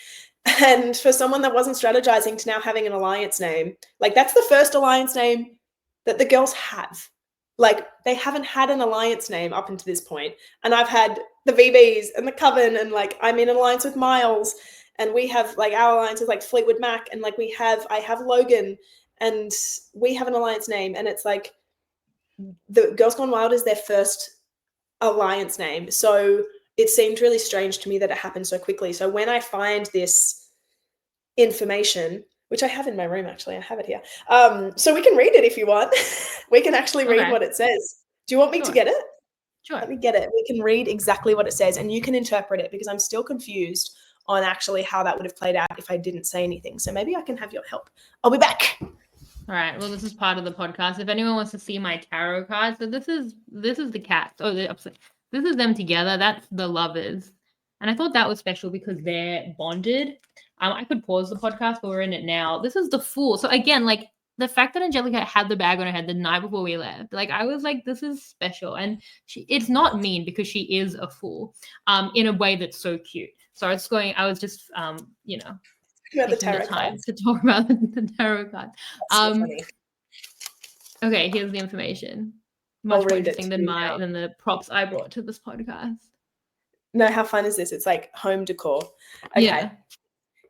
And for someone that wasn't strategizing to now having an alliance name, like, that's the first alliance name that the girls have. Like, they haven't had an alliance name up until this point. And I've had the VBs and the coven, and like, I'm in an alliance with Miles, and we have like our alliance is like Fleetwood Mac, and like I have Logan, and we have an alliance name. And it's like, the Girls Gone Wild is their first alliance name. So it seemed really strange to me that it happened so quickly. So when I find this information, which I have in my room, actually, I have it here. So we can read it if you want. We can actually read what it says. Do you want me to get it? Sure. Let me get it. We can read exactly what it says, and you can interpret it, because I'm still confused on actually how that would have played out if I didn't say anything. So maybe I can have your help. I'll be back. All right. Well, this is part of the podcast. If anyone wants to see my tarot cards, so this is the cats. Oh, the opposite. This is them together. That's the lovers. And I thought that was special because they're bonded. I could pause the podcast, but we're in it now. This is the Fool. So again, like, the fact that Angelica had the bag on her head the night before we left, like, I was like, this is special. And it's not mean, because she is a fool, in a way that's so cute. So I was just About the tarot time cards. to talk about the tarot cards. So funny. Okay, here's the information. I'll Much more read it interesting to than you now. than the props I brought to this podcast. No, how fun is this? It's like home decor. Okay. Yeah.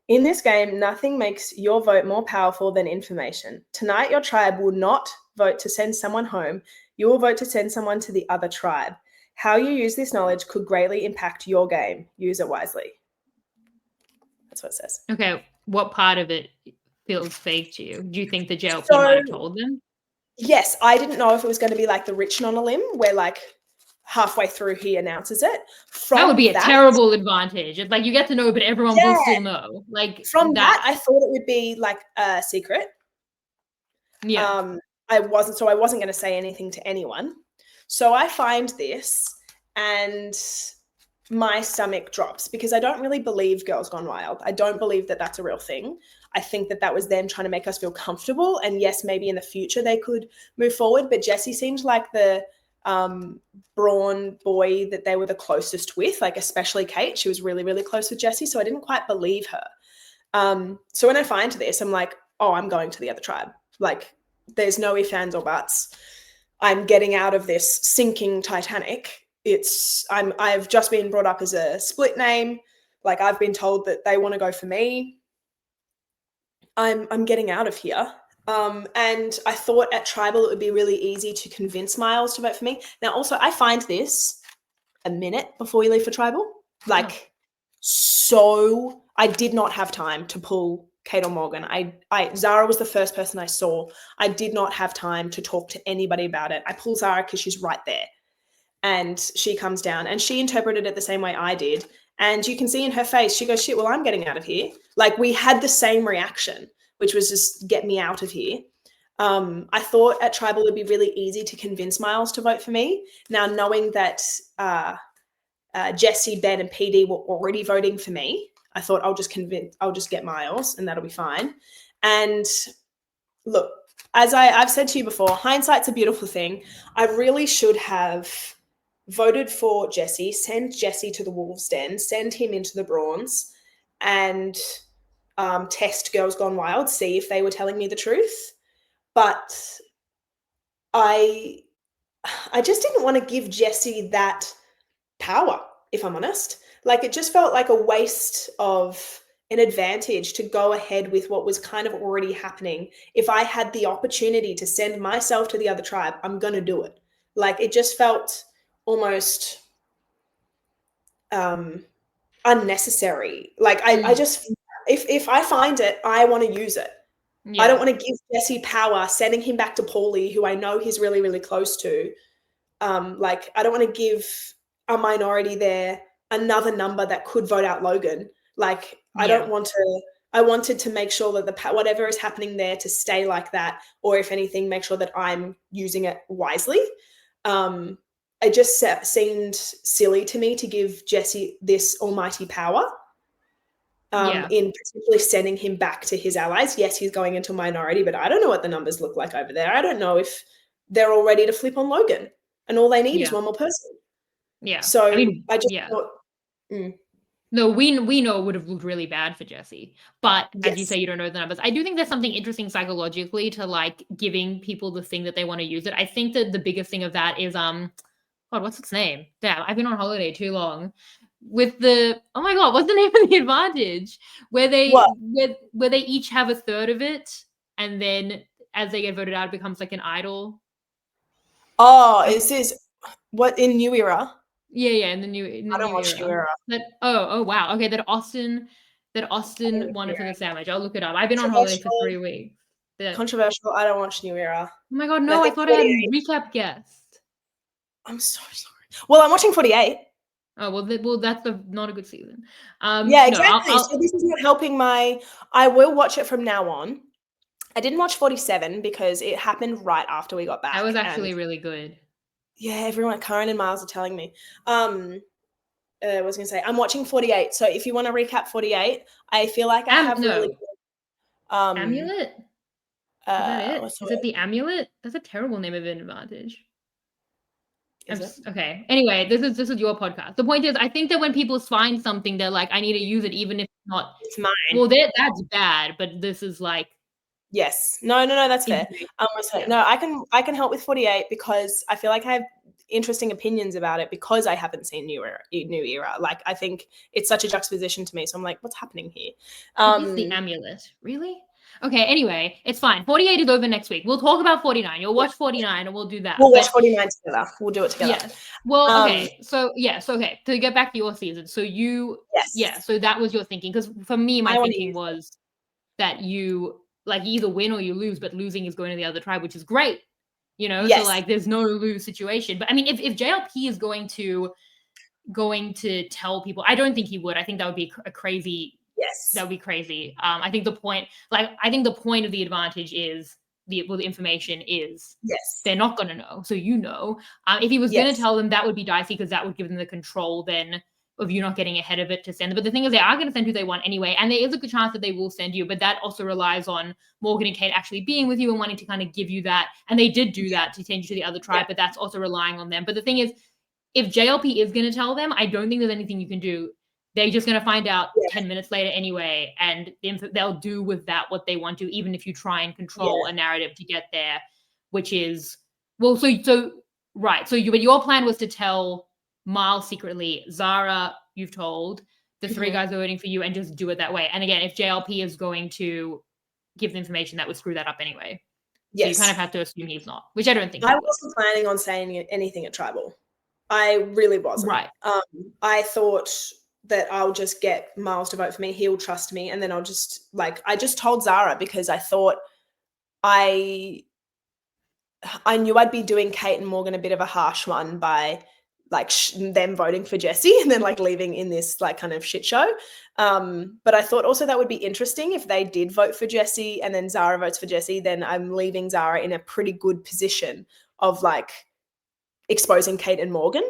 In this game, nothing makes your vote more powerful than information. Tonight, your tribe will not vote to send someone home. You will vote to send someone to the other tribe. How you use this knowledge could greatly impact your game. Use it wisely. That's what it says. Okay, what part of it feels fake to you? Do you think the JLP might have told them? Yes, I didn't know if it was going to be like the Rich on a Limb, where like halfway through he announces it. That would be a terrible advantage. It's like, you get to know, but everyone will still know. Like, from that, I thought it would be like a secret. Yeah. I wasn't going to say anything to anyone. So I find this, and my stomach drops, because I don't really believe Girls Gone Wild. I don't believe that that's a real thing. I think that was them trying to make us feel comfortable. And yes, maybe in the future they could move forward. But Jesse seemed like the Brawn boy that they were the closest with, like especially Kate. She was really, really close with Jesse. So I didn't quite believe her. So when I find this, I'm like, oh, I'm going to the other tribe. Like, there's no ifs, ands, or buts. I'm getting out of this sinking Titanic. I've just been brought up as a split name. Like, I've been told that they want to go for me. I'm getting out of here. And I thought at Tribal it would be really easy to convince Miles to vote for me. Now, also, I find this a minute before we leave for Tribal. Like, so I did not have time to pull Kate or Morgan. Zara was the first person I saw. I did not have time to talk to anybody about it. I pull Zara because she's right there. And she comes down, and she interpreted it the same way I did. And you can see in her face, she goes, shit, well, I'm getting out of here. Like, we had the same reaction, which was just get me out of here. I thought at Tribal it'd be really easy to convince Miles to vote for me. Now, knowing that Jesse, Ben, and PD were already voting for me, I thought I'll just get Miles, and that'll be fine. And look, as I've said to you before, hindsight's a beautiful thing. I really should have voted for Jesse, send Jesse to the Wolves' Den, send him into the Brawns, and test Girls Gone Wild, see if they were telling me the truth. But I just didn't want to give Jesse that power, if I'm honest. Like, it just felt like a waste of an advantage to go ahead with what was kind of already happening. If I had the opportunity to send myself to the other tribe, I'm going to do it. Like, it just felt almost unnecessary. Like, I just, if I find it, I want to use it. Yeah. I don't want to give Jesse power, sending him back to Paulie, who I know he's really, really close to. Like, I don't want to give a minority there another number that could vote out Logan. Like, I don't want to I wanted to make sure that whatever is happening there to stay like that, or if anything, make sure that I'm using it wisely. It just seemed silly to me to give Jesse this almighty power. In particularly sending him back to his allies. Yes, he's going into minority, but I don't know what the numbers look like over there. I don't know if they're all ready to flip on Logan, and all they need is one more person. Yeah. So I just thought, No, we know it would have looked really bad for Jesse, but as you say, you don't know the numbers. I do think there's something interesting psychologically to like giving people the thing that they want to use it. I think that the biggest thing of that is God, what's its name? Damn, I've been on holiday too long. With the oh my god, what's the name of the advantage? Where they where they each have a third of it, and then as they get voted out, it becomes like an idol. Oh, is this what in New Era? Yeah, in the new era. Oh wow. Okay, that Austin won it for the sandwich. I'll look it up. I've been on holiday for 3 weeks. Controversial. I don't watch New Era. Oh my god, no, I thought I had a recap guest. I'm so sorry. Well, I'm watching 48. Oh, well, that's not a good season. Yeah, exactly. No, so this is not helping I will watch it from now on. I didn't watch 47 because it happened right after we got back. That was actually really good. Yeah, Karen and Miles are telling me. I was going to say, I'm watching 48. So if you want to recap 48, I feel like I have really good, Amulet? Is that it? Is it the Amulet? That's a terrible name of an advantage. Okay. Anyway, this is your podcast. The point is, I think that when people find something, they're like, I need to use it, even if it's not. It's mine. Well, that's bad, but this is like. Yes. No, that's fair. No, I can help with 48 because I feel like I have interesting opinions about it because I haven't seen New Era. Like, I think it's such a juxtaposition to me. So I'm like, what's happening here? It's the Amulet. Really? Okay, anyway, it's fine. 48 is over next week. We'll talk about 49. You'll watch 49 and we'll do that. We'll watch 49 together. We'll do it together. Yeah. Well, okay. So, okay. To get back to your season. So so that was your thinking. Because for me, my thinking was that you like either win or you lose, but losing is going to the other tribe, which is great. You know, so like there's no lose situation. But I mean, if JLP is going to tell people, I don't think he would. I think that would be a crazy. Yes, that would be crazy. I think the point of the advantage is the information is they're not going to know, so you know. If he was going to tell them, that would be dicey because that would give them the control then of you not getting ahead of it to send them. But the thing is, they are going to send who they want anyway, and there is a good chance that they will send you. But that also relies on Morgan and Kate actually being with you and wanting to kind of give you that. And they did do that to send you to the other tribe, but that's also relying on them. But the thing is, if JLP is going to tell them, I don't think there's anything you can do. They're just going to find out 10 minutes later anyway, and they'll do with that what they want to, even if you try and control a narrative to get there, which is, well, right. So but your plan was to tell Miles secretly, Zara, you've told, the 3 guys are waiting for you, and just do it that way. And again, if JLP is going to give the information, that would screw that up anyway. So you kind of have to assume he's not, which I don't think. I wasn't planning on saying anything at Tribal. I really wasn't. Right. I thought that I'll just get Miles to vote for me. He'll trust me. And then I'll just I just told Zara because I thought I knew I'd be doing Kate and Morgan a bit of a harsh one by like them voting for Jesse and then like leaving in this like kind of shit show. But I thought also that would be interesting if they did vote for Jesse and then Zara votes for Jesse, then I'm leaving Zara in a pretty good position of like exposing Kate and Morgan.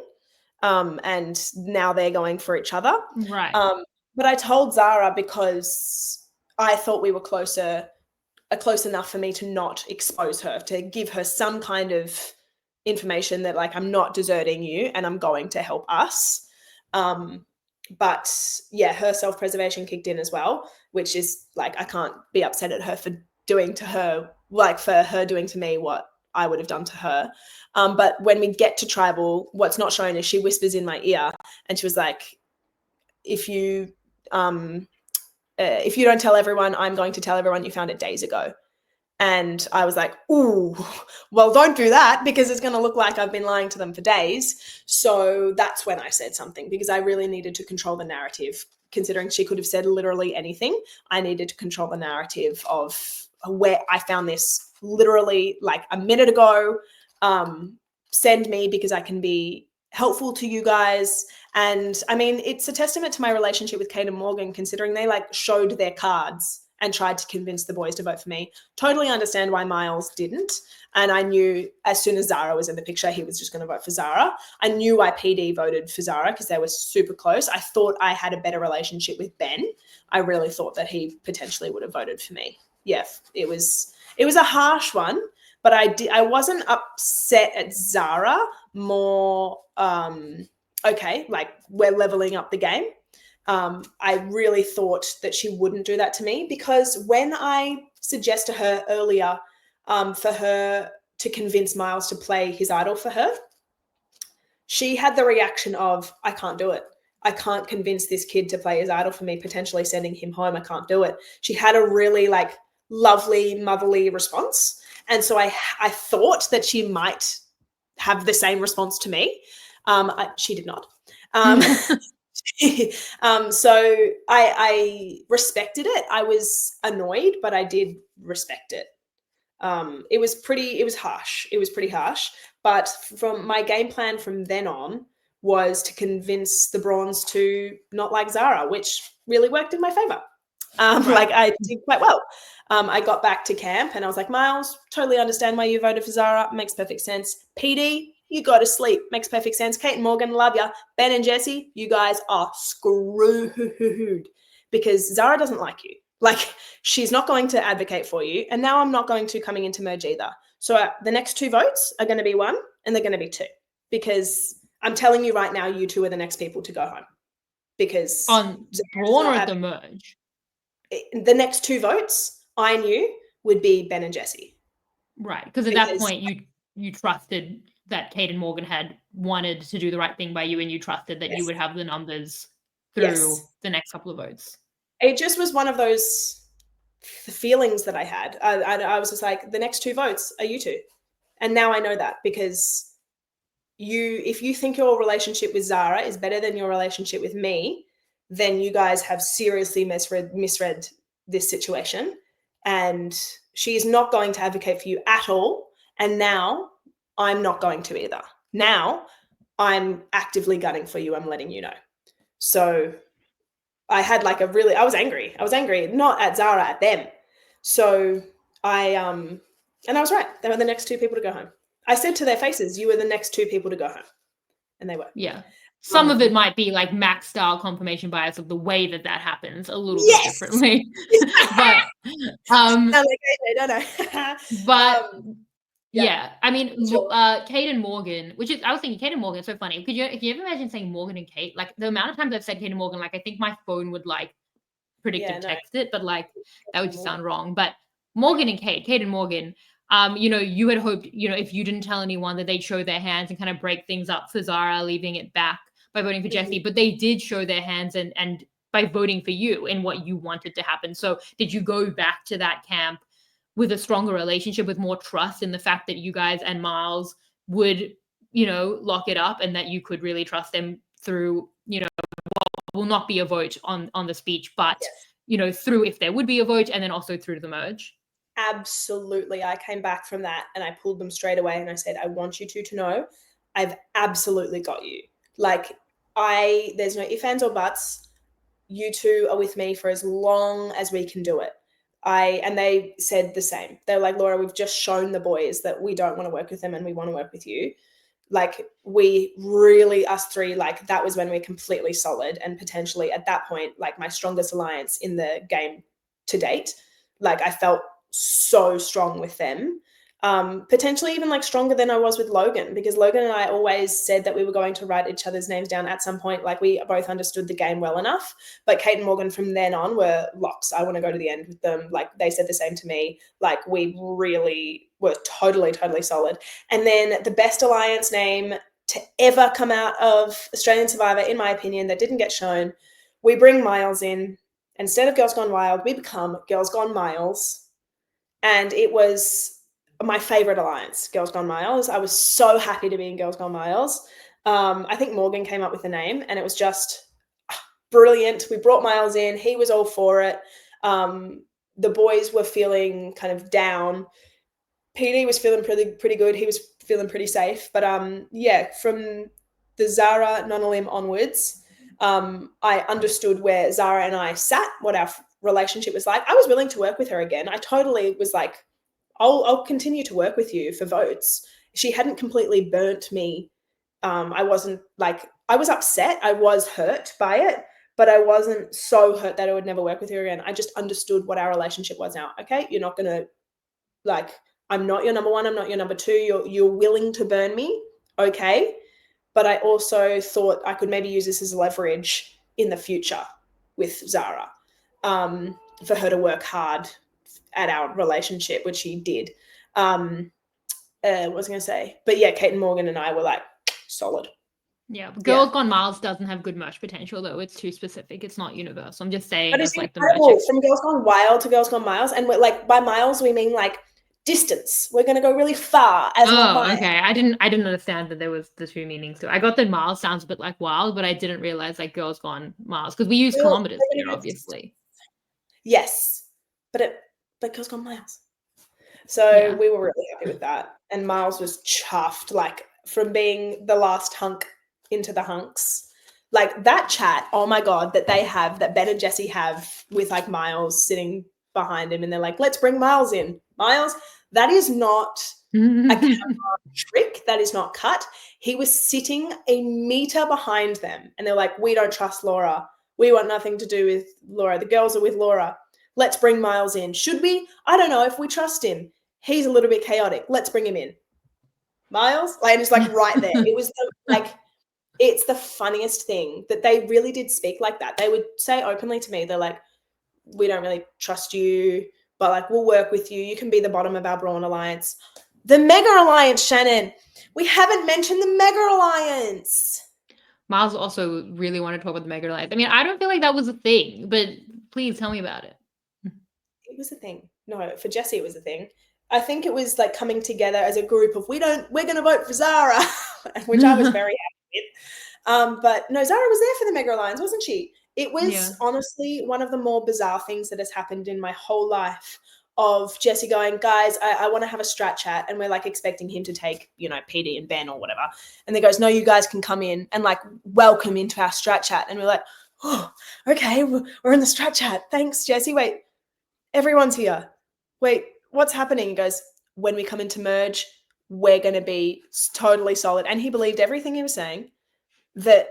And now they're going for each other. Right. But I told Zara because I thought we were close enough for me to not expose her, to give her some kind of information that like, I'm not deserting you and I'm going to help us. But yeah, her self-preservation kicked in as well, which is like, I can't be upset at her for doing to her, like for her doing to me what I would have done to her. But when we get to Tribal, what's not shown is she whispers in my ear and she was like, if you don't tell everyone, I'm going to tell everyone you found it days ago. And I was like, ooh, well, don't do that because it's going to look like I've been lying to them for days. So that's when I said something because I really needed to control the narrative. Considering she could have said literally anything, I needed to control the narrative of where I found this literally like a minute ago. Send me because I can be helpful to you guys And I mean, it's a testament to my relationship with Kate and Morgan, considering they like showed their cards and tried to convince the boys to vote for me. Totally understand why Miles didn't. And I knew as soon as Zara was in the picture, he was just going to vote for Zara. I knew why PD voted for Zara because they were super close. I thought I had a better relationship with Ben. I really thought that he potentially would have voted for me. Yeah, it was a harsh one, but I wasn't upset at Zara, more okay, like we're leveling up the game. I really thought that she wouldn't do that to me, because when I suggested to her earlier for her to convince Miles to play his idol for her, she had the reaction of, I can't do it. I can't convince this kid to play his idol for me, potentially sending him home. I can't do it. She had a really like lovely, motherly response. And so I thought that she might have the same response to me. She did not. So I respected it. I was annoyed, but I did respect it. It was harsh. It was pretty harsh. But from my game plan from then on was to convince the Brawns to not like Zara, which really worked in my favor. Like I did quite well. I got back to camp and I was like, Miles, totally understand why you voted for Zara. Makes perfect sense. PD, you go to sleep. Makes perfect sense. Kate and Morgan, love ya. Ben and Jesse, you guys are screwed because Zara doesn't like you. Like, she's not going to advocate for you. And now I'm not going to coming into merge either. So the next 2 votes are going to be 1 and they're going to be 2, because I'm telling you right now, you 2 are the next people to go home. Because on Brawn or at the merge? The next 2 votes I knew would be Ben and Jesse. Right. Because at that point, you trusted that Kate and Morgan had wanted to do the right thing by you, and you trusted that you would have the numbers through the next couple of votes. It just was one of those feelings that I had. I was just like, the next 2 votes are you 2. And now I know that, because if you think your relationship with Zara is better than your relationship with me, then you guys have seriously misread this situation. And she is not going to advocate for you at all. And now I'm not going to either. Now I'm actively gunning for you. I'm letting you know. So I had like I was angry. I was angry, not at Zara, at them. So and I was right. They were the next 2 people to go home. I said to their faces, you were the next 2 people to go home. And they were. Yeah. Some of it might be like Max style confirmation bias of the way that happens a little bit differently. But but yeah, I mean, sure. Kate and Morgan, I was thinking Kate and Morgan is so funny. If you ever imagine saying Morgan and Kate, like the amount of times I've said Kate and Morgan, like I think my phone would like predictive text it, but like that would just sound wrong. But Morgan and Kate and Morgan, you had hoped, if you didn't tell anyone, that they'd show their hands and kind of break things up for Zara, leaving it back by voting for Jesse. But they did show their hands and by voting for you and what you wanted to happen. So did you go back to that camp with a stronger relationship, with more trust in the fact that you guys and Miles would, lock it up, and that you could really trust them through, will not be a vote on the speech, but, through if there would be a vote, and then also through the merge? Absolutely. I came back from that and I pulled them straight away and I said, I want you 2 to know I've absolutely got you. Like, there's no ifs, ands, or buts. You 2 are with me for as long as we can do it. And they said the same. They're like, Laura, we've just shown the boys that we don't want to work with them and we want to work with you. Like, we really, us 3, like that was when we're completely solid, and potentially at that point, like my strongest alliance in the game to date. Like, I felt so strong with them. Potentially even like stronger than I was with Logan, because Logan and I always said that we were going to write each other's names down at some point. Like, we both understood the game well enough, but Kate and Morgan from then on were locks. I want to go to the end with them. Like, they said the same to me. Like, we really were totally, totally solid. And then the best alliance name to ever come out of Australian Survivor, in my opinion, that didn't get shown, we bring Miles in. Instead of Girls Gone Wild, we become Girls Gone Miles. And it was my favorite alliance, Girls Gone Miles. I was so happy to be in Girls Gone Miles. I think Morgan came up with the name, and it was just brilliant. We brought Miles in. He was all for it. The boys were feeling kind of down. PD was feeling pretty good. He was feeling pretty safe. But from the Zara Nonalim onwards, I understood where Zara and I sat, what our relationship was like. I was willing to work with her again. I totally was like, I'll continue to work with you for votes. She hadn't completely burnt me. I wasn't like, I was upset. I was hurt by it, but I wasn't so hurt that I would never work with her again. I just understood what our relationship was now. Okay, you're not going to, like, I'm not your number one. I'm not your number two. You're willing to burn me. Okay. But I also thought I could maybe use this as leverage in the future with Zara, for her to work hard at our relationship, which she did. What was I going to say? But yeah, Kate and Morgan and I were like solid. Yeah, Girls Gone Miles doesn't have good merch potential though. It's too specific. It's not universal. I'm just saying. But it's like incredible from Girls Gone Wild to Girls Gone Miles, and we're like, by miles we mean like distance. We're gonna go really far. As okay. I didn't understand that there was the two meanings to it. I got that miles sounds a bit like wild, but I didn't realize like Girls Gone Miles because we use kilometers here, obviously. Yes, but Girls Gone Miles. So we were really happy with that, and Miles was chuffed, like from being the last hunk into the hunks. Like that chat, oh my God, that they have, that Ben and Jesse have with like Miles sitting behind him, and they're like, let's bring Miles in. Miles, that is not a camera trick. That is not cut. He was sitting a meter behind them, and they're like, we don't trust Laura. We want nothing to do with Laura. The girls are with Laura. Let's bring Miles in. Should we? I don't know if we trust him. He's a little bit chaotic. Let's bring him in. Miles, like, it's like right there. It was like, it's the funniest thing that they really did speak like that. They would say openly to me, they're like, we don't really trust you, but like, we'll work with you. You can be the bottom of our Brawn Alliance. The Mega Alliance, Shannon. We haven't mentioned the Mega Alliance. Miles also really wanted to talk about the Mega Alliance. I mean, I don't feel like that was a thing, but please tell me about it. It was a thing. No, for Jesse, it was a thing. I think it was like coming together as a group of, we're going to vote for Zara, which I was very happy with. But no, Zara was there for the Mega Alliance, wasn't she? It was honestly one of the more bizarre things that has happened in my whole life, of Jesse going, guys, I want to have a strat chat. And we're like expecting him to take, PD and Ben or whatever. And they goes, no, you guys can come in and like welcome into our strat chat. And we're like, oh, okay, we're in the strat chat. Thanks, Jesse. Wait, everyone's here. Wait, what's happening? He goes, when we come into merge, we're going to be totally solid. And he believed everything he was saying, that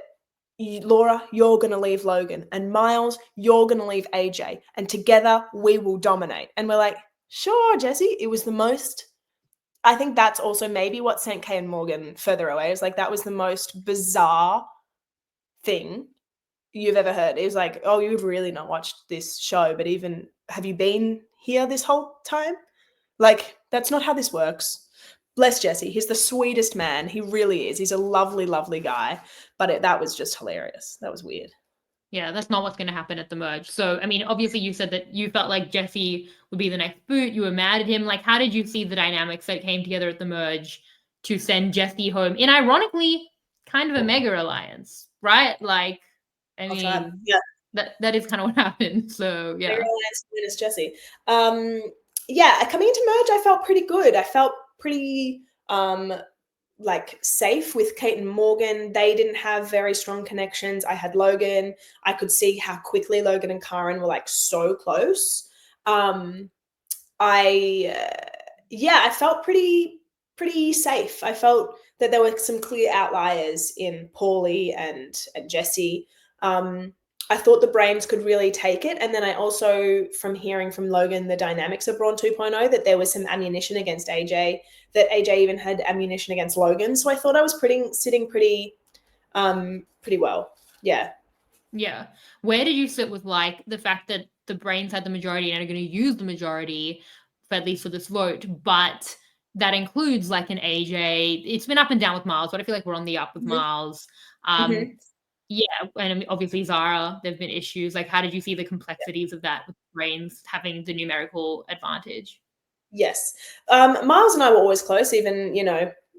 Laura, you're going to leave Logan, and Miles, you're going to leave AJ, and together we will dominate. And we're like, sure, Jesse. It was the most, I think that's also maybe what sent Kay and Morgan further away. It was like, that was the most bizarre thing you've ever heard. It was like, oh, you've really not watched this show, but even, have you been here this whole time? Like, that's not how this works. Bless Jesse. He's the sweetest man. He really is. He's a lovely, lovely guy. But that was just hilarious. That was weird. Yeah, that's not what's going to happen at the merge. So, I mean, obviously you said that you felt like Jesse would be the next boot. You were mad at him. Like, how did you see the dynamics that came together at the merge to send Jesse home in, ironically, kind of a Mega Alliance, right? Like, I mean, that is kind of what happened. So, yeah. Mega Alliance minus Jesse. Yeah, coming into merge, I felt pretty good. I felt pretty like safe with Kate and Morgan. They didn't have very strong connections. I had Logan. I could see how quickly Logan and Karen were like so close. I felt pretty safe. I felt that there were some clear outliers in Paulie and Jesse. I thought the Brains could really take it. And then I also, from hearing from Logan, the dynamics of Brawn 2.0, that there was some ammunition against AJ, that AJ even had ammunition against Logan. So I thought I was sitting pretty well. Yeah. Yeah. Where did you sit with like the fact that the Brains had the majority and are going to use the majority, for, at least for this vote, but that includes like an AJ. It's been up and down with Miles, but I feel like we're on the up with Miles. Yeah, and obviously Zara, there have been issues. Like, how did you see the complexities of that with Brains having the numerical advantage? Yes. Miles and I were always close. Even,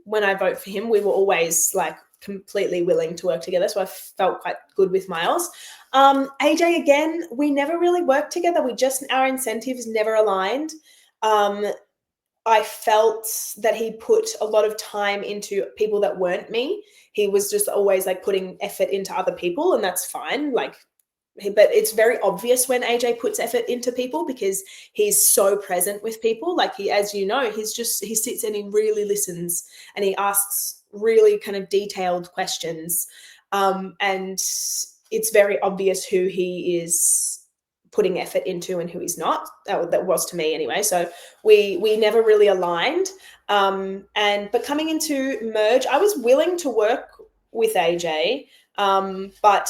when I vote for him, we were always like completely willing to work together. So I felt quite good with Miles. AJ, again, we never really worked together. Our incentives never aligned. I felt that he put a lot of time into people that weren't me. He was just always like putting effort into other people, and that's fine. Like, but it's very obvious when AJ puts effort into people because he's so present with people. Like, he, as you know, he sits and he really listens and he asks really kind of detailed questions. And it's very obvious who he is putting effort into and who he's not. That was to me anyway. So we never really aligned. But coming into Merge, I was willing to work with AJ, but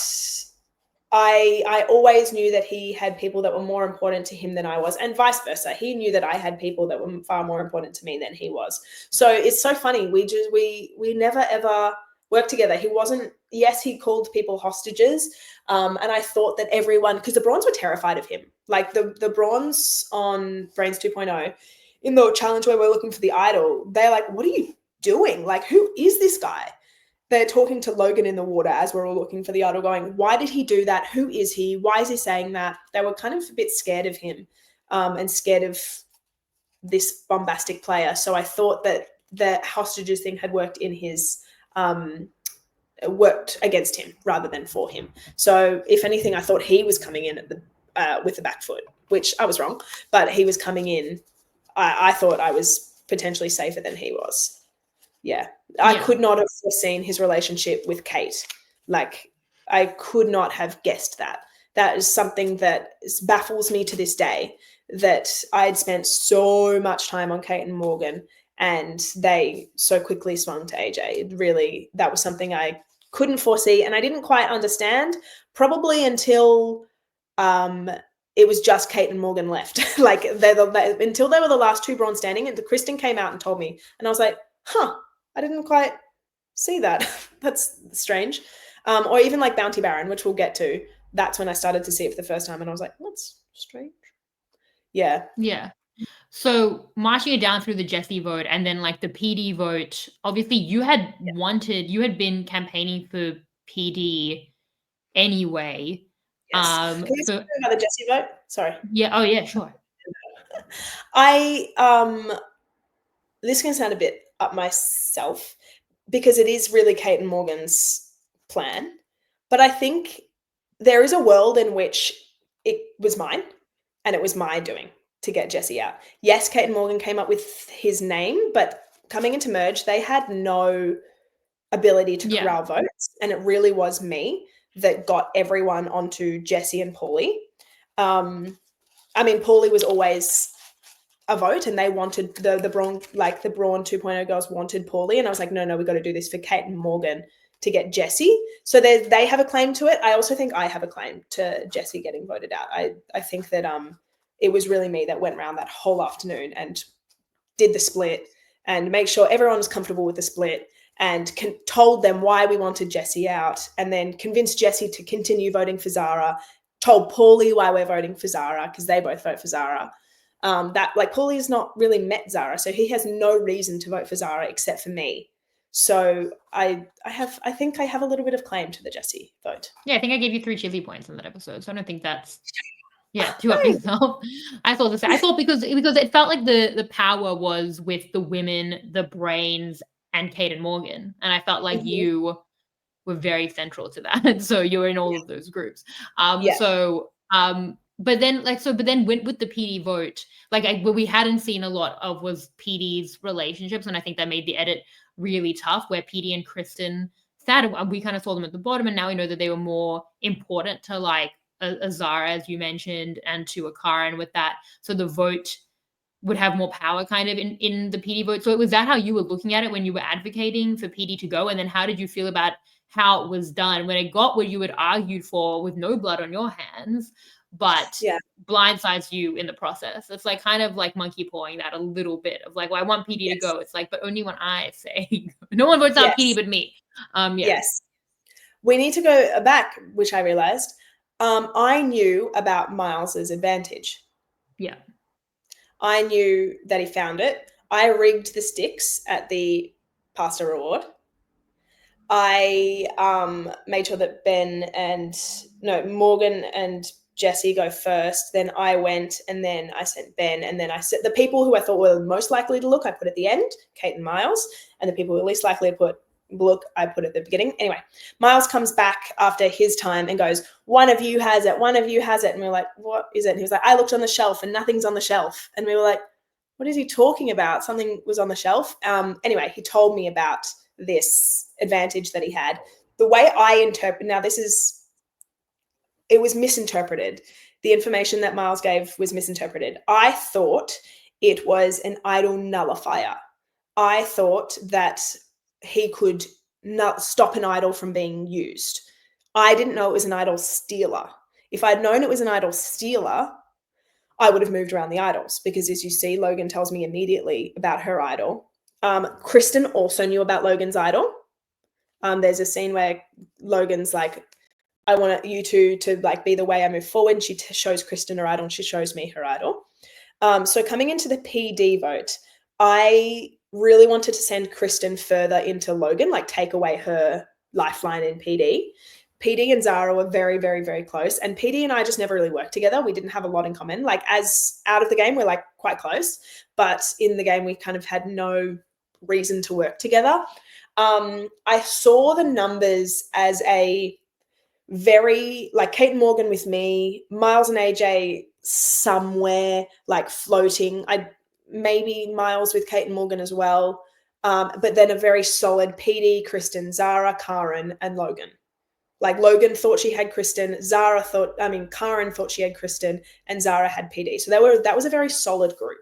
I always knew that he had people that were more important to him than I was, and vice versa. He knew that I had people that were far more important to me than he was. So it's so funny. We never ever worked together. He wasn't. Yes, he called people hostages, and I thought that everyone, because the Brawns were terrified of him. Like the Brawns on Brains 2.0, in the challenge where we're looking for the idol, they're like, "What are you doing? Like, who is this guy?" They're talking to Logan in the water as we're all looking for the idol, going, why did he do that? Who is he? Why is he saying that? They were kind of a bit scared of him, and scared of this bombastic player. So I thought that the hostages thing had worked in his, worked against him rather than for him. So if anything, I thought he was coming in at the with the back foot, which I was wrong, but he was coming in. I thought I was potentially safer than he was. Yeah. I could not have foreseen his relationship with Kate. Like, I could not have guessed that. That is something that baffles me to this day, that I had spent so much time on Kate and Morgan and they so quickly swung to AJ. It really, that was something I couldn't foresee and I didn't quite understand, probably until it was just Kate and Morgan left. Like, until they were the last two Brawn standing, and Kristen came out and told me, and I was like, huh, I didn't quite see that. That's strange. Or even like Bounty Baron, which we'll get to. That's when I started to see it for the first time, and I was like, that's strange. Yeah. Yeah. So marching it down through the Jesse vote and then like the PD vote, obviously you had been campaigning for PD anyway. Yes. Can you So speak about the Jesse vote? Sorry. yeah. Oh yeah, sure. This can sound a bit up myself because it is really Kate and Morgan's plan. But I think there is a world in which it was mine and it was my doing to get Jesse out. Yes, Kate and Morgan came up with his name, but coming into Merge, they had no ability to corral votes. And it really was me that got everyone onto Jesse and Paulie. I mean, Paulie was always a vote and they wanted the Brawn, like the Brawn 2.0 girls wanted Paulie. And I was like, no, we got to do this for Kate and Morgan to get Jesse. So they have a claim to it. I also think I have a claim to Jesse getting voted out. I think that it was really me that went around that whole afternoon and did the split and make sure everyone was comfortable with the split and told them why we wanted Jesse out, and then convinced Jesse to continue voting for Zara, told Paulie why we're voting for Zara because they both vote for Zara. That like Paulie's not really met Zara, so he has no reason to vote for Zara except for me. So I think I have a little bit of claim to the Jesse vote. Yeah, I think I gave you 3 chili points in that episode, so I don't think that's too up yourself. I thought the same. I thought because it felt like the power was with the women, the Brains, and Kate and Morgan, and I felt like you were very central to that. So you were in all of those groups. But then went with the PD vote, like what we hadn't seen a lot of was PD's relationships, and I think that made the edit really tough, where PD and Kristen sat, we kind of saw them at the bottom, and now we know that they were more important to like a Zara, as you mentioned, and to a Karen with that. So the vote would have more power kind of in the PD vote. So was that how you were looking at it when you were advocating for PD to go? And then how did you feel about how it was done when it got what you had argued for with no blood on your hands, but blindsides you in the process? It's like kind of like monkey pawing that a little bit of like, well, I want PD to go. It's like, but only when I say no one votes out PD but me. Yes. We need to go back, which I realized. I knew about Miles's advantage. Yeah. I knew that he found it. I rigged the sticks at the pasta reward. I made sure that Morgan and Jesse go first, then I went, and then I sent Ben, and then I sent the people who I thought were most likely to look, I put at the end, Kate and Miles, and the people who were least likely to look, I put at the beginning. Anyway, Miles comes back after his time and goes, one of you has it, and we were like, what is it? And he was like, I looked on the shelf and nothing's on the shelf. And we were like, what is he talking about? Something was on the shelf. Anyway, he told me about this advantage that he had. The way I interpret, now it was misinterpreted. The information that Miles gave was misinterpreted. I thought it was an idol nullifier. I thought that he could stop an idol from being used. I didn't know it was an idol stealer. If I'd known it was an idol stealer, I would have moved around the idols, because as you see, Logan tells me immediately about her idol. Kristen also knew about Logan's idol. There's a scene where Logan's like, I want you two to like be the way I move forward. She shows Kristen her idol, and she shows me her idol. So coming into the PD vote, I really wanted to send Kristen further into Logan, like take away her lifeline in PD. PD and Zara were very, very, very close, and PD and I just never really worked together. We didn't have a lot in common. Like, as out of the game, we're like quite close, but in the game, we kind of had no reason to work together. I saw the numbers as a very, like, Kate and Morgan with me, Miles and AJ somewhere like floating. Maybe Miles with Kate and Morgan as well. But then a very solid PD, Kristen, Zara, Karen, and Logan. Like, Logan thought she had Kristen, Karen thought she had Kristen, and Zara had PD. So that was a very solid group.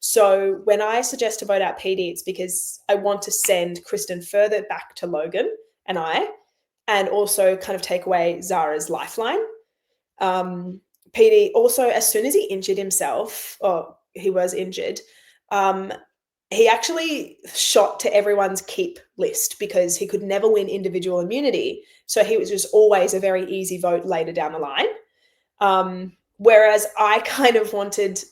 So when I suggest to vote out PD, it's because I want to send Kristen further back to Logan and also kind of take away Zara's lifeline. PD also, as soon as he injured himself, or he was injured, he actually shot to everyone's keep list because he could never win individual immunity. So he was just always a very easy vote later down the line. Whereas I kind of wanted,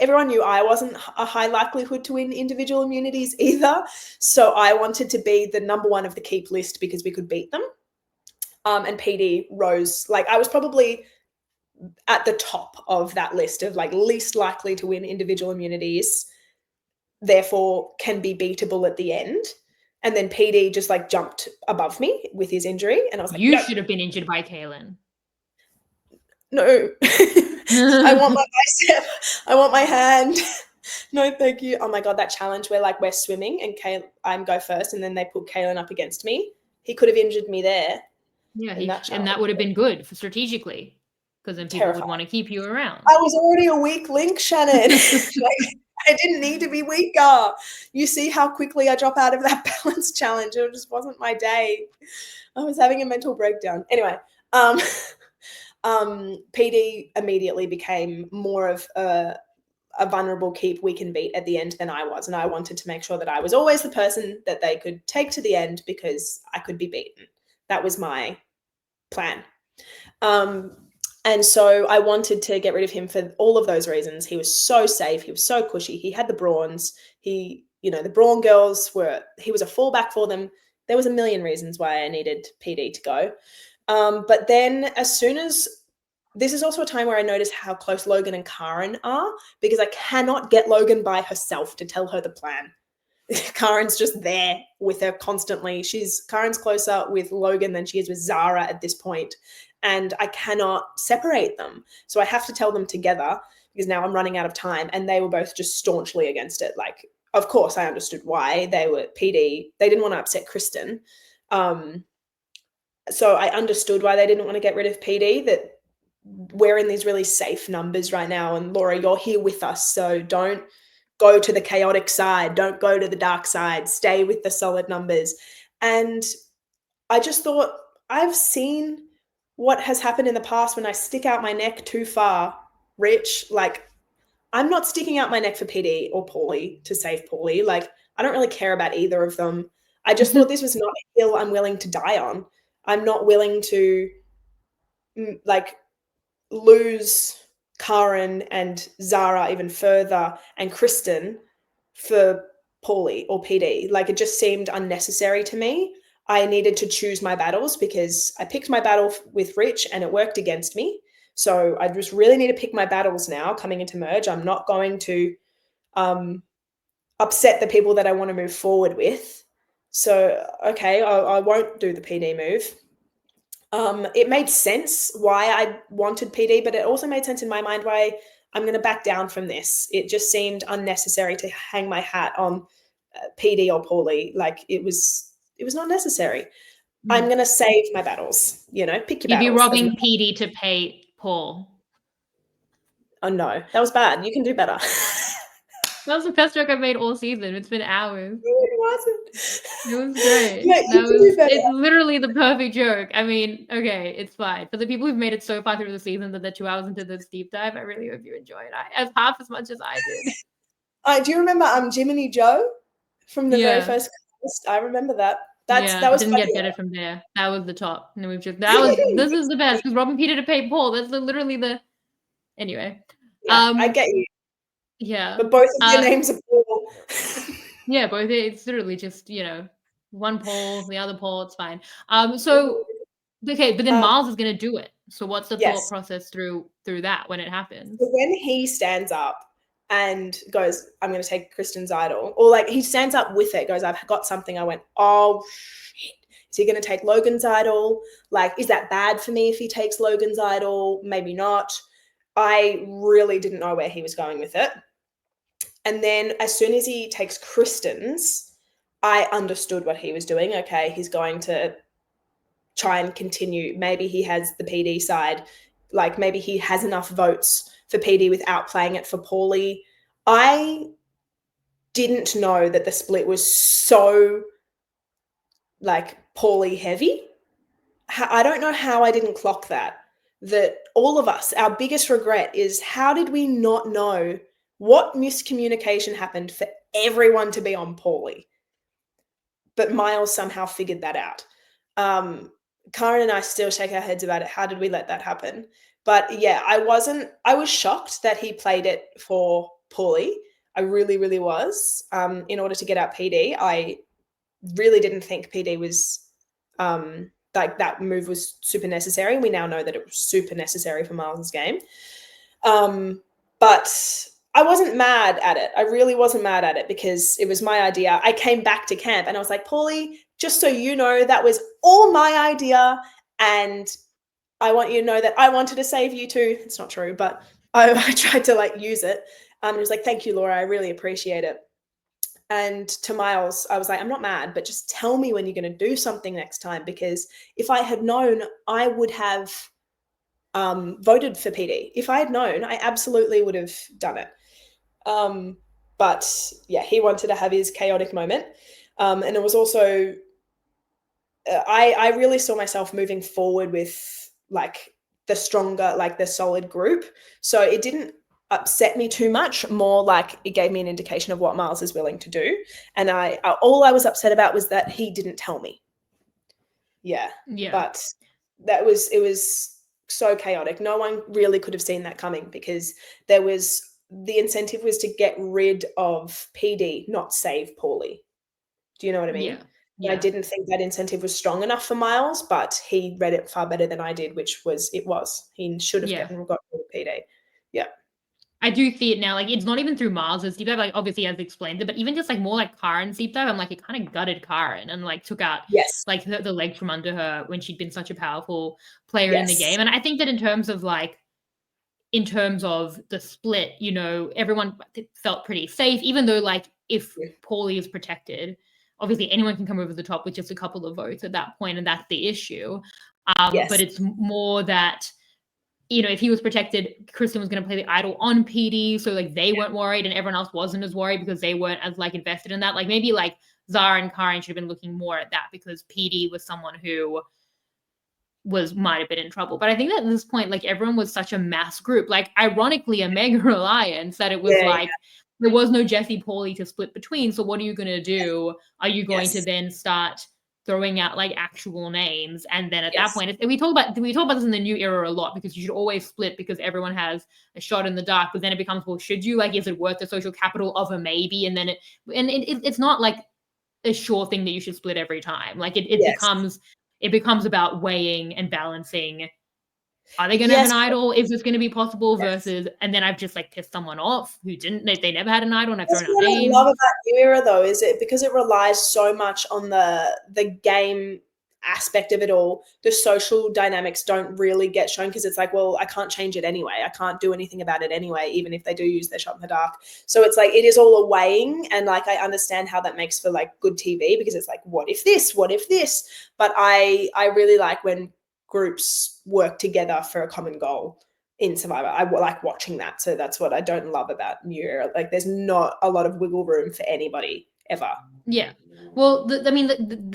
everyone knew I wasn't a high likelihood to win individual immunities either. So I wanted to be the number one of the keep list because we could beat them. And PD rose, like, I was probably at the top of that list of like least likely to win individual immunities, therefore can be beatable at the end. And then PD just like jumped above me with his injury. And I was like, you should have been injured by Kaylin. No. I want my bicep. I want my hand. No, thank you. Oh my God, that challenge where like we're swimming and I go first and then they put Kaylin up against me. He could have injured me there. Yeah, and that would have been good for strategically, because then people would want to keep you around. I was already a weak link, Shannon. Like, I didn't need to be weaker. You see how quickly I drop out of that balance challenge. It just wasn't my day. I was having a mental breakdown. Anyway, PD immediately became more of a vulnerable keep we can beat at the end than I was. And I wanted to make sure that I was always the person that they could take to the end because I could be beaten. That was my plan. And so I wanted to get rid of him for all of those reasons. He was so safe. He was so cushy. He had the Brawns. The Brawn girls he was a fallback for them. There was a million reasons why I needed PD to go. But then this is also a time where I noticed how close Logan and Karen are, because I cannot get Logan by herself to tell her the plan. Karen's just there with her constantly. Karen's closer with Logan than she is with Zara at this point. And I cannot separate them. So I have to tell them together because now I'm running out of time. And they were both just staunchly against it. Like, of course, I understood why they were PD. They didn't want to upset Kristen. So I understood why they didn't want to get rid of PD, that we're in these really safe numbers right now. And Laura, you're here with us. So don't go to the chaotic side. Don't go to the dark side. Stay with the solid numbers. And I just thought, I've seen what has happened in the past when I stick out my neck too far, Rich. Like, I'm not sticking out my neck for PD or Paulie to save Paulie. Like, I don't really care about either of them. I just thought this was not a hill I'm willing to die on. I'm not willing to, like, lose Karen and Zara even further and Kristen for Paulie or PD. Like, it just seemed unnecessary to me. I needed to choose my battles because I picked my battle with Rich and it worked against me. So I just really need to pick my battles now coming into merge. I'm not going to upset the people that I want to move forward with. So, okay, I won't do the PD move. It made sense why I wanted PD, but it also made sense in my mind why I'm going to back down from this. It just seemed unnecessary to hang my hat on PD or Paulie. Like it was not necessary. I'm going to save my battles. You know, pick your You'd battles. be robbing PD to pay Paul. Oh no, that was bad. You can do better. That was the best joke I've made all season. It's been hours. It wasn't. It was great. Yeah, it's literally the perfect joke. I mean, okay, it's fine. For the people who've made it so far through the season that they're 2 hours into this deep dive, I really hope you enjoy it. As half as much as I did. Do you remember Jiminy Joe from the very first cast? I remember that. That was didn't get better from there. That was the top. And then we've just this is the best because robbing Peter to pay Paul. That's literally the anyway. Yeah, I get you. Yeah. But both of your names are Paul. Yeah, both it's literally just, one Paul, the other Paul, it's fine. So okay, but then Miles is gonna do it. So what's the thought process through that when it happens? So when he stands up and goes, I'm going to take Kristen's idol, or like he stands up with it, goes, I've got something. I went, oh shit. Is he going to take Logan's idol? Like, is that bad for me if he takes Logan's idol? Maybe not. I really didn't know where he was going with it. And then as soon as he takes Kristen's, I understood what he was doing. Okay, he's going to try and continue. Maybe he has the PD side. Like maybe he has enough votes for PD without playing it for Paulie. I didn't know that the split was so like Paulie heavy. I don't know how I didn't clock that. That all of us, our biggest regret is how did we not know what miscommunication happened for everyone to be on Paulie? But Miles somehow figured that out. Karen and I still shake our heads about it. How did we let that happen? But yeah, I was shocked that he played it for Paulie. I really, really was. In order to get out PD, I really didn't think PD was like that move was super necessary. We now know that it was super necessary for Miles' game. But I wasn't mad at it. I really wasn't mad at it because it was my idea. I came back to camp and I was like, Paulie, just so you know, that was all my idea. And I want you to know that I wanted to save you too. It's not true, but I tried to like use it. It was like, thank you, Laura. I really appreciate it. And to Miles, I was like, I'm not mad, but just tell me when you're going to do something next time. Because if I had known, I would have voted for PD. If I had known, I absolutely would have done it. But yeah, he wanted to have his chaotic moment. And it was also, I really saw myself moving forward with like the stronger, like the solid group. So it didn't upset me too much, more like it gave me an indication of what Miles is willing to do. And all I was upset about was that he didn't tell me. Yeah. But it was so chaotic. No one really could have seen that coming because the incentive was to get rid of PD, not save Paulie. Do you know what I mean? Yeah. I didn't think that incentive was strong enough for Miles, but he read it far better than I did, which was he should have got rid of PD. Yeah. I do see it now. Like it's not even through Miles's deep dive, like obviously as explained it, but even just like more like Karen's deep dive, I'm like it kind of gutted Karen and like took out like the legs from under her when she'd been such a powerful player in the game. And I think that in terms of the split, everyone felt pretty safe, even though like if Paulie is protected, obviously anyone can come over the top with just a couple of votes at that point, and that's the issue. But it's more that if he was protected, Kristen was going to play the idol on PD, so like they weren't worried, and everyone else wasn't as worried because they weren't as like invested in that. Like maybe like Zara and Karen should have been looking more at that because PD was someone who might have been in trouble. But I think that at this point, like everyone was such a mass group, like ironically a mega alliance, that it was there was no Jesse Paulie to split between. So what are you going to do? Are you going to then start throwing out like actual names? And then at that point, we talk about this in the new era a lot, because you should always split because everyone has a shot in the dark. But then it becomes, well, should you, like, is it worth the social capital of a maybe? And then it's not like a sure thing that you should split every time. Like it becomes about weighing and balancing Are they going to have an idol? Is this going to be possible? Versus, and then I've just like pissed someone off who didn't, they never had an idol and I've thrown out What I names. love about New Era though is it because it relies so much on the game aspect of it all. The social dynamics don't really get shown because it's like, well, I can't change it anyway. I can't do anything about it anyway, even if they do use their shot in the dark. So it's like it is all a weighing, and like I understand how that makes for like good TV because it's like, what if this? What if this? But I really like when groups work together for a common goal in Survivor. I like watching that. So that's what I don't love about New Era. Like there's not a lot of wiggle room for anybody ever. Yeah. Well, I mean,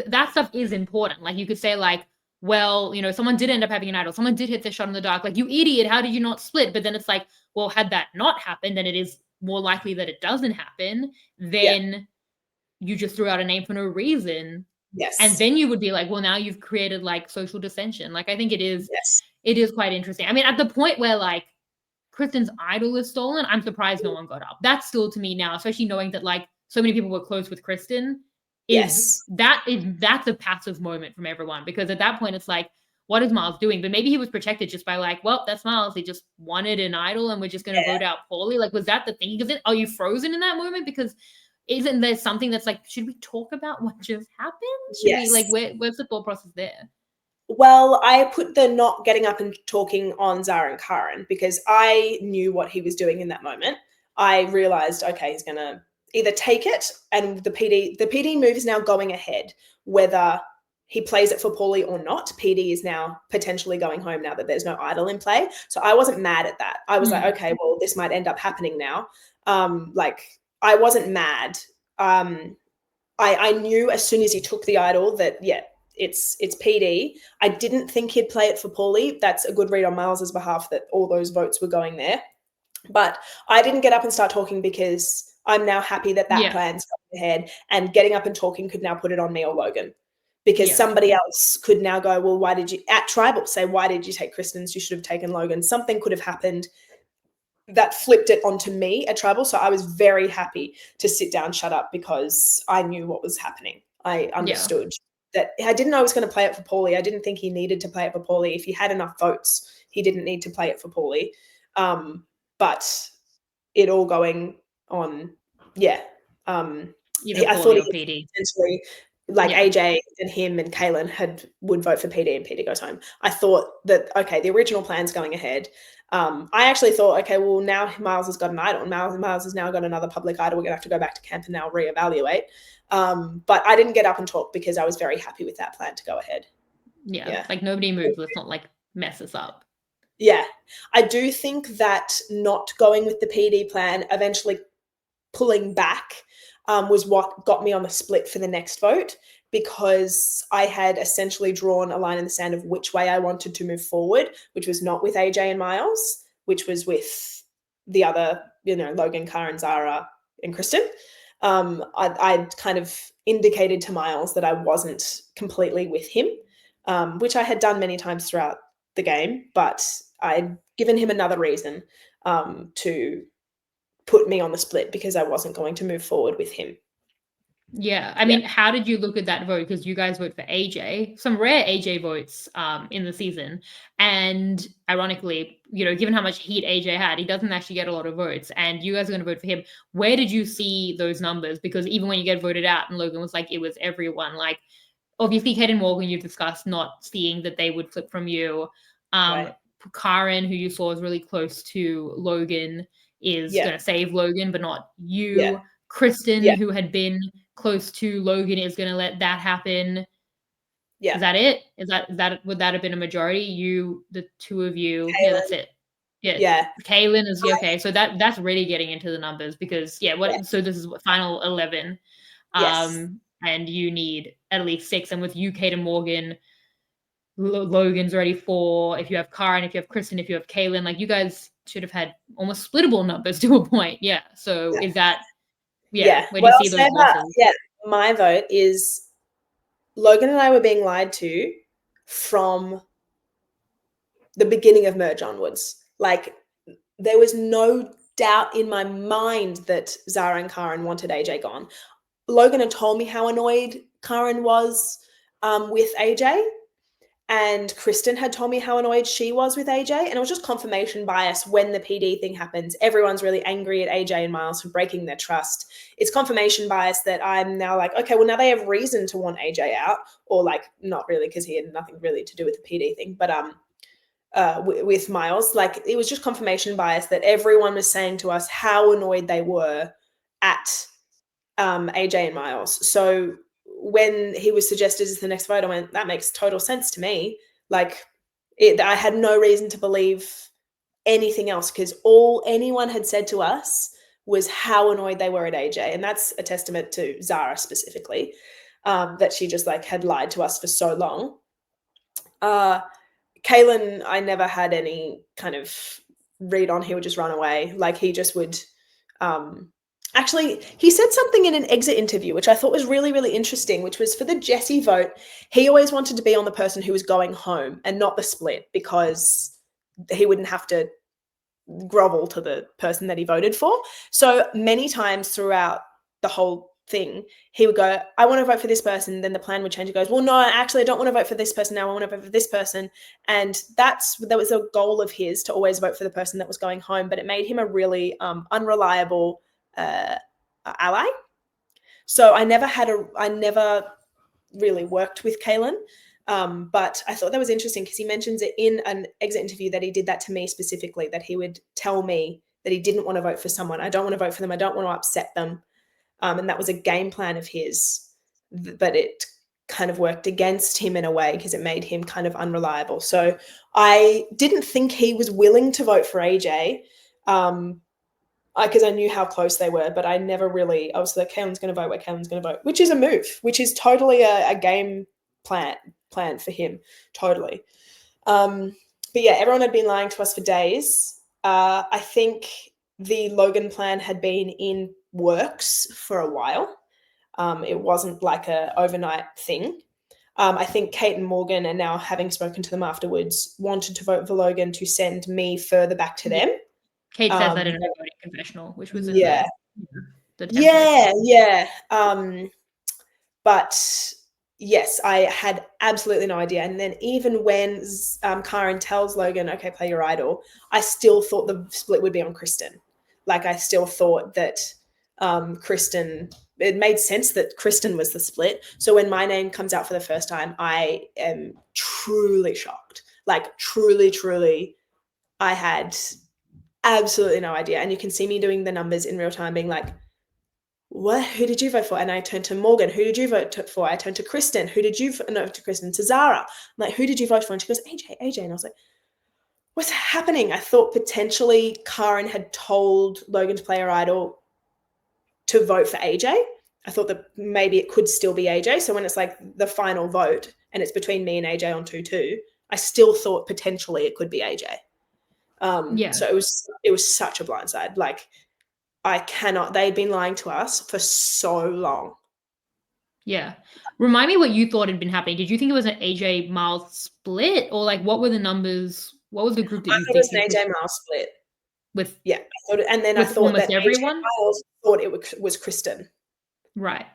that stuff is important. Like you could say like, well, you know, someone did end up having an idol. Someone did hit their shot in the dark. Like, you idiot, how did you not split? But then it's like, well, had that not happened, then it is more likely that it doesn't happen. Then you just threw out a name for no reason. Yes. And then you would be like, well, now you've created like social dissension. Like, I think it is quite interesting. I mean, at the point where like Kristen's idol is stolen, I'm surprised no one got up. That's still to me now, especially knowing that like so many people were close with Kristen, that's a passive moment from everyone, because at that point it's like, what is Miles doing? But maybe he was protected just by like, well, that's Miles. He just wanted an idol and we're just going to vote out Paulie. Like, was that the thing? Are you frozen in that moment? Because isn't there something that's like, should we talk about what just happened? Should we, like, where's the thought process there? Well, I put the not getting up and talking on Zara and Karen because I knew what he was doing in that moment. I realized, okay, he's going to either take it, and the PD move is now going ahead, whether he plays it for Paulie or not. PD is now potentially going home now that there's no idol in play. So I wasn't mad at that. I was like, okay, well, this might end up happening now. Like, I wasn't mad. I knew as soon as he took the idol that, it's PD. I didn't think he'd play it for Paulie. That's a good read on Miles's behalf that all those votes were going there. But I didn't get up and start talking because I'm now happy that plan's going ahead, and getting up and talking could now put it on me or Logan, because somebody else could now go, well, why did you, at Tribal, say, why did you take Kristen's? You should have taken Logan. Something could have happened that flipped it onto me at Tribal. So I was very happy to sit down, shut up, because I knew what was happening. I understood that. I didn't know I was going to play it for Paulie. I didn't think he needed to play it for Paulie. If he had enough votes, he didn't need to play it for Paulie. But it all going on, I thought he essentially, like AJ and him and Kaylin would vote for PD and PD goes home. I thought that, okay, the original plan's going ahead. I actually thought, okay, well, now Miles has got an idol. Miles has now got another public idol. We're going to have to go back to camp and now reevaluate. But I didn't get up and talk because I was very happy with that plan to go ahead. Yeah. Like, nobody moved. Let's not like mess us up. Yeah. I do think that not going with the PD plan, eventually pulling back, was what got me on the split for the next vote, because I had essentially drawn a line in the sand of which way I wanted to move forward, which was not with AJ and Miles, which was with the other, Logan, Karen, Zara, and Kristen. I'd kind of indicated to Miles that I wasn't completely with him, which I had done many times throughout the game, but I'd given him another reason to put me on the split, because I wasn't going to move forward with him. Yeah. I mean, how did you look at that vote? Because you guys vote for AJ, some rare AJ votes in the season. And ironically, given how much heat AJ had, he doesn't actually get a lot of votes. And you guys are going to vote for him. Where did you see those numbers? Because even when you get voted out, and Logan was like, it was everyone. Like, obviously, Kate and Morgan, you've discussed not seeing that they would flip from you. Right. Karen, who you saw was really close to Logan, is going to save Logan, but not you. Yeah. Kristen, who had been close to Logan, is going to let that happen. Yeah. Is that it? Would that have been a majority? The two of you. Kaylin. Yeah, that's it. Yeah. Kaylin is okay. So that's really getting into the numbers, because so this is what, final 11. And you need at least 6. And with you, Kate and Morgan, Logan's already 4. If you have Karen, if you have Kristen, if you have Kaylin, like, you guys should have had almost splittable numbers to a point. Yeah. So is that, where do you see those losses? My vote is Logan and I were being lied to from the beginning of merge onwards. Like, there was no doubt in my mind that Zara and Karen wanted AJ gone. Logan had told me how annoyed Karen was with AJ. And Kristen had told me how annoyed she was with AJ. And it was just confirmation bias when the PD thing happens. Everyone's really angry at AJ and Miles for breaking their trust. It's confirmation bias that I'm now like, okay, well, now they have reason to want AJ out. Or like, not really, because he had nothing really to do with the PD thing. But with Miles, like, it was just confirmation bias that everyone was saying to us how annoyed they were at AJ and Miles. So when he was suggested as the next vote, I went, that makes total sense to me. Like, I had no reason to believe anything else, because all anyone had said to us was how annoyed they were at AJ. And that's a testament to Zara specifically, that she just like had lied to us for so long. Kalen, I never had any kind of read on. He would just run away. Like, he just would actually, he said something in an exit interview, which I thought was really, really interesting, which was for the Jesse vote, he always wanted to be on the person who was going home and not the split, because he wouldn't have to grovel to the person that he voted for. So many times throughout the whole thing, he would go, I want to vote for this person. Then the plan would change. He goes, well, no, actually, I don't want to vote for this person now. I want to vote for this person. And that was a goal of his, to always vote for the person that was going home. But it made him a really unreliable ally. So I never really worked with Kalen. But I thought that was interesting, because he mentions it in an exit interview that he did that to me specifically, that he would tell me that he didn't want to vote for someone. I don't want to vote for them. I don't want to upset them. And that was a game plan of his, but it kind of worked against him in a way, because it made him kind of unreliable. So I didn't think he was willing to vote for AJ, because I knew how close they were, but I never really, I was like, Kalen's going to vote where Kalen's going to vote, which is a move, which is totally a game plan for him, totally. But yeah, everyone had been lying to us for days. I think the Logan plan had been in works for a while. It wasn't like a overnight thing. I think Kate and Morgan, and now having spoken to them afterwards, wanted to vote for Logan to send me further back to them. Kate said that in her voting confessional, which was in the template. But yes, I had absolutely no idea. And then even when Karen tells Logan, okay, play your idol, I still thought the split would be on Kristen. Like, I still thought that Kristen, it made sense that Kristen was the split. So when my name comes out for the first time, I am truly shocked. Like, truly, I had absolutely no idea. And you can see me doing the numbers in real time, being like, what? Who did you vote for? And I turned to Morgan. Who did you vote for? I turned to Kristen. Who did you vote to? Kristen. To Zara. I'm like, who did you vote for? And she goes, AJ. And I was like, what's happening? I thought potentially Karen had told Logan to play her idol to vote for AJ. I thought that maybe it could still be AJ. So when it's like the final vote and it's between me and AJ on 2-2, I still thought potentially it could be AJ. So it was such a blindside. Like, they'd been lying to us for so long. Yeah. Remind me what you thought had been happening. Did you think it was an AJ Miles split, or like, what were the numbers? What was the group that you thought it was an AJ Miles split? I thought that everyone? AJ Miles thought it was Kristen. Right.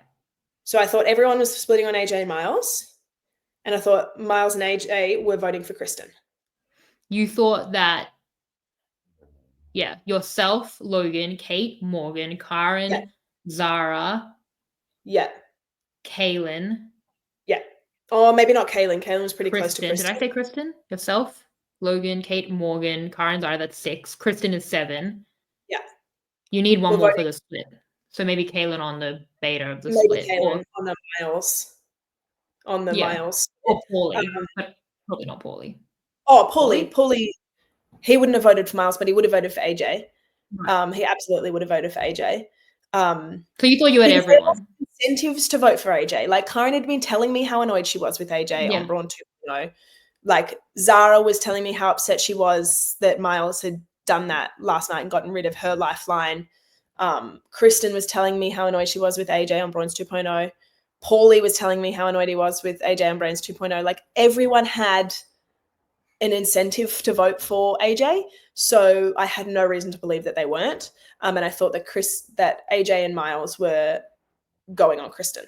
So I thought everyone was splitting on AJ Miles, and I thought Miles and AJ were voting for Kristen. You thought that, yourself, Logan, Kate, Morgan, Karen, Zara, Kaylin. Yeah. Oh, maybe not Kaylin. Kaylin was pretty close to Kristen. Did I say Kristen? Yourself, Logan, Kate, Morgan, Karen, Zara, that's 6. Kristen is 7. Yeah. You need one more for the split. So maybe Kaylin on the beta of the split. Maybe Kaylin on the Miles. Miles. Or Paulie. But probably not Paulie. Oh, Paulie. He wouldn't have voted for Miles, but he would have voted for AJ. Right. He absolutely would have voted for AJ. So you thought you had everyone? Incentives to vote for AJ. Like, Karen had been telling me how annoyed she was with AJ on Brawn 2.0. Like, Zara was telling me how upset she was that Miles had done that last night and gotten rid of her lifeline. Kristen was telling me how annoyed she was with AJ on Brawn's 2.0. Paulie was telling me how annoyed he was with AJ on Brawn's 2.0. Like, everyone had an incentive to vote for AJ, so I had no reason to believe that they weren't. And I thought that AJ and Miles were going on Kristen.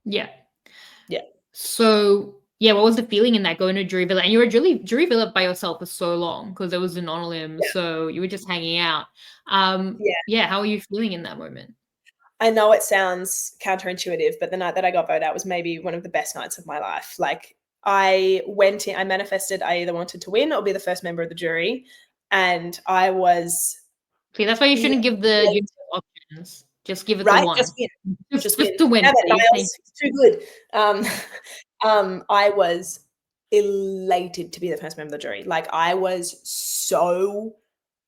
Yeah. Yeah. So Yeah, what was the feeling in that going to Jury Villa? And you were Jury Villa by yourself for so long because there was an Anolim, Yeah. so you were just hanging out. Yeah. Yeah, how were you feeling in that moment? I know it sounds counterintuitive, but the night that I got voted out was maybe one of the best nights of my life. Like I went in, I manifested I either wanted to win or be the first member of the jury. And I was See, that's why you shouldn't give the elated, universe options. Just give it the right? one. Just win. Just Just win. just to win, Have it, please. Miles. It's too good. I was elated to be the first member of the jury. Like I was so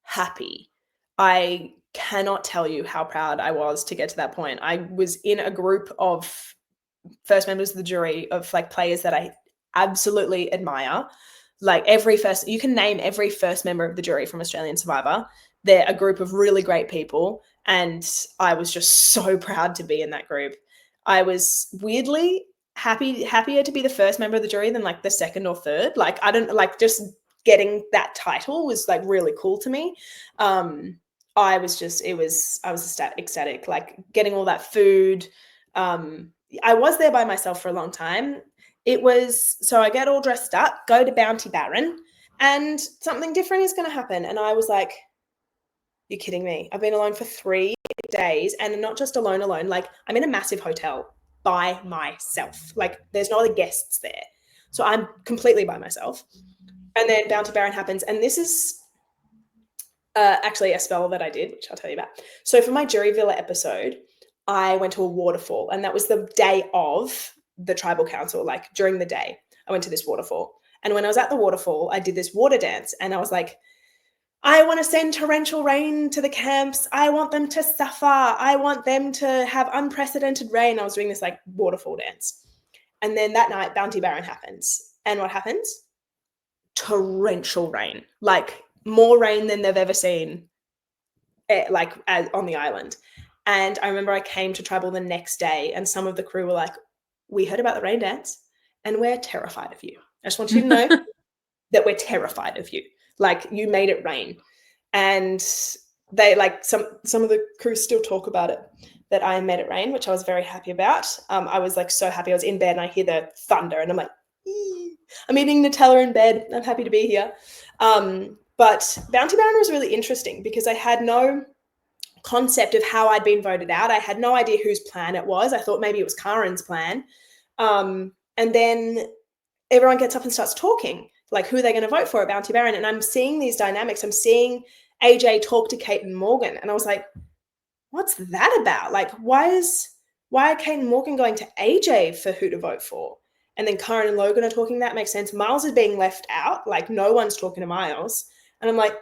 happy. I cannot tell you how proud I was to get to that point. I was in a group of first members of the jury of like players that I absolutely admire. Like you can name every first member of the jury from Australian Survivor. They're a group of really great people. And I was just so proud to be in that group. I was weirdly happier to be the first member of the jury than like the second or third. Like I don't like just getting that title was like really cool to me. I was ecstatic, like getting all that food. I was there by myself for a long time. So I get all dressed up, go to Bounty Baron, and something different is going to happen. And I was like, you're kidding me. I've been alone for 3 days, and not just alone, like I'm in a massive hotel by myself. Like there's no other guests there. So I'm completely by myself. And then Bounty Baron happens. And this is actually a spell that I did, which I'll tell you about. So for my Jury Villa episode, I went to a waterfall, and that was the day of the tribal council. Like during the day, I went to this waterfall. And when I was at the waterfall, I did this water dance, and I was like, I want to send torrential rain to the camps. I want them to suffer. I want them to have unprecedented rain. I was doing this like waterfall dance. And then that night, Bounty Baron happens. And what happens? Torrential rain, like more rain than they've ever seen, on the island. And I remember I came to tribal the next day, and some of the crew were like, we heard about the rain dance and we're terrified of you. I just want you to know that we're terrified of you. Like you made it rain. And they like some of the crew still talk about it, that I made it rain, which I was very happy about. I was like so happy. I was in bed and I hear the thunder and I'm like, I'm eating Nutella in bed. I'm happy to be here. But Bounty Baron was really interesting because I had no concept of how I'd been voted out. I had no idea whose plan it was. I thought maybe it was Karen's plan. And then everyone gets up and starts talking, like who are they going to vote for at Bounty Baron? And I'm seeing these dynamics. I'm seeing AJ talk to Kate and Morgan. And I was like, what's that about? Like, why are Kate and Morgan going to AJ for who to vote for? And then Karen and Logan are talking. That makes sense. Miles is being left out. Like no one's talking to Miles. And I'm like,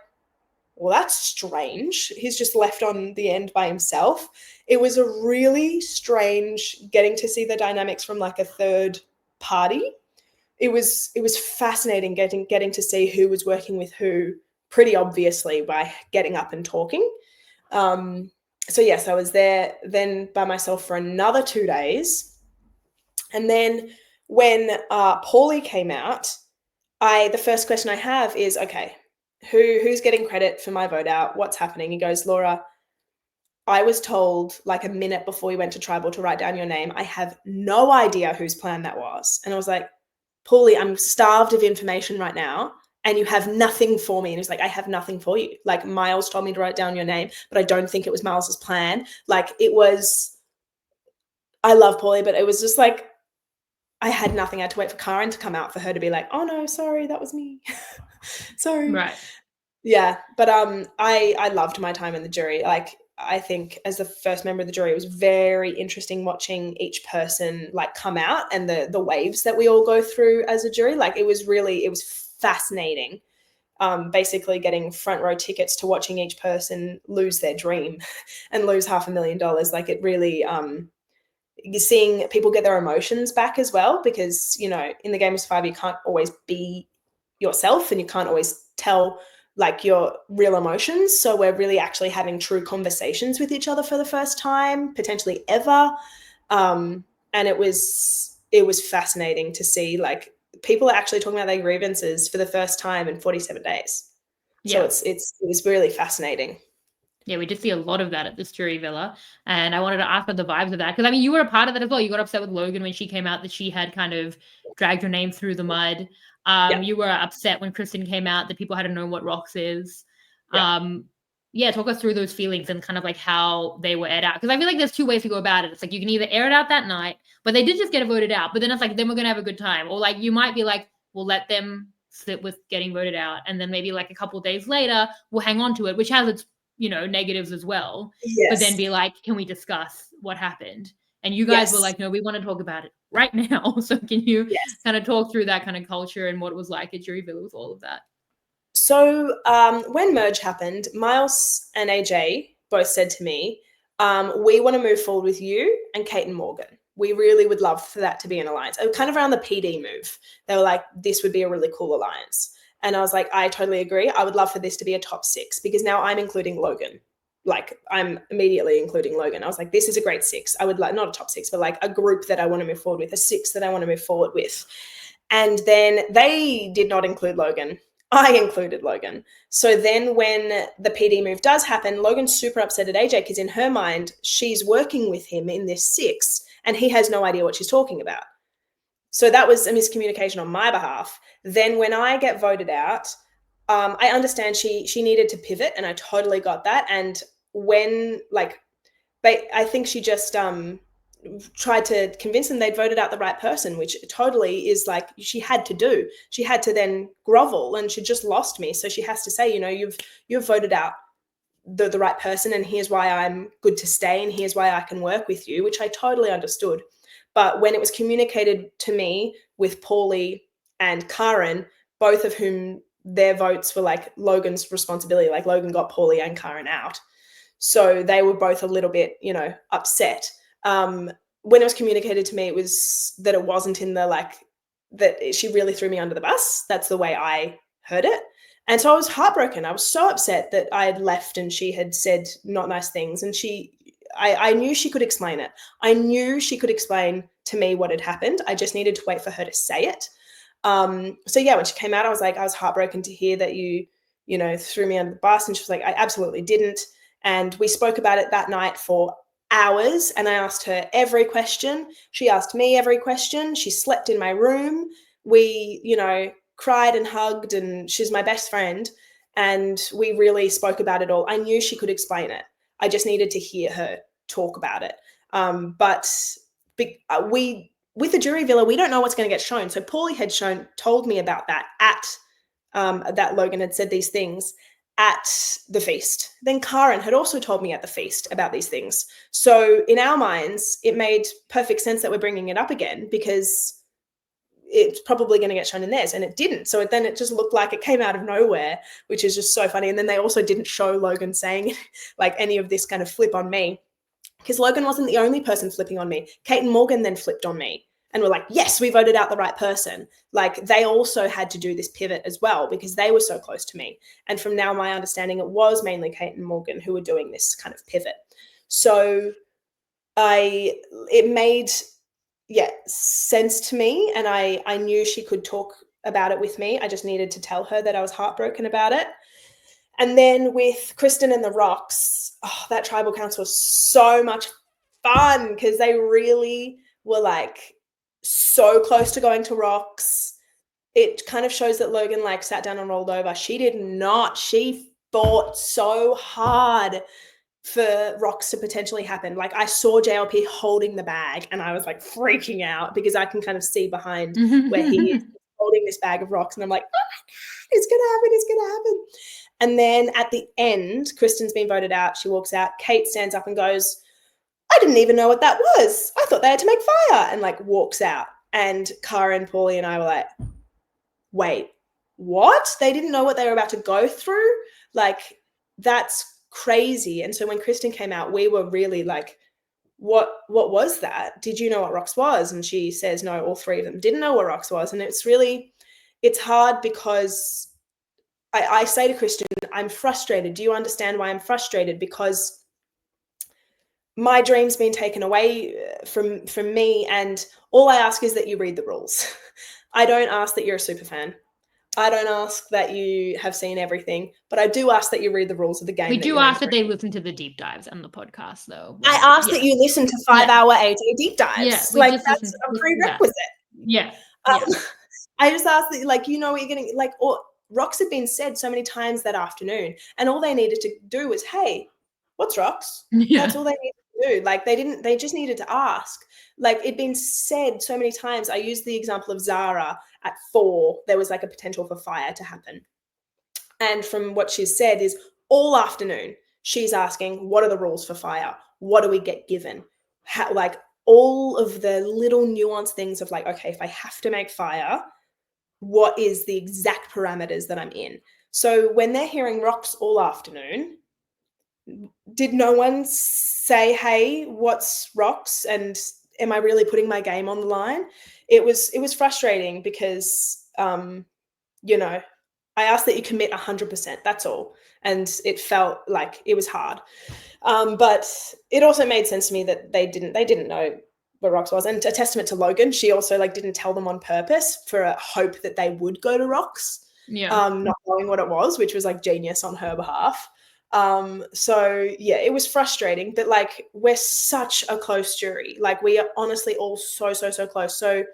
well, that's strange. He's just left on the end by himself. It was a really strange getting to see the dynamics from like a third party. It was fascinating getting to see who was working with who pretty obviously by getting up and talking. So yes, I was there then by myself for another 2 days. And then when Paulie came out, the first question I have is, okay, who's getting credit for my vote out? What's happening? He goes, Laura, I was told like a minute before we went to tribal to write down your name. I have no idea whose plan that was. And I was like, Paulie, I'm starved of information right now and you have nothing for me. And he's like, I have nothing for you. Like Miles told me to write down your name, but I don't think it was Miles's plan. Like I love Paulie, but it was just like, I had nothing. I had to wait for Karen to come out for her to be like, oh no, sorry, that was me. Sorry. Right. Yeah. But I loved my time in the jury. Like I think as the first member of the jury, it was very interesting watching each person like come out and the waves that we all go through as a jury. Like it was fascinating. Basically getting front row tickets to watching each person lose their dream and lose $500,000. Like it really, you're seeing people get their emotions back as well, because, you know, in the game of Survivor, you can't always be yourself and you can't always tell like your real emotions. So we're really actually having true conversations with each other for the first time, potentially ever. And it was fascinating to see like people are actually talking about their grievances for the first time in 47 days. Yeah. So it was really fascinating. Yeah, we did see a lot of that at this jury villa. And I wanted to ask about the vibes of that. Because, I mean, you were a part of that as well. You got upset with Logan when she came out that she had kind of dragged her name through the mud. Yeah. You were upset when Kristen came out that people hadn't known what Rox is. Yeah. Yeah, talk us through those feelings and kind of like how they were aired out. Because I feel like there's two ways to go about it. It's like you can either air it out that night, but they did just get voted out. But then it's like, then we're going to have a good time. Or like you might be like, we'll let them sit with getting voted out. And then maybe like a couple of days later, we'll hang on to it, which has its negatives as well. Yes. But then be like, can we discuss what happened? And you guys were like, no, we want to talk about it right now. So can you kind of talk through that kind of culture and what it was like at Jury Villa with all of that? So when merge happened, Miles and AJ both said to me, we want to move forward with you and Kate and Morgan. We really would love for that to be an alliance. Kind of around the PD move. They were like, this would be a really cool alliance. And I was like, I totally agree. I would love for this to be a top 6 because now I'm including Logan. Like I'm immediately including Logan. I was like, this is a great 6. I would like, not a top 6, but like a group that I want to move forward with, a 6 that I want to move forward with. And then they did not include Logan. I included Logan. So then when the PD move does happen, Logan's super upset at AJ because in her mind, she's working with him in this 6 and he has no idea what she's talking about. So that was a miscommunication on my behalf. Then when I get voted out, I understand she needed to pivot and I totally got that. And when I think she just tried to convince them they'd voted out the right person, which totally is like she had to do. She had to then grovel and she just lost me. So she has to say, you've voted out the right person and here's why I'm good to stay and here's why I can work with you, which I totally understood. But when it was communicated to me with Paulie and Karen, both of whom their votes were like Logan's responsibility, like Logan got Paulie and Karen out. So they were both a little bit, upset. When it was communicated to me, it was that it wasn't in the that she really threw me under the bus. That's the way I heard it. And so I was heartbroken. I was so upset that I had left and she had said not nice things. And I knew she could explain it. I knew she could explain to me what had happened. I just needed to wait for her to say it. So yeah, when she came out, I was heartbroken to hear that you threw me under the bus. And she was like, I absolutely didn't. And we spoke about it that night for hours. And I asked her every question. She asked me every question. She slept in my room. We, cried and hugged and she's my best friend. And we really spoke about it all. I knew she could explain it. I just needed to hear her talk about it. But with the jury villa, we don't know what's going to get shown. So Paulie had told me about that that Logan had said these things at the feast. Then Karen had also told me at the feast about these things. So in our minds, it made perfect sense that we're bringing it up again because it's probably going to get shown in theirs, and it didn't. So then it just looked like it came out of nowhere, which is just so funny. And then they also didn't show Logan saying like any of this kind of flip on me because Logan wasn't the only person flipping on me. Kate and Morgan then flipped on me and were like, yes, we voted out the right person. Like they also had to do this pivot as well because they were so close to me. And from now, my understanding, it was mainly Kate and Morgan who were doing this kind of pivot. So it made sense to me. And I knew she could talk about it with me. I just needed to tell her that I was heartbroken about it. And then with Kristen and the Rocks, that tribal council was so much fun because they really were like so close to going to Rocks. It kind of shows that Logan sat down and rolled over. She did not. She fought so hard for Rocks to potentially happen. Like I saw JLP holding the bag and I was like freaking out because I can kind of see behind where he is holding this bag of rocks. And I'm like, oh my God, it's going to happen. It's going to happen. And then at the end, Kristen's been voted out. She walks out. Kate stands up and goes, I didn't even know what that was. I thought they had to make fire, and walks out. And Karen, Paulie and I were like, wait, what? They didn't know what they were about to go through? That's crazy. And so when Kristen came out, we were really like, what was that? Did you know what Rox was? And she says, no, all 3 of them didn't know what Rox was. And it's hard because I say to Kristen, I'm frustrated. Do you understand why I'm frustrated? Because my dream's been taken away from me. And all I ask is that you read the rules. I don't ask that you're a super fan. I don't ask that you have seen everything, but I do ask that you read the rules of the game. We do ask that they listen to the deep dives on the podcast, though. I ask that you listen to 5-hour AJ deep dives. Yeah, like that's a prerequisite. Yeah. I just ask that, like, you know what you're getting, like, or rocks had been said so many times that afternoon, and all they needed to do was, hey, what's rocks? That's all they needed to do. Like, they just needed to ask. Like, it'd been said so many times. I used the example of Zara at 4, there was like a potential for fire to happen. And from what she's said is all afternoon, she's asking, what are the rules for fire? What do we get given? How, like, all of the little nuanced things of like, okay, if I have to make fire, what is the exact parameters that I'm in? So when they're hearing rocks all afternoon, did no one say, hey, what's rocks? And am I really putting my game on the line? It was frustrating because, you know, I asked that you commit 100%. That's all. And it felt like it was hard. But it also made sense to me that they didn't know what rocks was. And a testament to Logan, she also like didn't tell them on purpose for a hope that they would go to rocks. Not knowing what it was, which was like genius on her behalf. So yeah, it was frustrating, but like we're such a close jury. Like we are honestly all so close. So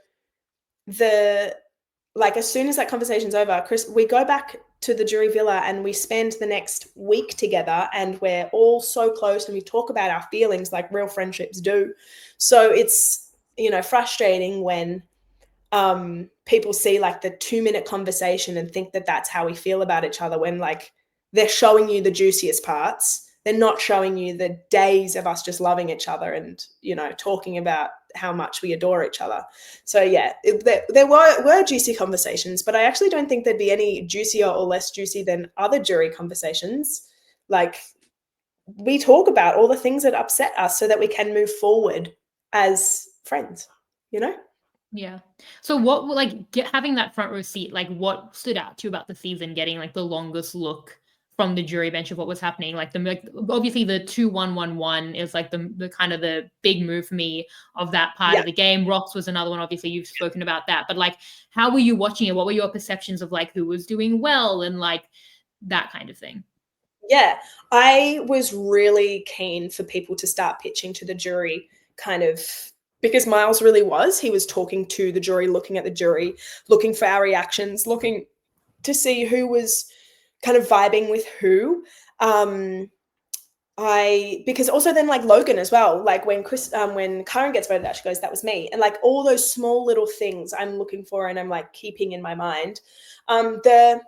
as soon as that conversation's over, Chris, we go back to the jury villa and we spend the next week together, and we're all so close and we talk about our feelings like real friendships do. So it's, you know, frustrating when people see like the 2-minute conversation and think that that's how we feel about each other, when like they're showing you the juiciest parts. They're not showing you the days of us just loving each other and, you know, talking about how much we adore each other. So yeah, there were juicy conversations, but I actually don't think there'd be any juicier or less juicy than other jury conversations. Like, we talk about all the things that upset us so that we can move forward as friends, you know? Yeah. So what, like, having that front row seat, like what stood out to you about the season, getting like the longest look from the jury bench of what was happening? Like obviously the 2-1-1-1 is like the kind of the big move for me of that part of the game. Rocks was another one. Obviously you've spoken about that, but like, how were you watching it? What were your perceptions of like who was doing well and like that kind of thing? Yeah, I was really keen for people to start pitching to the jury, kind of, because Miles really was. He was talking to the jury, looking at the jury, looking for our reactions, looking to see who was kind of vibing with who. Because also then like Logan as well, like when Karen gets voted out, she goes, that was me. And like all those small little things I'm looking for and I'm like keeping in my mind. The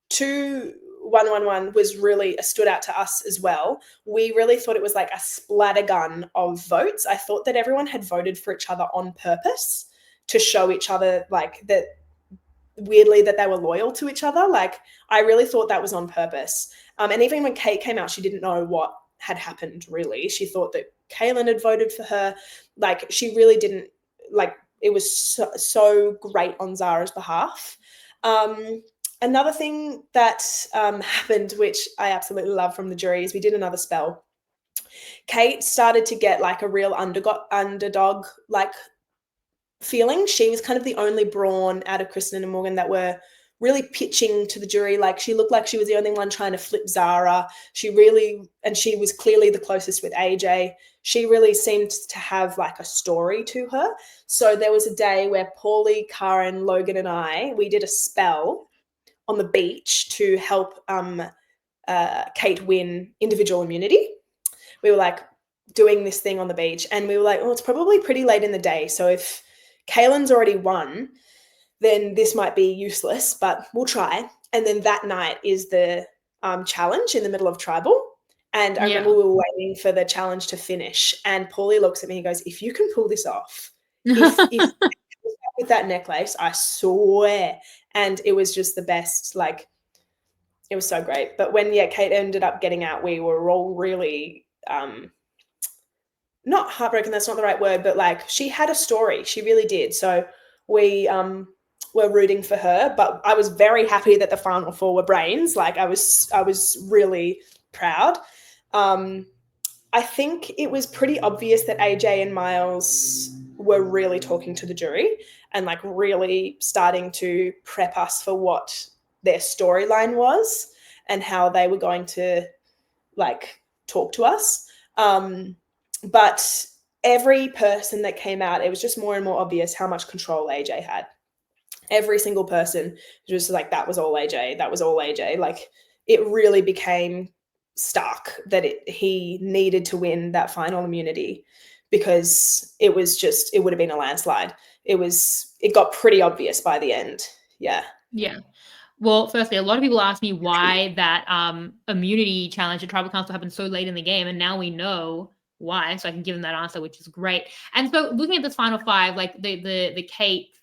2-1-1-1 was really stood out to us as well. We really thought it was like a splattergun of votes. I thought that everyone had voted for each other on purpose to show each other like that, weirdly, that they were loyal to each other. Like I really thought that was on purpose. And even when Kate came out, she didn't know what had happened really. She thought that Kaylin had voted for her. Like she really didn't, like it was so great on Zara's behalf. Another thing that happened, which I absolutely love from the jury, is we did another spell. Kate started to get like a real underdog like feeling. She was kind of the only Brawn out of Kristen and Morgan that were really pitching to the jury. Like she looked like she was the only one trying to flip Zara. She was clearly the closest with AJ. She really seemed to have like a story to her. So there was a day where Paulie, Karen, Logan and we did a spell on the beach to help Kate win individual immunity. We were like doing this thing on the beach and we were like, oh, it's probably pretty late in the day. So if Kaylin's already won, then this might be useless, but we'll try. And then that night is the challenge in the middle of tribal. And I remember we were waiting for the challenge to finish. And Paulie looks at me and goes, if you can pull this off, if with that necklace, I swear. And it was just the best. Like, it was so great. But when, Kate ended up getting out, we were all really not heartbroken, that's not the right word, but like she had a story. She really did. So we were rooting for her, but I was very happy that the final 4 were Brains. Like I was really proud. I think it was pretty obvious that AJ and Miles were really talking to the jury and like really starting to prep us for what their storyline was and how they were going to like talk to us. But every person that came out, it was just more and more obvious how much control AJ had. Every single person was like, that was all AJ, that was all AJ. Like, it really became stark that he needed to win that final immunity, because it was just, it would have been a landslide. It got pretty obvious by the end. Yeah. Yeah. Well, firstly, a lot of people ask me why that immunity challenge at Tribal Council happened so late in the game, and now we know why, so I can give them that answer, which is great. And so, looking at this final five, like the Kate,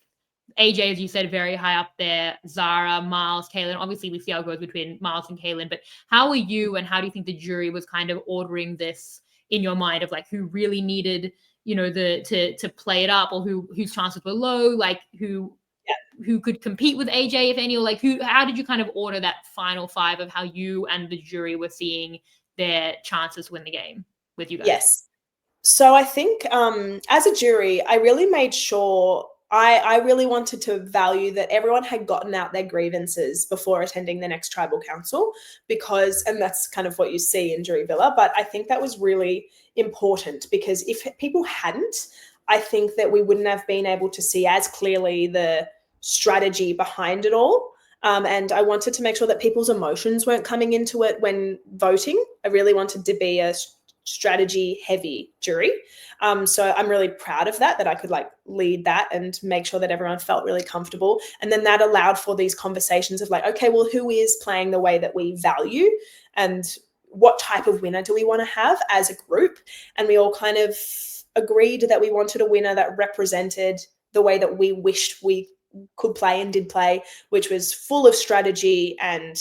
AJ, as you said, very high up there, Zara, Miles, Kaylin. Obviously, we see how it goes between Miles and Kaylin, but how are you, and how do you think the jury was kind of ordering this in your mind of like who really needed, to play it up, or whose chances were low, like who could compete with AJ, if any, or like how did you kind of order that final five of how you and the jury were seeing their chances to win the game with you guys? Yes. So I think as a jury, I really made sure I really wanted to value that everyone had gotten out their grievances before attending the next tribal council, and that's kind of what you see in Jury Villa, but I think that was really important, because if people hadn't, I think that we wouldn't have been able to see as clearly the strategy behind it all. And I wanted to make sure that people's emotions weren't coming into it when voting. I really wanted to be a strategy heavy jury. So I'm really proud of that I could like lead that and make sure that everyone felt really comfortable. And then that allowed for these conversations of like, okay, well, who is playing the way that we value, and what type of winner do we want to have as a group? And we all kind of agreed that we wanted a winner that represented the way that we wished we could play and did play, which was full of strategy and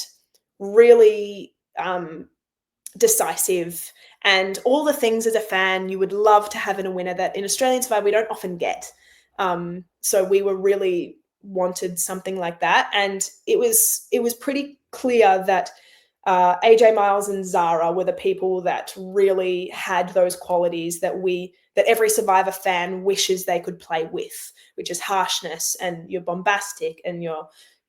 really decisive, and all the things as a fan you would love to have in a winner that in Australian Survivor we don't often get. So we were really wanted something like that, and it was pretty clear that AJ, Miles, and Zara were the people that really had those qualities that every Survivor fan wishes they could play with, which is harshness, and you're bombastic, and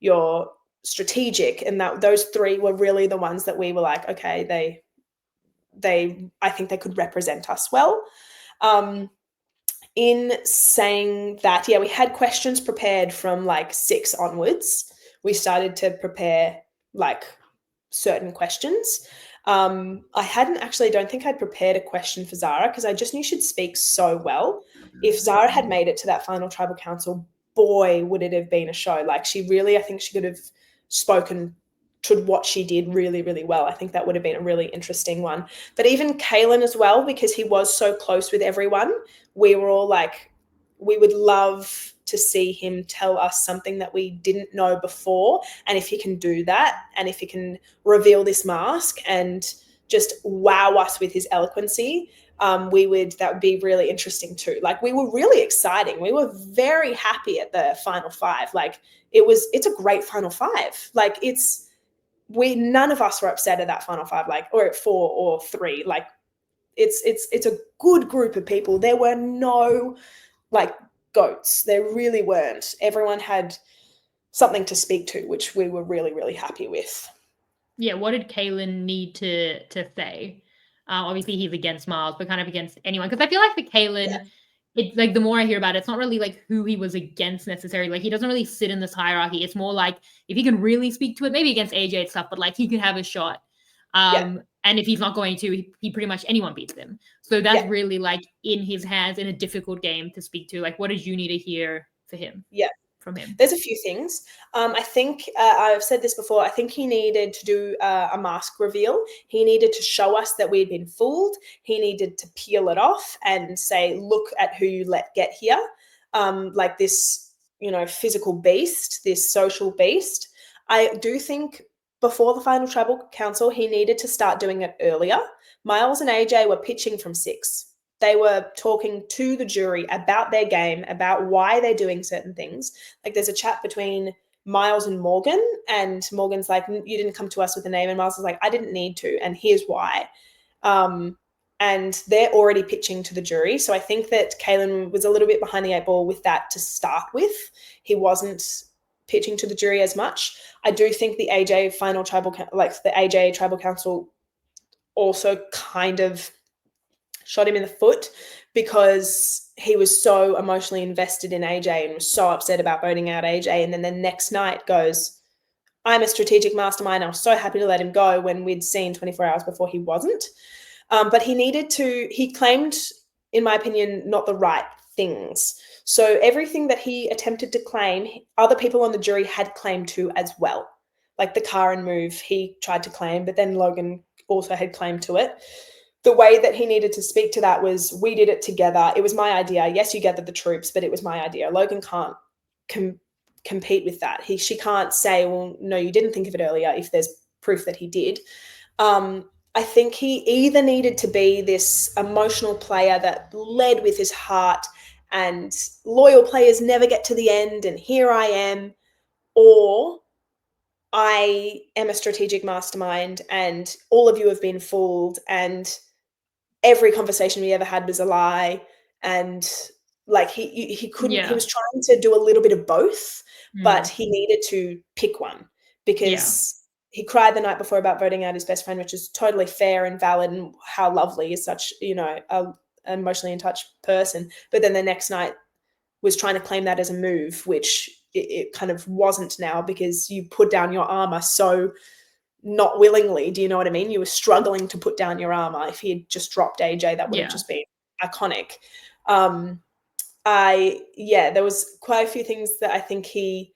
you're strategic, and that those three were really the ones that we were like, okay, I think they could represent us well. In saying that, yeah, we had questions prepared from like 6 onwards. We started to prepare like certain questions. I don't think I'd prepared a question for Zara, because I just knew she'd speak so well. If Zara had made it to that final tribal council, boy, would it have been a show. Like, I think she could have spoken to what she did really, really well. I think that would have been a really interesting one. But even Kaylin as well, because he was so close with everyone, we were all like, we would love to see him tell us something that we didn't know before. And if he can do that, and if he can reveal this mask and just wow us with his eloquency, that would be really interesting too. Like, we were really exciting. We were very happy at the final five. Like, it's a great final five. Like, none of us were upset at that final five, like, or at 4 or 3. Like, it's a good group of people. There were no like goats. There really weren't. Everyone had something to speak to, which we were really, really happy with. Yeah, what did Kaylin need to say? Obviously, he's against Miles, but kind of against anyone. Because I feel like for Kaylin, it's like the more I hear about it, it's not really like who he was against necessarily. Like, he doesn't really sit in this hierarchy. It's more like if he can really speak to it, maybe against AJ and stuff, but like he could have a shot. And if he's not going to, he pretty much anyone beats him. So that's really like in his hands in a difficult game to speak to. Like, what did you need to hear for him? Yeah. From him? There's a few things. I think I've said this before. I think he needed to do a mask reveal. He needed to show us that we'd been fooled. He needed to peel it off and say, look at who you let get here. Like this, physical beast, this social beast. I do think before the final tribal council, he needed to start doing it earlier. Miles and AJ were pitching from 6. They were talking to the jury about their game, about why they're doing certain things. Like, there's a chat between Miles and Morgan, and Morgan's like, you didn't come to us with a name. And Miles is like, I didn't need to, and here's why. And they're already pitching to the jury. So I think that Kaylin was a little bit behind the 8 ball with that to start with. He wasn't pitching to the jury as much. I do think the AJ the AJ tribal council also kind of shot him in the foot, because he was so emotionally invested in AJ and was so upset about voting out AJ. And then the next night goes, I'm a strategic mastermind. I was so happy to let him go, when we'd seen 24 hours before he wasn't. But he claimed, in my opinion, not the right things. So everything that he attempted to claim, other people on the jury had claimed to as well. Like the car and move, he tried to claim, but then Logan also had claimed to it. The way that he needed to speak to that was, we did it together. It was my idea. Yes, you gathered the troops, but it was my idea. Logan can't compete with that. She can't say, well, no, you didn't think of it earlier, if there's proof that he did. I think he either needed to be this emotional player that led with his heart, and loyal players never get to the end, and here I am, or I am a strategic mastermind and all of you have been fooled, and every conversation we ever had was a lie. And like he couldn't, he was trying to do a little bit of both, but he needed to pick one, because he cried the night before about voting out his best friend, which is totally fair and valid, and how lovely is such, a emotionally in touch person. But then the next night was trying to claim that as a move, which it kind of wasn't now, because you put down your armor so not willingly. Do you know what I mean? You were struggling to put down your armor. If he had just dropped AJ, that would have just been iconic. There was quite a few things that I think he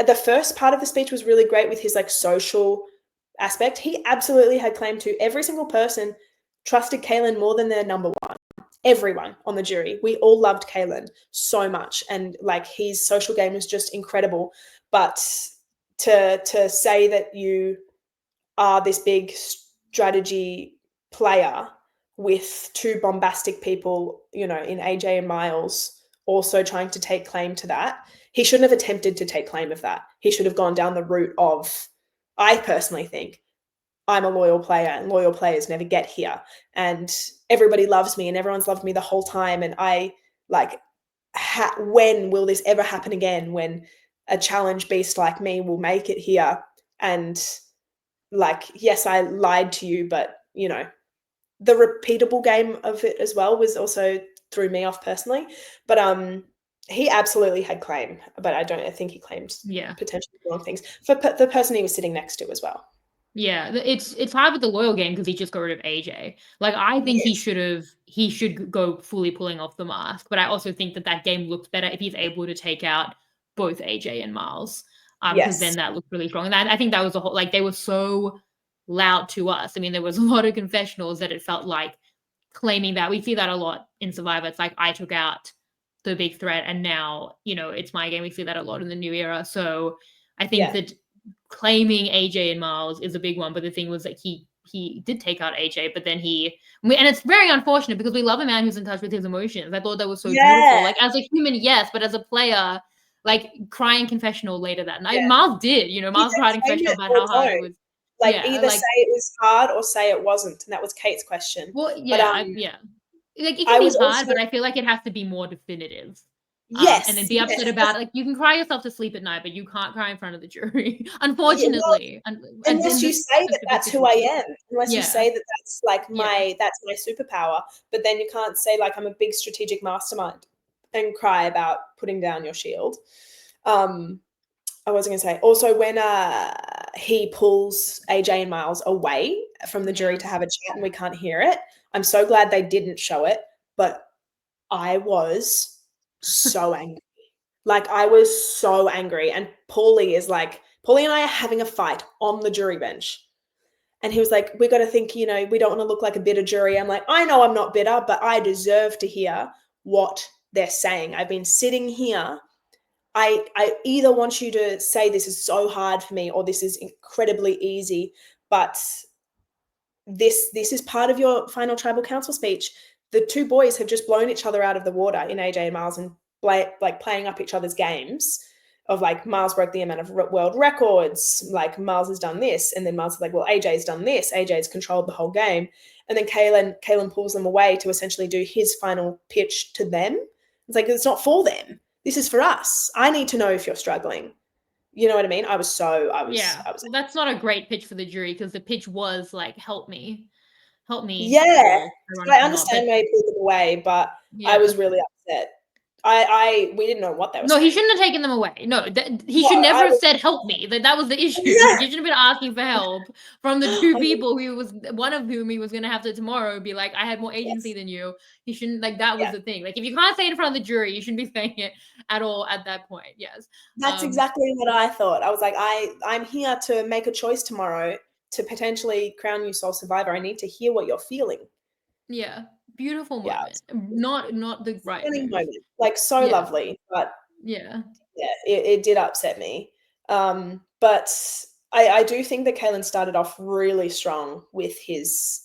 the first part of the speech was really great with his like social aspect. He absolutely had claim to. Every single person trusted Kaylin more than their number one. Everyone on the jury, we all loved Kaylin so much, and like his social game was just incredible. But to say that you are this big strategy player with two bombastic people, in AJ and Miles, also trying to take claim to that, he shouldn't have attempted to take claim of that. He should have gone down the route of, I personally think, I'm a loyal player and loyal players never get here. And everybody loves me and everyone's loved me the whole time. And I when will this ever happen again, when a challenge beast like me will make it here? And yes, I lied to you, but the repeatable game of it as well was also threw me off personally. But he absolutely had claim, but I think he claimed potentially the wrong things for the person he was sitting next to as well. Yeah, it's hard with the loyal game because he just got rid of AJ. Like I think he should go fully pulling off the mask, but I also think that game looks better if he's able to take out both AJ and Miles. Because then that looked really strong. And I think that was a whole, they were so loud to us. I mean, there was a lot of confessionals that it felt like claiming that. We see that a lot in Survivor. It's like, I took out the big threat and now, it's my game. We see that a lot in the new era. So I think that claiming AJ and Miles is a big one. But the thing was that he did take out AJ, but then and it's very unfortunate because we love a man who's in touch with his emotions. I thought that was so beautiful. Like as a human, yes, but as a player, like crying confessional later that night. Miles did, Miles cried in confessional about how hard it was. Either say it was hard or say it wasn't. And that was Kate's question. Well, yeah, Like it can be hard, but I feel like it has to be more definitive. Yes. And then be upset about it. You can cry yourself to sleep at night, but you can't cry in front of the jury, unfortunately. Unless you say that's who I am. Unless you say that that's my superpower. But then you can't say I'm a big strategic mastermind and cry about putting down your shield. I wasn't going to say. Also, when he pulls AJ and Miles away from the jury to have a chat and we can't hear it, I'm so glad they didn't show it. But I was so angry. I was so angry. And Paulie and I are having a fight on the jury bench. And he was like, we got to think, we don't want to look like a bitter jury. I'm like, I know I'm not bitter, but I deserve to hear what they're saying. I've been sitting here. I either want you to say this is so hard for me or this is incredibly easy, but this is part of your final tribal council speech. The two boys have just blown each other out of the water in AJ and Miles and playing up each other's games of Miles broke the amount of world records, Miles has done this, and then Miles is well, AJ's done this, AJ's controlled the whole game, and then Kaylin pulls them away to essentially do his final pitch to them. It's it's not for them. This is for us. I need to know if you're struggling. You know what I mean? I was Yeah. Well, that's not a great pitch for the jury because the pitch was like, help me. Yeah. Well, So I ironically not, but understand why he pulled them away, but I yeah. was really upset. We didn't know what they were No, he saying. shouldn't have taken them away. No, he No, should never I have was said, help me. That was the issue. yeah. Like, he shouldn't have been asking for help from the two I mean, people one of whom he was going to have to tomorrow be like, I had more agency yes. than you. He shouldn't, like, that was Yeah. the thing. Like, if you can't say it in front of the jury, you shouldn't be saying it at all at that point. Yes. That's exactly what I thought. I was like, I'm here to make a choice tomorrow to potentially crown you sole survivor. I need to hear what you're feeling. Yeah. Beautiful Yeah. moment. Not the right Stunning move. moment. Like so Yeah. lovely. But Yeah. yeah, it did upset me. But I do think that Kalen started off really strong with his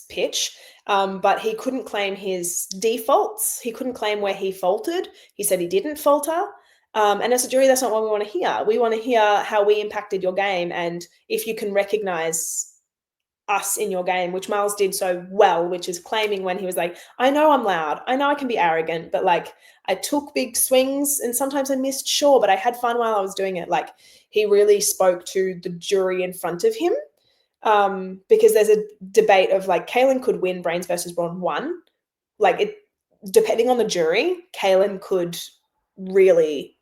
pitch, but he couldn't claim his defaults. He couldn't claim where he faltered. He said he didn't falter. And as a jury, that's not what we want to hear. We want to hear how we impacted your game and if you can recognize us in your game, which Miles did so well, which is claiming when he was like, I know I'm loud. I know I can be arrogant, but like I took big swings and sometimes I missed, sure, but I had fun while I was doing it. Like he really spoke to the jury in front of him. Because there's a debate of like Kalen could win Brains versus Brawn 1. Like it, depending on the jury, Kalen could really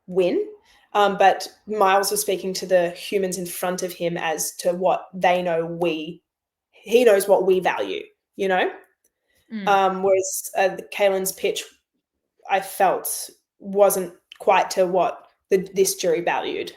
win. But Miles was speaking to the humans in front of him as to what they know he knows what we value, you know? Whereas Kalen's pitch, I felt wasn't quite to what this jury valued.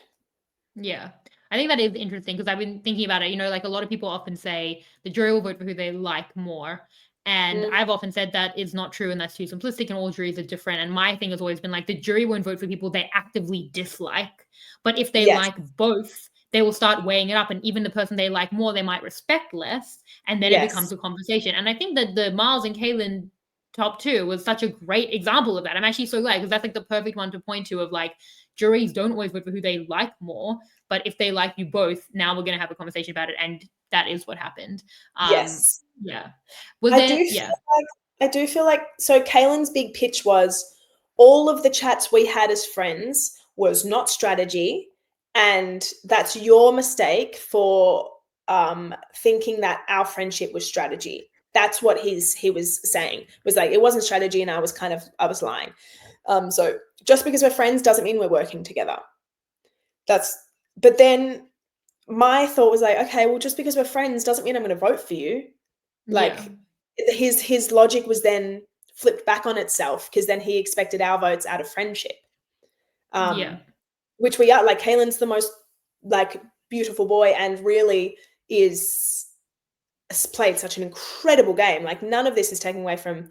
Yeah. I think that is interesting because I've been thinking about it. You know, like a lot of people often say the jury will vote for who they like more. And Mm, I've often said that is not true and that's too simplistic and all juries are different. And my thing has always been like the jury won't vote for people they actively dislike. But if they yes, like both, they will start weighing it up. And even the person they like more, they might respect less. And then it becomes yes, a conversation. And I think that the Miles and Kaylin top two was such a great example of that. I'm actually so glad because that's like the perfect one to point to of like juries don't always vote for who they like more, but if they like you both, now we're going to have a conversation about it, and that is what happened. yes. Yeah. Was I do there? feel Yeah. like so Kaylin's big pitch was all of the chats we had as friends was not strategy, and that's your mistake for thinking that our friendship was strategy. That's what he was saying. Was like it wasn't strategy, and I was lying. So just because we're friends doesn't mean we're working together. But then my thought was like, okay, well, just because we're friends doesn't mean I'm going to vote for you. Yeah. Like his logic was then flipped back on itself because then he expected our votes out of friendship. Yeah. Which we are. Like Kaylin's the most like beautiful boy and really is played such an incredible game. Like none of this is taken away from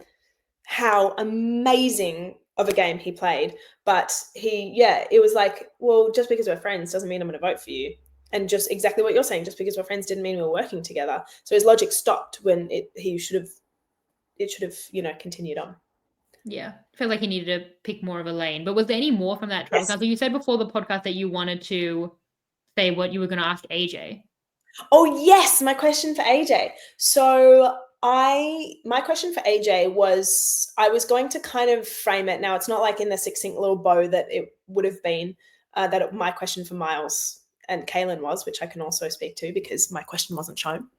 how amazing of a game he played. But it was like, well, just because we're friends doesn't mean I'm going to vote for you. And just exactly what you're saying, just because we're friends didn't mean we were working together. So his logic stopped when it should have, continued on. Yeah. I feel like he needed to pick more of a lane. But was there any more from that tribal Yes. council? You said before the podcast that you wanted to say what you were going to ask AJ. Oh yes, my question for AJ. So my question for AJ was I was going to kind of frame it. Now it's not like in the succinct little bow that it would have been my question for Miles and Kaylin was, which I can also speak to because my question wasn't shown.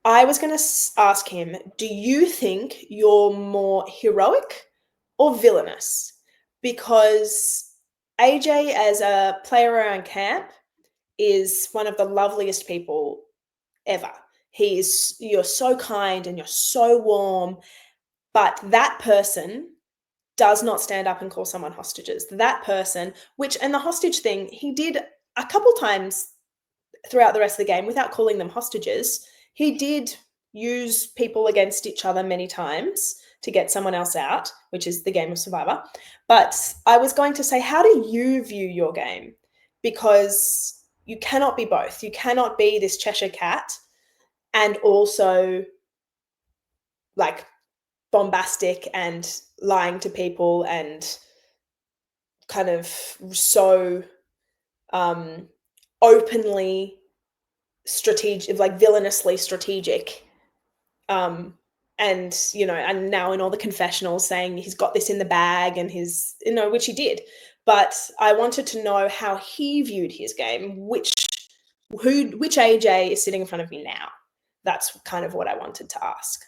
I was going to ask him, do you think you're more heroic or villainous? Because AJ, as a player around camp, is one of the loveliest people ever. You're so kind and you're so warm, but that person does not stand up and call someone hostages. That person, and the hostage thing, he did a couple times throughout the rest of the game without calling them hostages. He did use people against each other many times to get someone else out, which is the game of Survivor. But I was going to say, how do you view your game? Because you cannot be both. You cannot be this Cheshire cat and also like bombastic and lying to people and kind of so openly strategic, like villainously strategic. And now in all the confessionals saying he's got this in the bag and which he did. but I wanted to know how he viewed his game, which AJ is sitting in front of me now. That's kind of what I wanted to ask.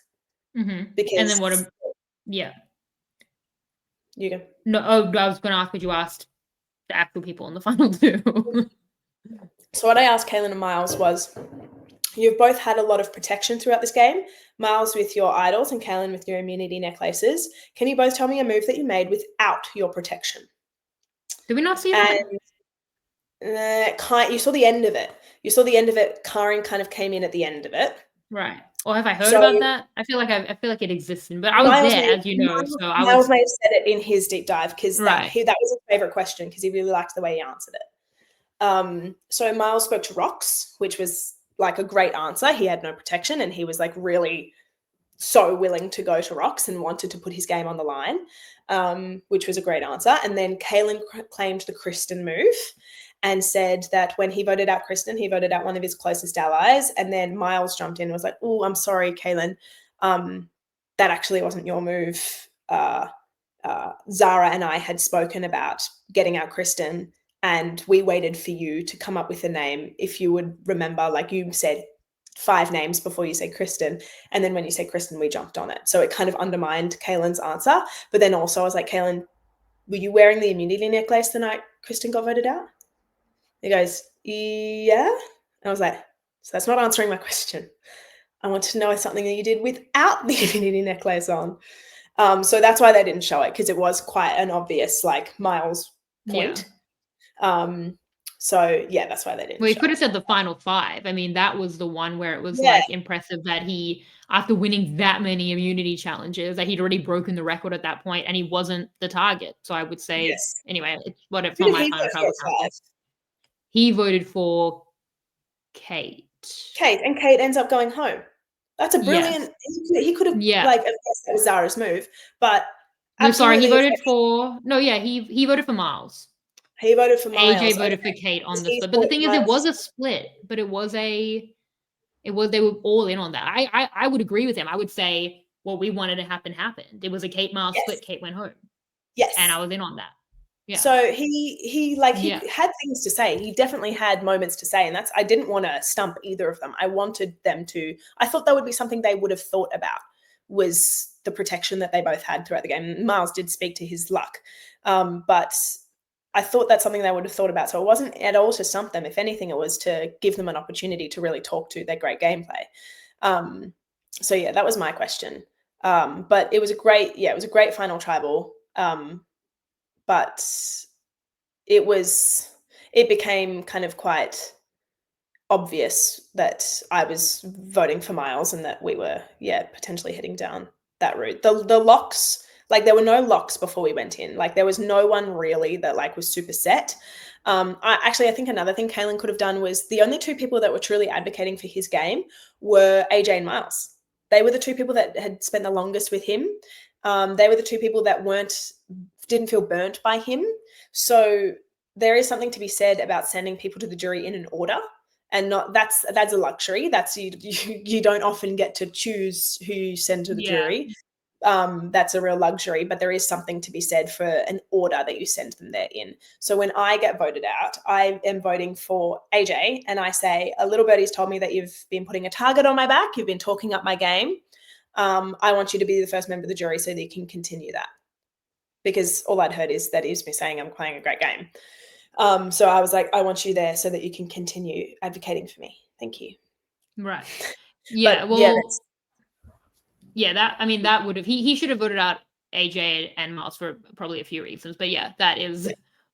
And Because then what? Yeah. You go. No, I was going to ask what you asked the actual people in the final two. So what I asked Kaylin and Miles was, you've both had a lot of protection throughout this game. Miles with your idols and Kaylin with your immunity necklaces. Can you both tell me a move that you made without your protection? Did we not see that? You saw the end of it. You saw the end of it. Karen kind of came in at the end of it. Right. Or have I heard about that? I feel like it existed, but I was Miles there, as you know. So Miles may have said it in his deep dive because right. that was his favorite question because he really liked the way he answered it. So Miles spoke to Rox, which was like a great answer. He had no protection and he was like really so willing to go to Rox and wanted to put his game on the line, which was a great answer. And then Kaylin claimed the Kristen move and said that when he voted out Kristen, he voted out one of his closest allies. And then Miles jumped in and was like, oh, I'm sorry, Kaylin. That actually wasn't your move. Zara and I had spoken about getting out Kristen and we waited for you to come up with a name. If you would remember, like you said 5 names before you said Kristen. And then when you said Kristen, we jumped on it. So it kind of undermined Kaylin's answer. But then also I was like, Kaylin, were you wearing the immunity necklace the night Kristen got voted out? He goes, yeah. And I was like, so that's not answering my question. I want to know something that you did without the immunity necklace on. So that's why they didn't show it, because it was quite an obvious, like, Miles point. Yeah. So, yeah, that's why they didn't Well, he show could it. have said the final 5. I mean, that was the one where it was, like, impressive that he, after winning that many immunity challenges, that he'd already broken the record at that point, and he wasn't the target. So I would say, anyway, it's whatever. It's not my final travel counsel. He voted for Kate. And Kate ends up going home. That's a brilliant. He could have like, of course, that was Zara's move, but no, sorry, he voted for he voted for Miles. He voted for Miles. AJ voted for Kate on the split, but the thing is, it was a split, but they were all in on that. I would agree with him. I would say what we wanted to happen happened. It was a Kate Miles split. Kate went home. Yes, and I was in on that. Yeah. So he had things to say. He definitely had moments to say, and I didn't want to stump either of them. I wanted them to. I thought that would be something they would have thought about, was the protection that they both had throughout the game. Miles did speak to his luck, but I thought that's something they would have thought about. So it wasn't at all to stump them. If anything, it was to give them an opportunity to really talk to their great gameplay. So yeah, that was my question. But it was a great final tribal. But it became kind of quite obvious that I was voting for Miles and that we were, potentially heading down that route. The locks, like, there were no locks before we went in. Like, there was no one really that, like, was super set. I think another thing Kaylin could have done was, the only 2 people that were truly advocating for his game were AJ and Miles. They were the 2 people that had spent the longest with him. They were the 2 people that didn't feel burnt by him. So there is something to be said about sending people to the jury in an order, and that's a luxury. That's you don't often get to choose who you send to the jury. That's a real luxury, but there is something to be said for an order that you send them there in. So when I get voted out, I am voting for AJ, and I say, a little birdie's told me that you've been putting a target on my back. You've been talking up my game. I want you to be the first member of the jury so that you can continue that. Because all I'd heard is that he was me saying I'm playing a great game. So I was like, I want you there so that you can continue advocating for me. Thank you. Right. Yeah. That would have, he should have voted out AJ and Miles for probably a few reasons. But yeah, that is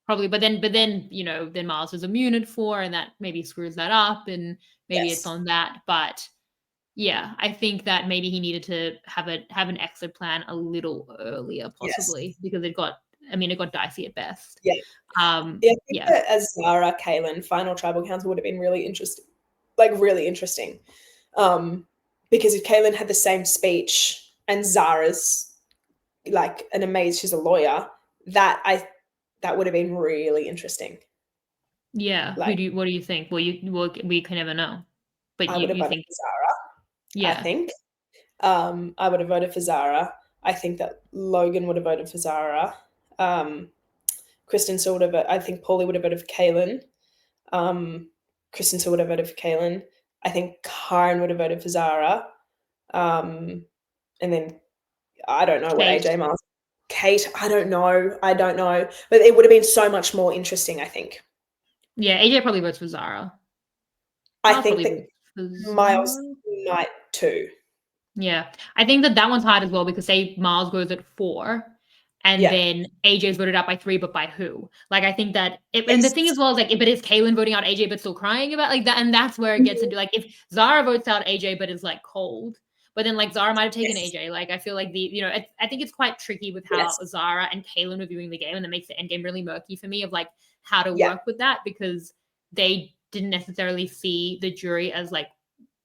probably, but then, then Miles is immune at 4, and that maybe screws that up, and maybe it's on that. But yeah, I think that maybe he needed to have an exit plan a little earlier, possibly, because it got dicey at best. Yeah. I think that as Zara, Kaylin, final tribal council would have been really interesting. Because if Kaylin had the same speech and Zara's like an amazing, she's a lawyer, that would have been really interesting. Yeah. Like, what do you think? We can never know. But I would have voted for Zara. Yeah. I think. I would have voted for Zara. I think that Logan would have voted for Zara. Kristen still would have, I think Paulie would have voted for Kaylin. Kristen still would have voted for Kaylin. I think Karen would have voted for Zara. And then I don't know what AJ Miles. Kate, I don't know. But it would have been so much more interesting, I think. Yeah, AJ probably votes for Zara. I think that Miles might too. Yeah, I think that one's hard as well because say Miles goes at 4 and then AJ's voted out by 3, but by who? Like, I think that, and the thing as well is like, if it is Kaylin voting out AJ but still crying about like that, and that's where it gets into like, if Zara votes out AJ but is like cold, but then like Zara might have taken AJ. Like, I feel like I think it's quite tricky with how Zara and Kaylin are viewing the game, and that makes the end game really murky for me of like how to work with that, because they didn't necessarily see the jury as like,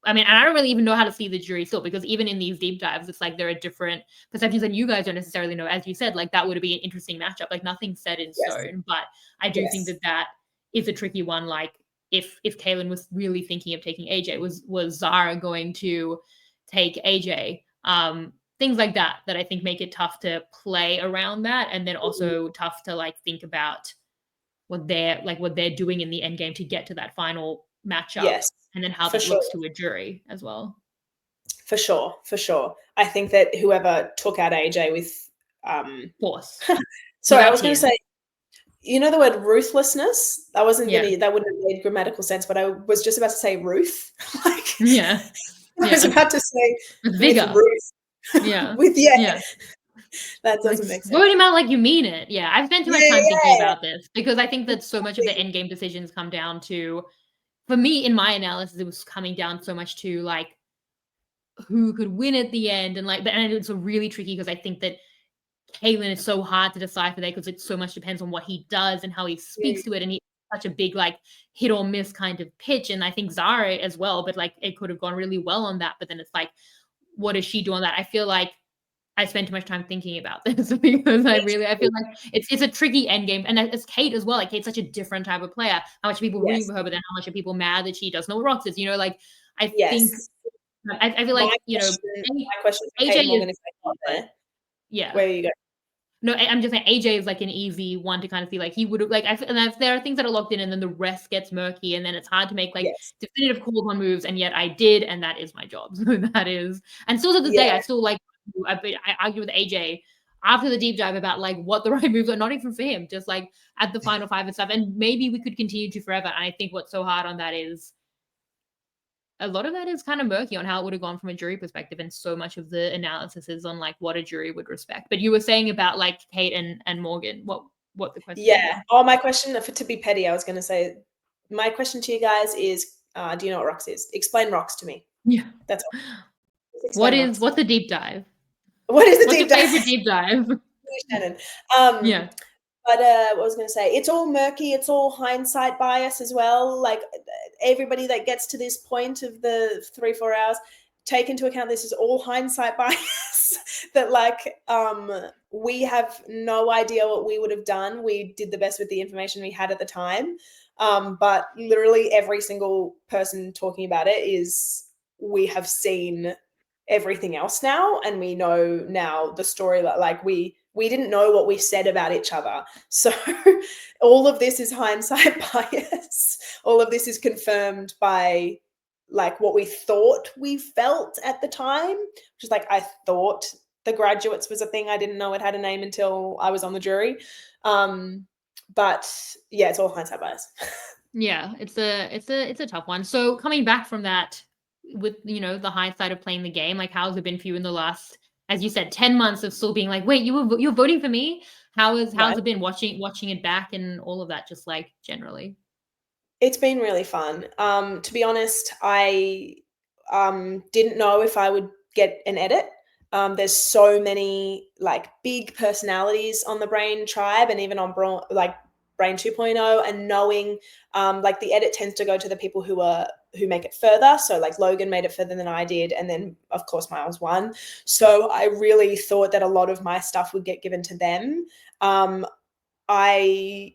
I mean, and I don't really even know how to see the jury still, because even in these deep dives, it's like there are different perceptions, and you guys don't necessarily know. As you said, like that would be an interesting matchup. Like nothing's set in stone, but I do think that is a tricky one. Like if Kaylin was really thinking of taking AJ, was Zara going to take AJ? Things like that I think make it tough to play around that, and then also tough to like think about what they're doing in the end game to get to that final matchup, and then how that looks to a jury as well. For sure. I think that whoever took out AJ with force. Sorry, I was going to say, you know the word ruthlessness? That wasn't that wouldn't have made grammatical sense, but I was just about to say Ruth. I was about to say with vigor. Ruth. With that doesn't make sense. Vote him out like you mean it. Yeah, I've spent too much time thinking about this, because I think that so much of the end game decisions come down to, for me in my analysis, it was coming down so much to like who could win at the end, and like, and it's really tricky because I think that Kaylin is so hard to decipher there, because it so much depends on what he does and how he speaks to it, and he's such a big like hit or miss kind of pitch, and I think Zara as well, but like it could have gone really well on that, but then it's like, what does she do on that? I feel like I spend too much time thinking about this because I feel like it's a tricky end game, and it's Kate as well. Like Kate's such a different type of player. How much people root for her, but then how much are people mad that she doesn't know what rocks is? Like I think I feel like my question AJ is where you go. No, I'm just saying AJ is like an easy one to kind of see. Like he would have, like, and if there are things that are locked in, and then the rest gets murky, and then it's hard to make like definitive calls on moves. And yet I did, and that is my job. So that is, and still to this day, I still like. I argue with AJ after the deep dive about like what the right moves are, not even for him, just like at the final 5 and stuff. And maybe we could continue to forever. And I think what's so hard on that is a lot of that is kind of murky on how it would have gone from a jury perspective, and so much of the analysis is on like what a jury would respect. But you were saying about like Kate and Morgan, what the question is? Oh, my question, to be petty, I was going to say, my question to you guys is, do you know what rocks is? Explain rocks to me. That's all. What's the deep dive? What is the What's deep your dive? favorite deep dive? Shannon. But what I was going to say, it's all murky. It's all hindsight bias as well. Like everybody that gets to this point of the 3-4 hours, take into account this is all hindsight bias. That like we have no idea what we would have done. We did the best with the information we had at the time. But literally every single person talking about it is, we have seen everything else now, and we know now the story. Like we didn't know what we said about each other, so all of this is hindsight bias. All of this is confirmed by like what we thought we felt at the time, which is like, I thought The Graduates was a thing. I didn't know it had a name until I was on the jury. But yeah, it's all hindsight bias. Yeah, it's a tough one. So coming back from that, with the hindsight of playing the game, like how's it been for you in the last, as you said, 10 months of still being like, wait, you're voting for me? How's it been watching it back and all of that, just like generally? It's been really fun. To be honest, I didn't know if I would get an edit. There's so many like big personalities on the Brain tribe, and even on Brawn, like Brain 2.0, and knowing like the edit tends to go to the people who make it further. So like Logan made it further than I did, and then of course Miles won. So I really thought that a lot of my stuff would get given to them. I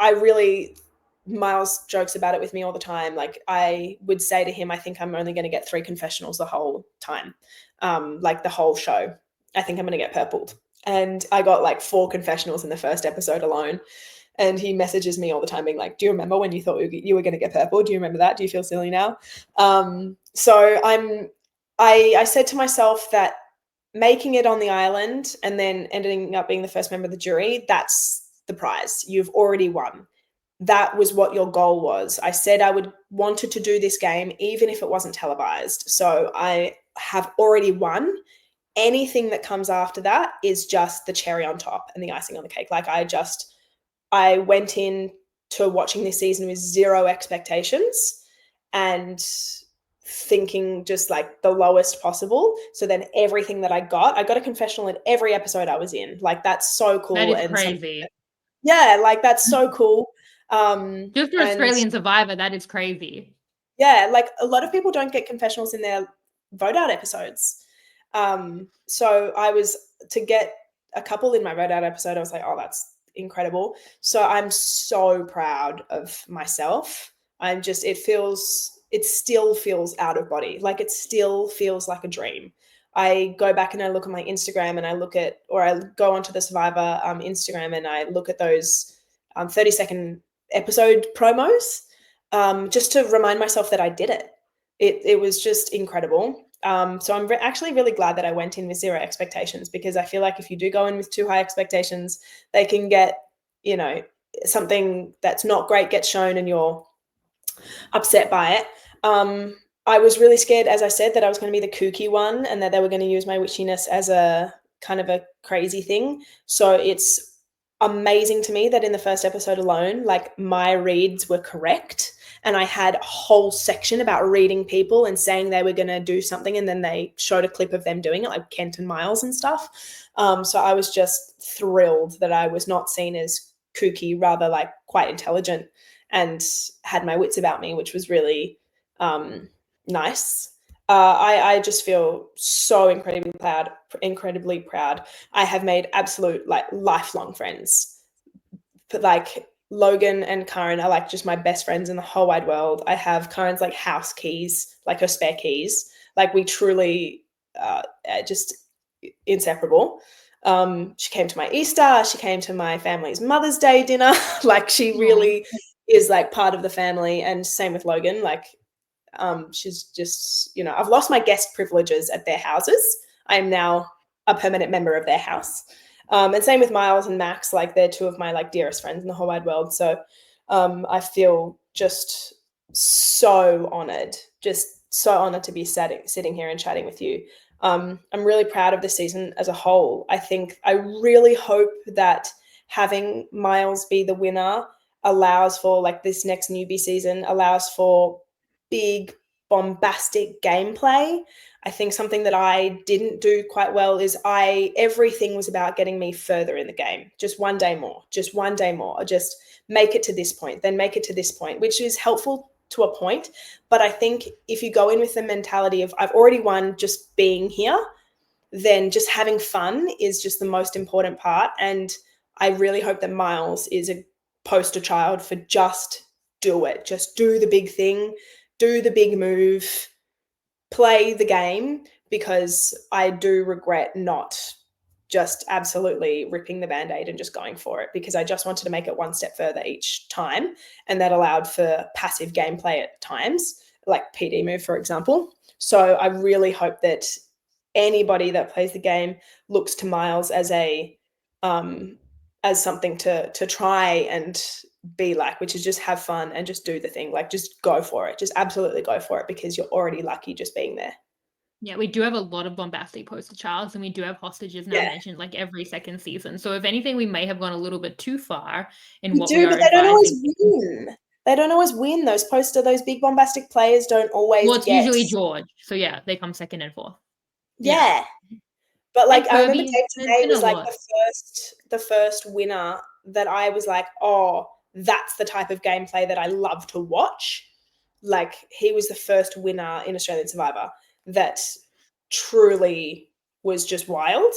really, Miles jokes about it with me all the time. Like I would say to him, I think I'm only going to get 3 confessionals the whole time, like the whole show. I think I'm going to get purpled. And I got like 4 confessionals in the first episode alone. And he messages me all the time being like, do you remember when you thought you were going to get purple? Do you remember that? Do you feel silly now? So I said to myself that making it on the island and then ending up being the first member of the jury, that's the prize. You've already won. That was what your goal was. I said I wanted to do this game even if it wasn't televised. So I have already won. Anything that comes after that is just the cherry on top and the icing on the cake. Like I went in to watching this season with zero expectations and thinking just like the lowest possible. So then everything that I got a confessional in every episode I was in. Like that's so cool. That is crazy. Yeah, like that's so cool. Just for Australian Survivor, that is crazy. Yeah, like a lot of people don't get confessionals in their vote out episodes. So I was to get a couple in my vote out episode, I was like, oh, that's incredible. So I'm so proud of myself. It still feels out of body. Like it still feels like a dream. I go back and I look at my Instagram and I go onto the Survivor Instagram and I look at those 30-second episode promos just to remind myself that I did it. It was just incredible. So I'm actually really glad that I went in with zero expectations, because I feel like if you do go in with too high expectations, they can get, something that's not great gets shown and you're upset by it. I was really scared, as I said, that I was going to be the kooky one and that they were going to use my witchiness as a kind of a crazy thing. So it's amazing to me that in the first episode alone, like my reads were correct. And I had a whole section about reading people and saying they were going to do something. And then they showed a clip of them doing it, like Kent and Miles and stuff. So I was just thrilled that I was not seen as kooky, rather like quite intelligent and had my wits about me, which was really nice. I just feel so incredibly proud. I have made absolute like lifelong friends. But like Logan and Karen are like just my best friends in the whole wide world. I have Karen's like house keys, like her spare keys. Like we truly just inseparable. She came to my Easter. She came to my family's Mother's Day dinner. Like she really is like part of the family. And same with Logan. Like she's just, I've lost my guest privileges at their houses. I am now a permanent member of their house. And same with Miles and Max. Like they're two of my like dearest friends in the whole wide world. So I feel just so honored to be sitting here and chatting with you. I'm really proud of the season as a whole. I really hope that having Miles be the winner allows for like this next newbie season, allows for big bombastic gameplay. I think something that I didn't do quite well is everything was about getting me further in the game. Just one day more, just make it to this point, then make it to this point, which is helpful to a point. But I think if you go in with the mentality of I've already won just being here, then just having fun is just the most important part. And I really hope that Miles is a poster child for just do it. Just do the big thing, do the big move, play the game, because I do regret not just absolutely ripping the Band-Aid and just going for it, because I just wanted to make it one step further each time. And that allowed for passive gameplay at times, like PD move, for example. So I really hope that anybody that plays the game looks to Miles as something to try and be like, which is just have fun and just do the thing. Like just go for it. Just absolutely go for it, because you're already lucky just being there. Yeah, we do have a lot of bombastic poster childs, and we do have hostages now mentioned like every second season. So if anything, we may have gone a little bit too far in what we are advising. But they don't always win. They don't always win. Those big bombastic players don't always Well, it's usually George. So yeah, they come second and fourth. Yeah. But like I remember Dave today was like the first winner that I was like, oh, that's the type of gameplay that I love to watch. Like he was the first winner in Australian Survivor that truly was just wild,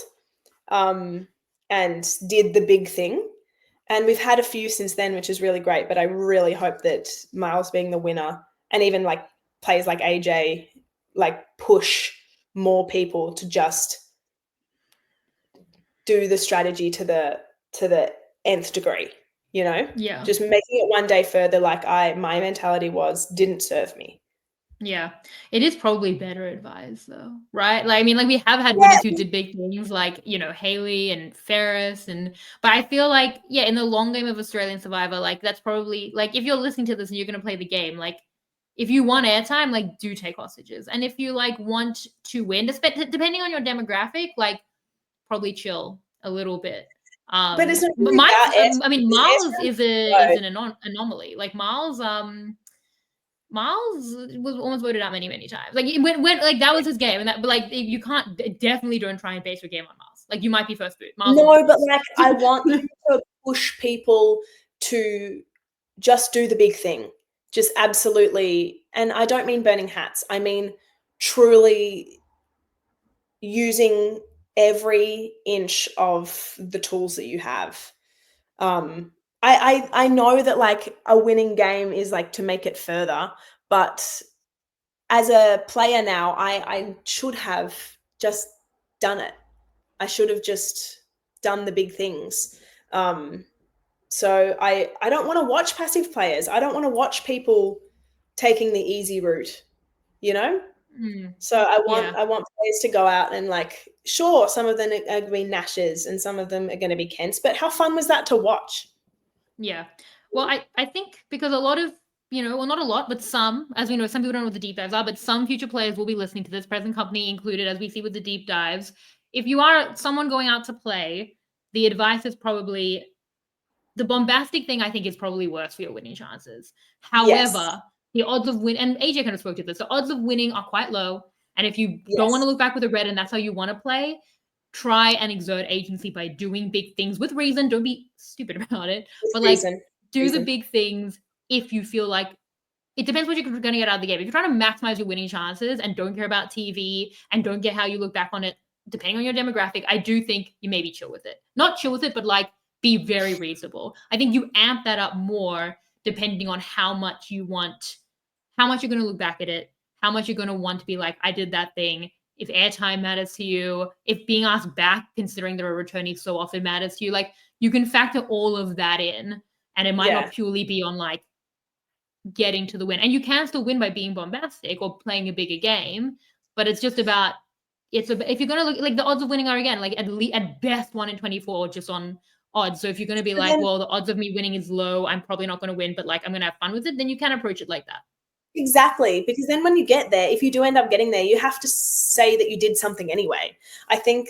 and did the big thing. And we've had a few since then, which is really great. But I really hope that Miles being the winner, and even like players like AJ, like push more people to just do the strategy to the nth degree. Yeah. just making it one day further. Like my mentality didn't serve me. Yeah, it is probably better advised though, right? Like, I mean, like we have had Yeah. winners who did big things, like Haley and Ferris, but I feel like in the long game of Australian Survivor, like that's probably like if you're listening to this and you're gonna play the game, like if you want airtime, like do take hostages, and if you like want to win, depending on your demographic, like probably chill a little bit. But it's not But really Miles, about airtime. I mean, The Miles airtime is an anomaly. Like Miles was almost voted out many, many times. Like when like that was his game, and but like you can't definitely don't try and base your game on Miles. Like you might be first boot. Miles No, but like I want him to push people to just do the big thing. Just absolutely, and I don't mean burning hats. I mean truly using every inch of the tools that you have. I know that like a winning game is like to make it further, but as a player now, I should have just done it. I should have just done the big things. So I don't want to watch passive players. I don't want to watch people taking the easy route, you know? So I want players to go out and like, sure, some of them are going to be Nashes and some of them are going to be Kents, but how fun was that to watch? Yeah. Well, I think because a lot of, well, not a lot, but some, as we know, some people don't know what the deep dives are, but some future players will be listening to this, present company included, as we see with the deep dives. If you are someone going out to play, the advice is probably the bombastic thing, I think, is probably worse for your winning chances. However, the odds of win, and AJ kind of spoke to this, the odds of winning are quite low. And if you don't want to look back with regret and that's how you want to play, try and exert agency by doing big things with reason. Don't be stupid about it, but like do the big things if you feel like it depends what you're going to get out of the game. If you're trying to maximize your winning chances and don't care about TV and don't get how you look back on it, depending on your demographic, I do think you maybe chill with it. Not chill with it, but like be very reasonable. I think you amp that up more depending on how much you're going to look back at it, how much you're going to want to be like, I did that thing. If airtime matters to you, if being asked back, considering there are returnees so often matters to you, like you can factor all of that in, and it might not purely be on like getting to the win. And you can still win by being bombastic or playing a bigger game, but it's just about if you're gonna look like the odds of winning are again like at best 1 in 24 just on odds. So if you're gonna be like, well, the odds of me winning is low, I'm probably not gonna win, but like I'm gonna have fun with it, then you can approach it like that. Exactly, because then when you get there, if you do end up getting there, you have to say that you did something anyway. I think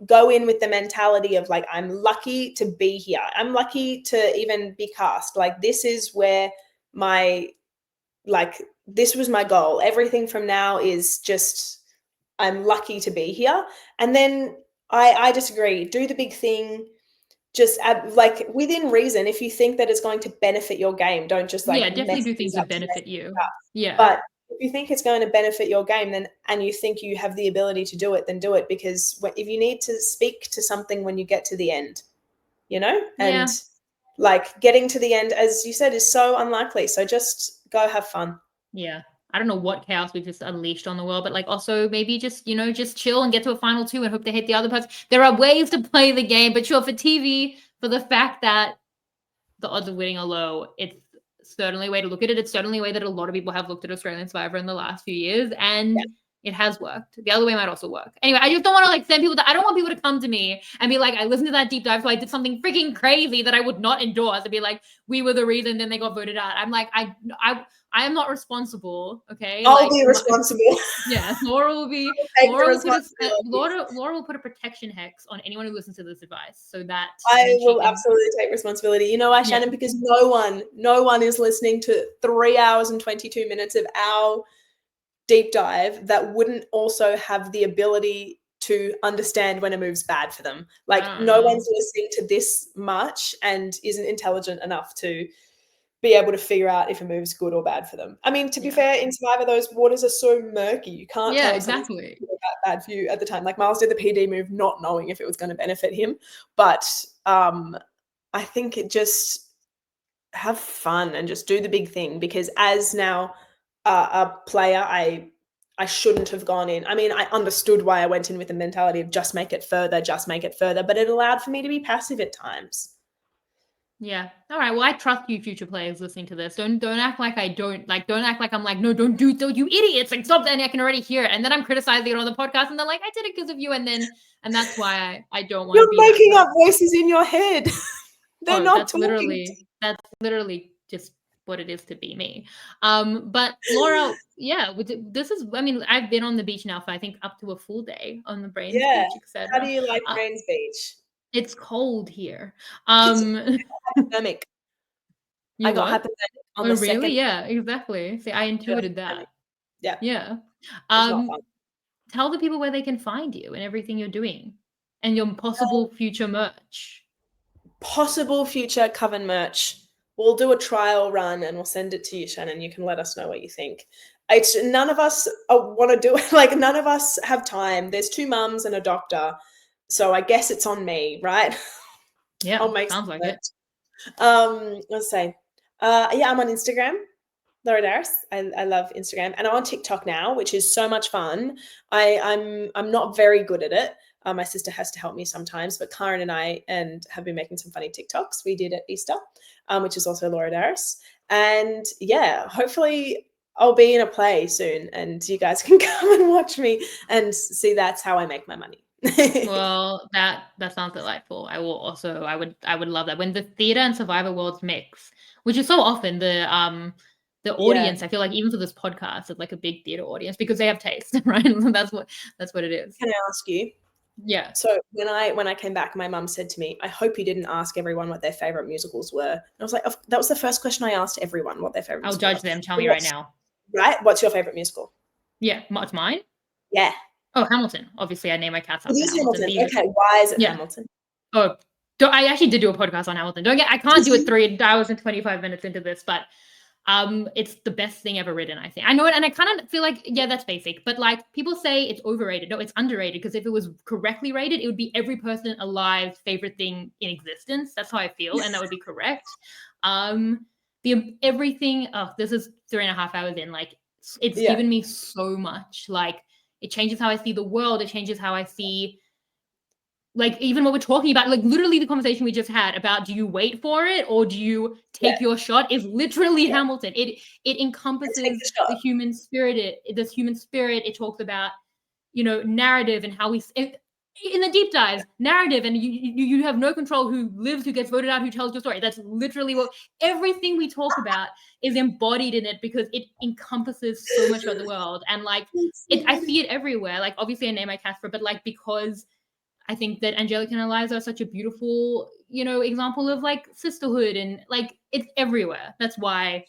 go in with the mentality of like, I'm lucky to be here. I'm lucky to even be cast. Like this is where this was my goal. Everything from now is just, I'm lucky to be here. And then I disagree. Do the big thing. Just like within reason. If you think that it's going to benefit your game, don't just like definitely do things that benefit you. Yeah, but if you think it's going to benefit your game, then and you think you have the ability to do it, then do it. Because if you need to speak to something when you get to the end, and like getting to the end, as you said, is so unlikely. So just go have fun. Yeah. I don't know what chaos we've just unleashed on the world, but like also maybe just, just chill and get to a final 2 and hope to hit the other person. There are ways to play the game, but sure, for TV, for the fact that the odds of winning are low, it's certainly a way to look at it. It's certainly a way that a lot of people have looked at Australian Survivor in the last few years, and it has worked. The other way might also work. Anyway, I just don't want to like send people I don't want people to come to me and be like, I listened to that deep dive, so I did something freaking crazy that I would not endorse, and be like, we were the reason, then they got voted out. I'm like, I am not responsible. Okay, I'll be responsible. Yeah, Laura will be. Laura will put a protection hex on anyone who listens to this advice, so that I will absolutely take responsibility. You know why, Shannon? Because no one is listening to 3 hours and 22 minutes of our deep dive that wouldn't also have the ability to understand when a move's bad for them. Like no one's listening to this much and isn't intelligent enough to be able to figure out if a move's good or bad for them. I mean, to be fair, in Survivor, those waters are so murky. You can't tell exactly bad for you at the time. Like Miles did the PD move not knowing if it was going to benefit him. But I think it just have fun and just do the big thing, because as now a player, I shouldn't have gone in. I mean, I understood why I went in with the mentality of just make it further, but it allowed for me to be passive at times. Yeah. All right. Well, I trust you, future players listening to this. Don't act like I don't. Like, don't act like I'm like, no, don't do, you idiots. Like, stop that. And I can already hear it. And then I'm criticizing it on the podcast. And they're like, I did it because of you. And that's why I don't want to You're be that making up person. voices in your head. They're Oh, not talking. that's literally just what it is to be me. But Laura, yeah, this is, I mean, I've been on the beach now for I think up to a full day on the Brains Yeah. beach, How do etc. you like Brains Beach? It's cold here. It's Um, hypothermic. I you got what? hypothermic on Oh, the really? second. Yeah, exactly. See, I intuited Hypothermic. that. Yeah, Yeah. it's not fun. Tell the people where they can find you and everything you're doing and your possible future merch. Possible future coven merch. We'll do a trial run and we'll send it to you, Shannon. You can let us know what you think. It's none of us want to do it. Like none of us have time. There's 2 mums and a doctor, so I guess it's on me, right? Yeah, I'll make sounds some like it. Let's say, yeah, I'm on Instagram, Laura Darras. I love Instagram, and I'm on TikTok now, which is so much fun. I'm not very good at it. My sister has to help me sometimes, but Karen and I have been making some funny TikToks. We did at Easter, which is also Laura Darras. And yeah, hopefully I'll be in a play soon, and you guys can come and watch me and see that's how I make my money. Well, that sounds delightful. I would love that when the theater and survivor worlds mix, which is so often the Yeah. audience. I feel like even for this podcast, it's like a big theater audience because they have taste, right? That's what it is. Can I ask you? Yeah. So when I came back, my mum said to me, "I hope you didn't ask everyone what their favorite musicals were." And I was like, "That was the first question I asked everyone, what their favorite." I'll musical judge was. them. Tell me right now. Right? What's your favorite musical? Yeah, it's mine. Yeah. Oh, Hamilton. Obviously, I name my cats It after is Hamilton. Hamilton. Okay, why is it Yeah. Hamilton? Oh, I actually did do a podcast on Hamilton. I can't do it 3 hours and 25 minutes into this, but it's the best thing ever written, I think. I know it, and I kind of feel like, yeah, that's basic, but like people say it's overrated. No, it's underrated, because if it was correctly rated, it would be every person alive's favorite thing in existence. That's how I feel, and that would be correct. Everything. Oh, this is 3.5 hours in. Like, it's given me so much. Like, it changes how I see the world. It changes how I see, like, even what we're talking about, like literally the conversation we just had about, do you wait for it or do you take your shot, is literally Hamilton. It encompasses the human spirit. It talks about, narrative and how we, in the deep dives, narrative, and you have no control who lives, who gets voted out, who tells your story. That's literally what everything we talk about is embodied in it, because it encompasses so much about the world. And like, I see it everywhere. Like, obviously I name my Casper, but like, because I think that Angelica and Eliza are such a beautiful, example of like sisterhood, and like it's everywhere. That's why,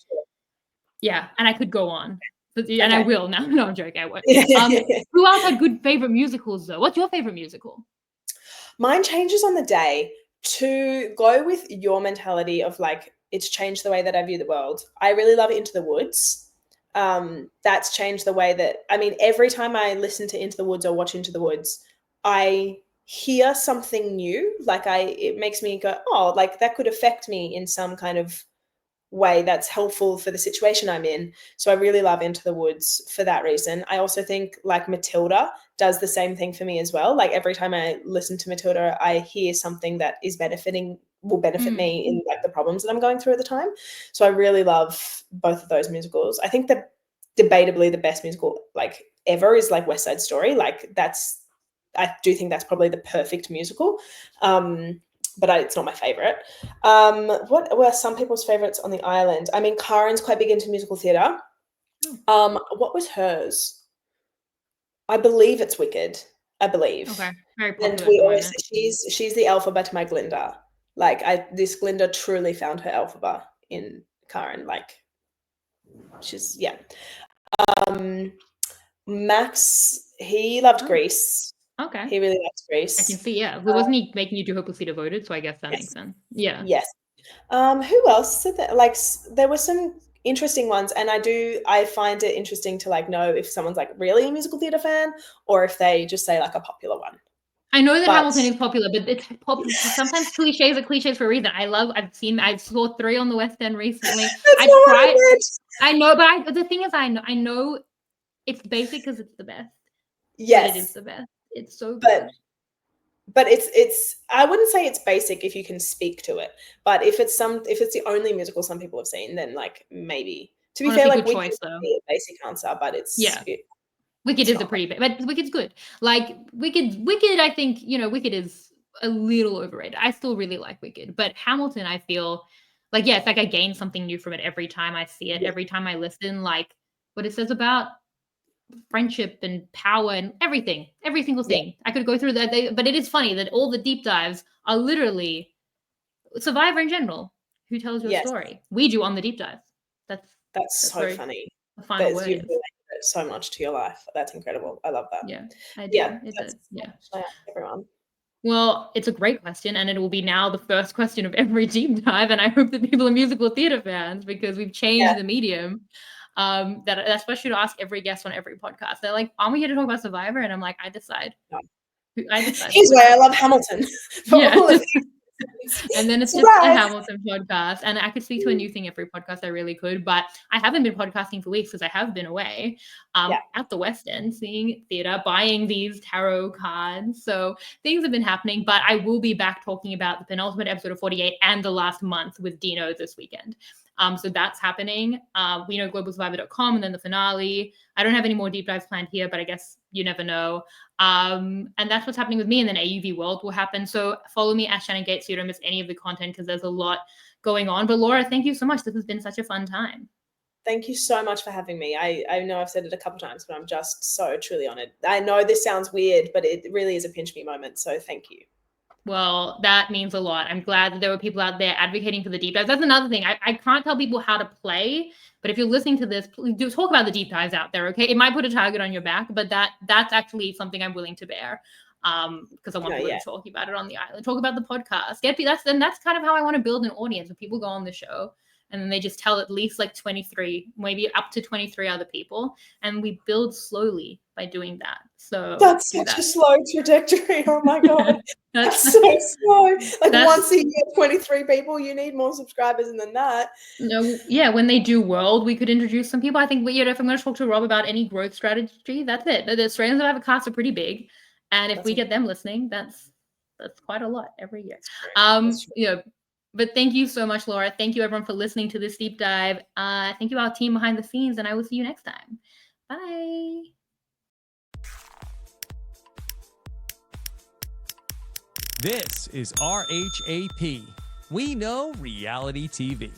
yeah. And I could go on, and I will now. No, I'm joking. I won't. Who else had good favorite musicals though? What's your favorite musical? Mine changes on the day. To go with your mentality of like, it's changed the way that I view the world, I really love Into the Woods. That's changed the way that, I mean, every time I listen to Into the Woods or watch Into the Woods, I hear something new. Like it makes me go, oh, like that could affect me in some kind of way that's helpful for the situation I'm in. So I really love Into the Woods for that reason. I also think like Matilda does the same thing for me as well. Like every time I listen to Matilda, I hear something that will benefit me in like the problems that I'm going through at the time. So I really love both of those musicals. I think that debatably the best musical like ever is like West Side Story. Like I do think that's probably the perfect musical. But it's not my favorite. What were some people's favorites on the island? I mean, Karen's quite big into musical theatre. What was hers? I believe it's Wicked. I believe. Okay, very popular. And we always she's the Elphaba to my Glinda. Like this Glinda truly found her Elphaba in Karen. Like she's Max, he loved Grease. Okay. He really likes Grease. I can see, yeah. Wasn't he making you do Hopeless Theater voted? So I guess that makes sense. Yeah. Yes. Who else said that? Like, there were some interesting ones, and I find it interesting to like know if someone's like really a musical theatre fan or if they just say like a popular one. I know that Hamilton is popular, but it's sometimes cliches are cliches for a reason. I saw 3 on the West End recently. I know, but the thing is, I know it's basic because it's the best. Yes. But it is the best. It's so good. but it's I wouldn't say it's basic if you can speak to it, but if it's the only musical some people have seen, then like maybe. To be fair, Honestly, like good Wicked choice would though. be a basic answer, but Yeah. it's Wicked is a not like, pretty, but Wicked's good. Like Wicked, I think, Wicked is a little overrated. I still really like Wicked, but Hamilton, I feel like, yeah, it's like I gain something new from it every time I see it, yeah, every time I listen, like what it says about friendship and power and everything, every single yeah, thing. I could go through that, but it is funny that all the deep dives are literally Survivor in general. Who tells your yes, story? We do on the deep dives. That's that's that's so very funny. the final That word you've is. related it so much to your life. That's incredible. I love that. Yeah, I Yeah, do. It that's does. Yeah. I ask everyone. Well, it's a great question, and it will be now the first question of every deep dive. And I hope that people are musical theater fans because we've Yeah. changed the medium. That's what I should ask every guest on every podcast. They're like, "Aren't we here to talk about Survivor?" And I'm like, "I decide. No. I decide what Here's we're why I talking love about." Hamilton for Yeah. all of you. And then it's just a Surprise! Hamilton podcast. And I could speak to a new thing every podcast. I really could, but I haven't been podcasting for weeks because I have been away Yeah. at the West End, seeing theater, buying these tarot cards. So things have been happening, but I will be back talking about the penultimate episode of 48 and the last month with Dino this weekend. So that's happening. We know globalsurvivor.com and then the finale. I don't have any more deep dives planned here, but I guess you never know. And that's what's happening with me. And then AUV World will happen. So follow me at Shannon Gates so you don't miss any of the content because there's a lot going on. But Laura, thank you so much. This has been such a fun time. Thank you so much for having me. I know I've said it a couple times, but I'm just so truly honored. I know this sounds weird, but it really is a pinch me moment. So thank you. Well, that means a lot. I'm glad that there were people out there advocating for the deep dives. That's another thing. I can't tell people how to play, but if you're listening to this, please do talk about the deep dives out there, okay? It might put a target on your back, but that's actually something I'm willing to bear. Because I want people to talk about it on the island, talk about the podcast. That's kind of how I want to build an audience. When people go on the show and then they just tell at least like 23, maybe up to 23 other people, and we build slowly by doing that. So that's such a slow trajectory. Oh my god. That's so slow. Like once a year, 23 people, you need more subscribers than that. No, yeah, when they do World, we could introduce some people. I think, if I'm going to talk to Rob about any growth strategy, that's it. The Australians that have a cast are pretty big, and if we get them listening, that's quite a lot every year. That's true. But thank you so much, Laura. Thank you everyone for listening to this deep dive. Thank you our team behind the scenes, and I will see you next time. Bye. This is RHAP. We know reality TV.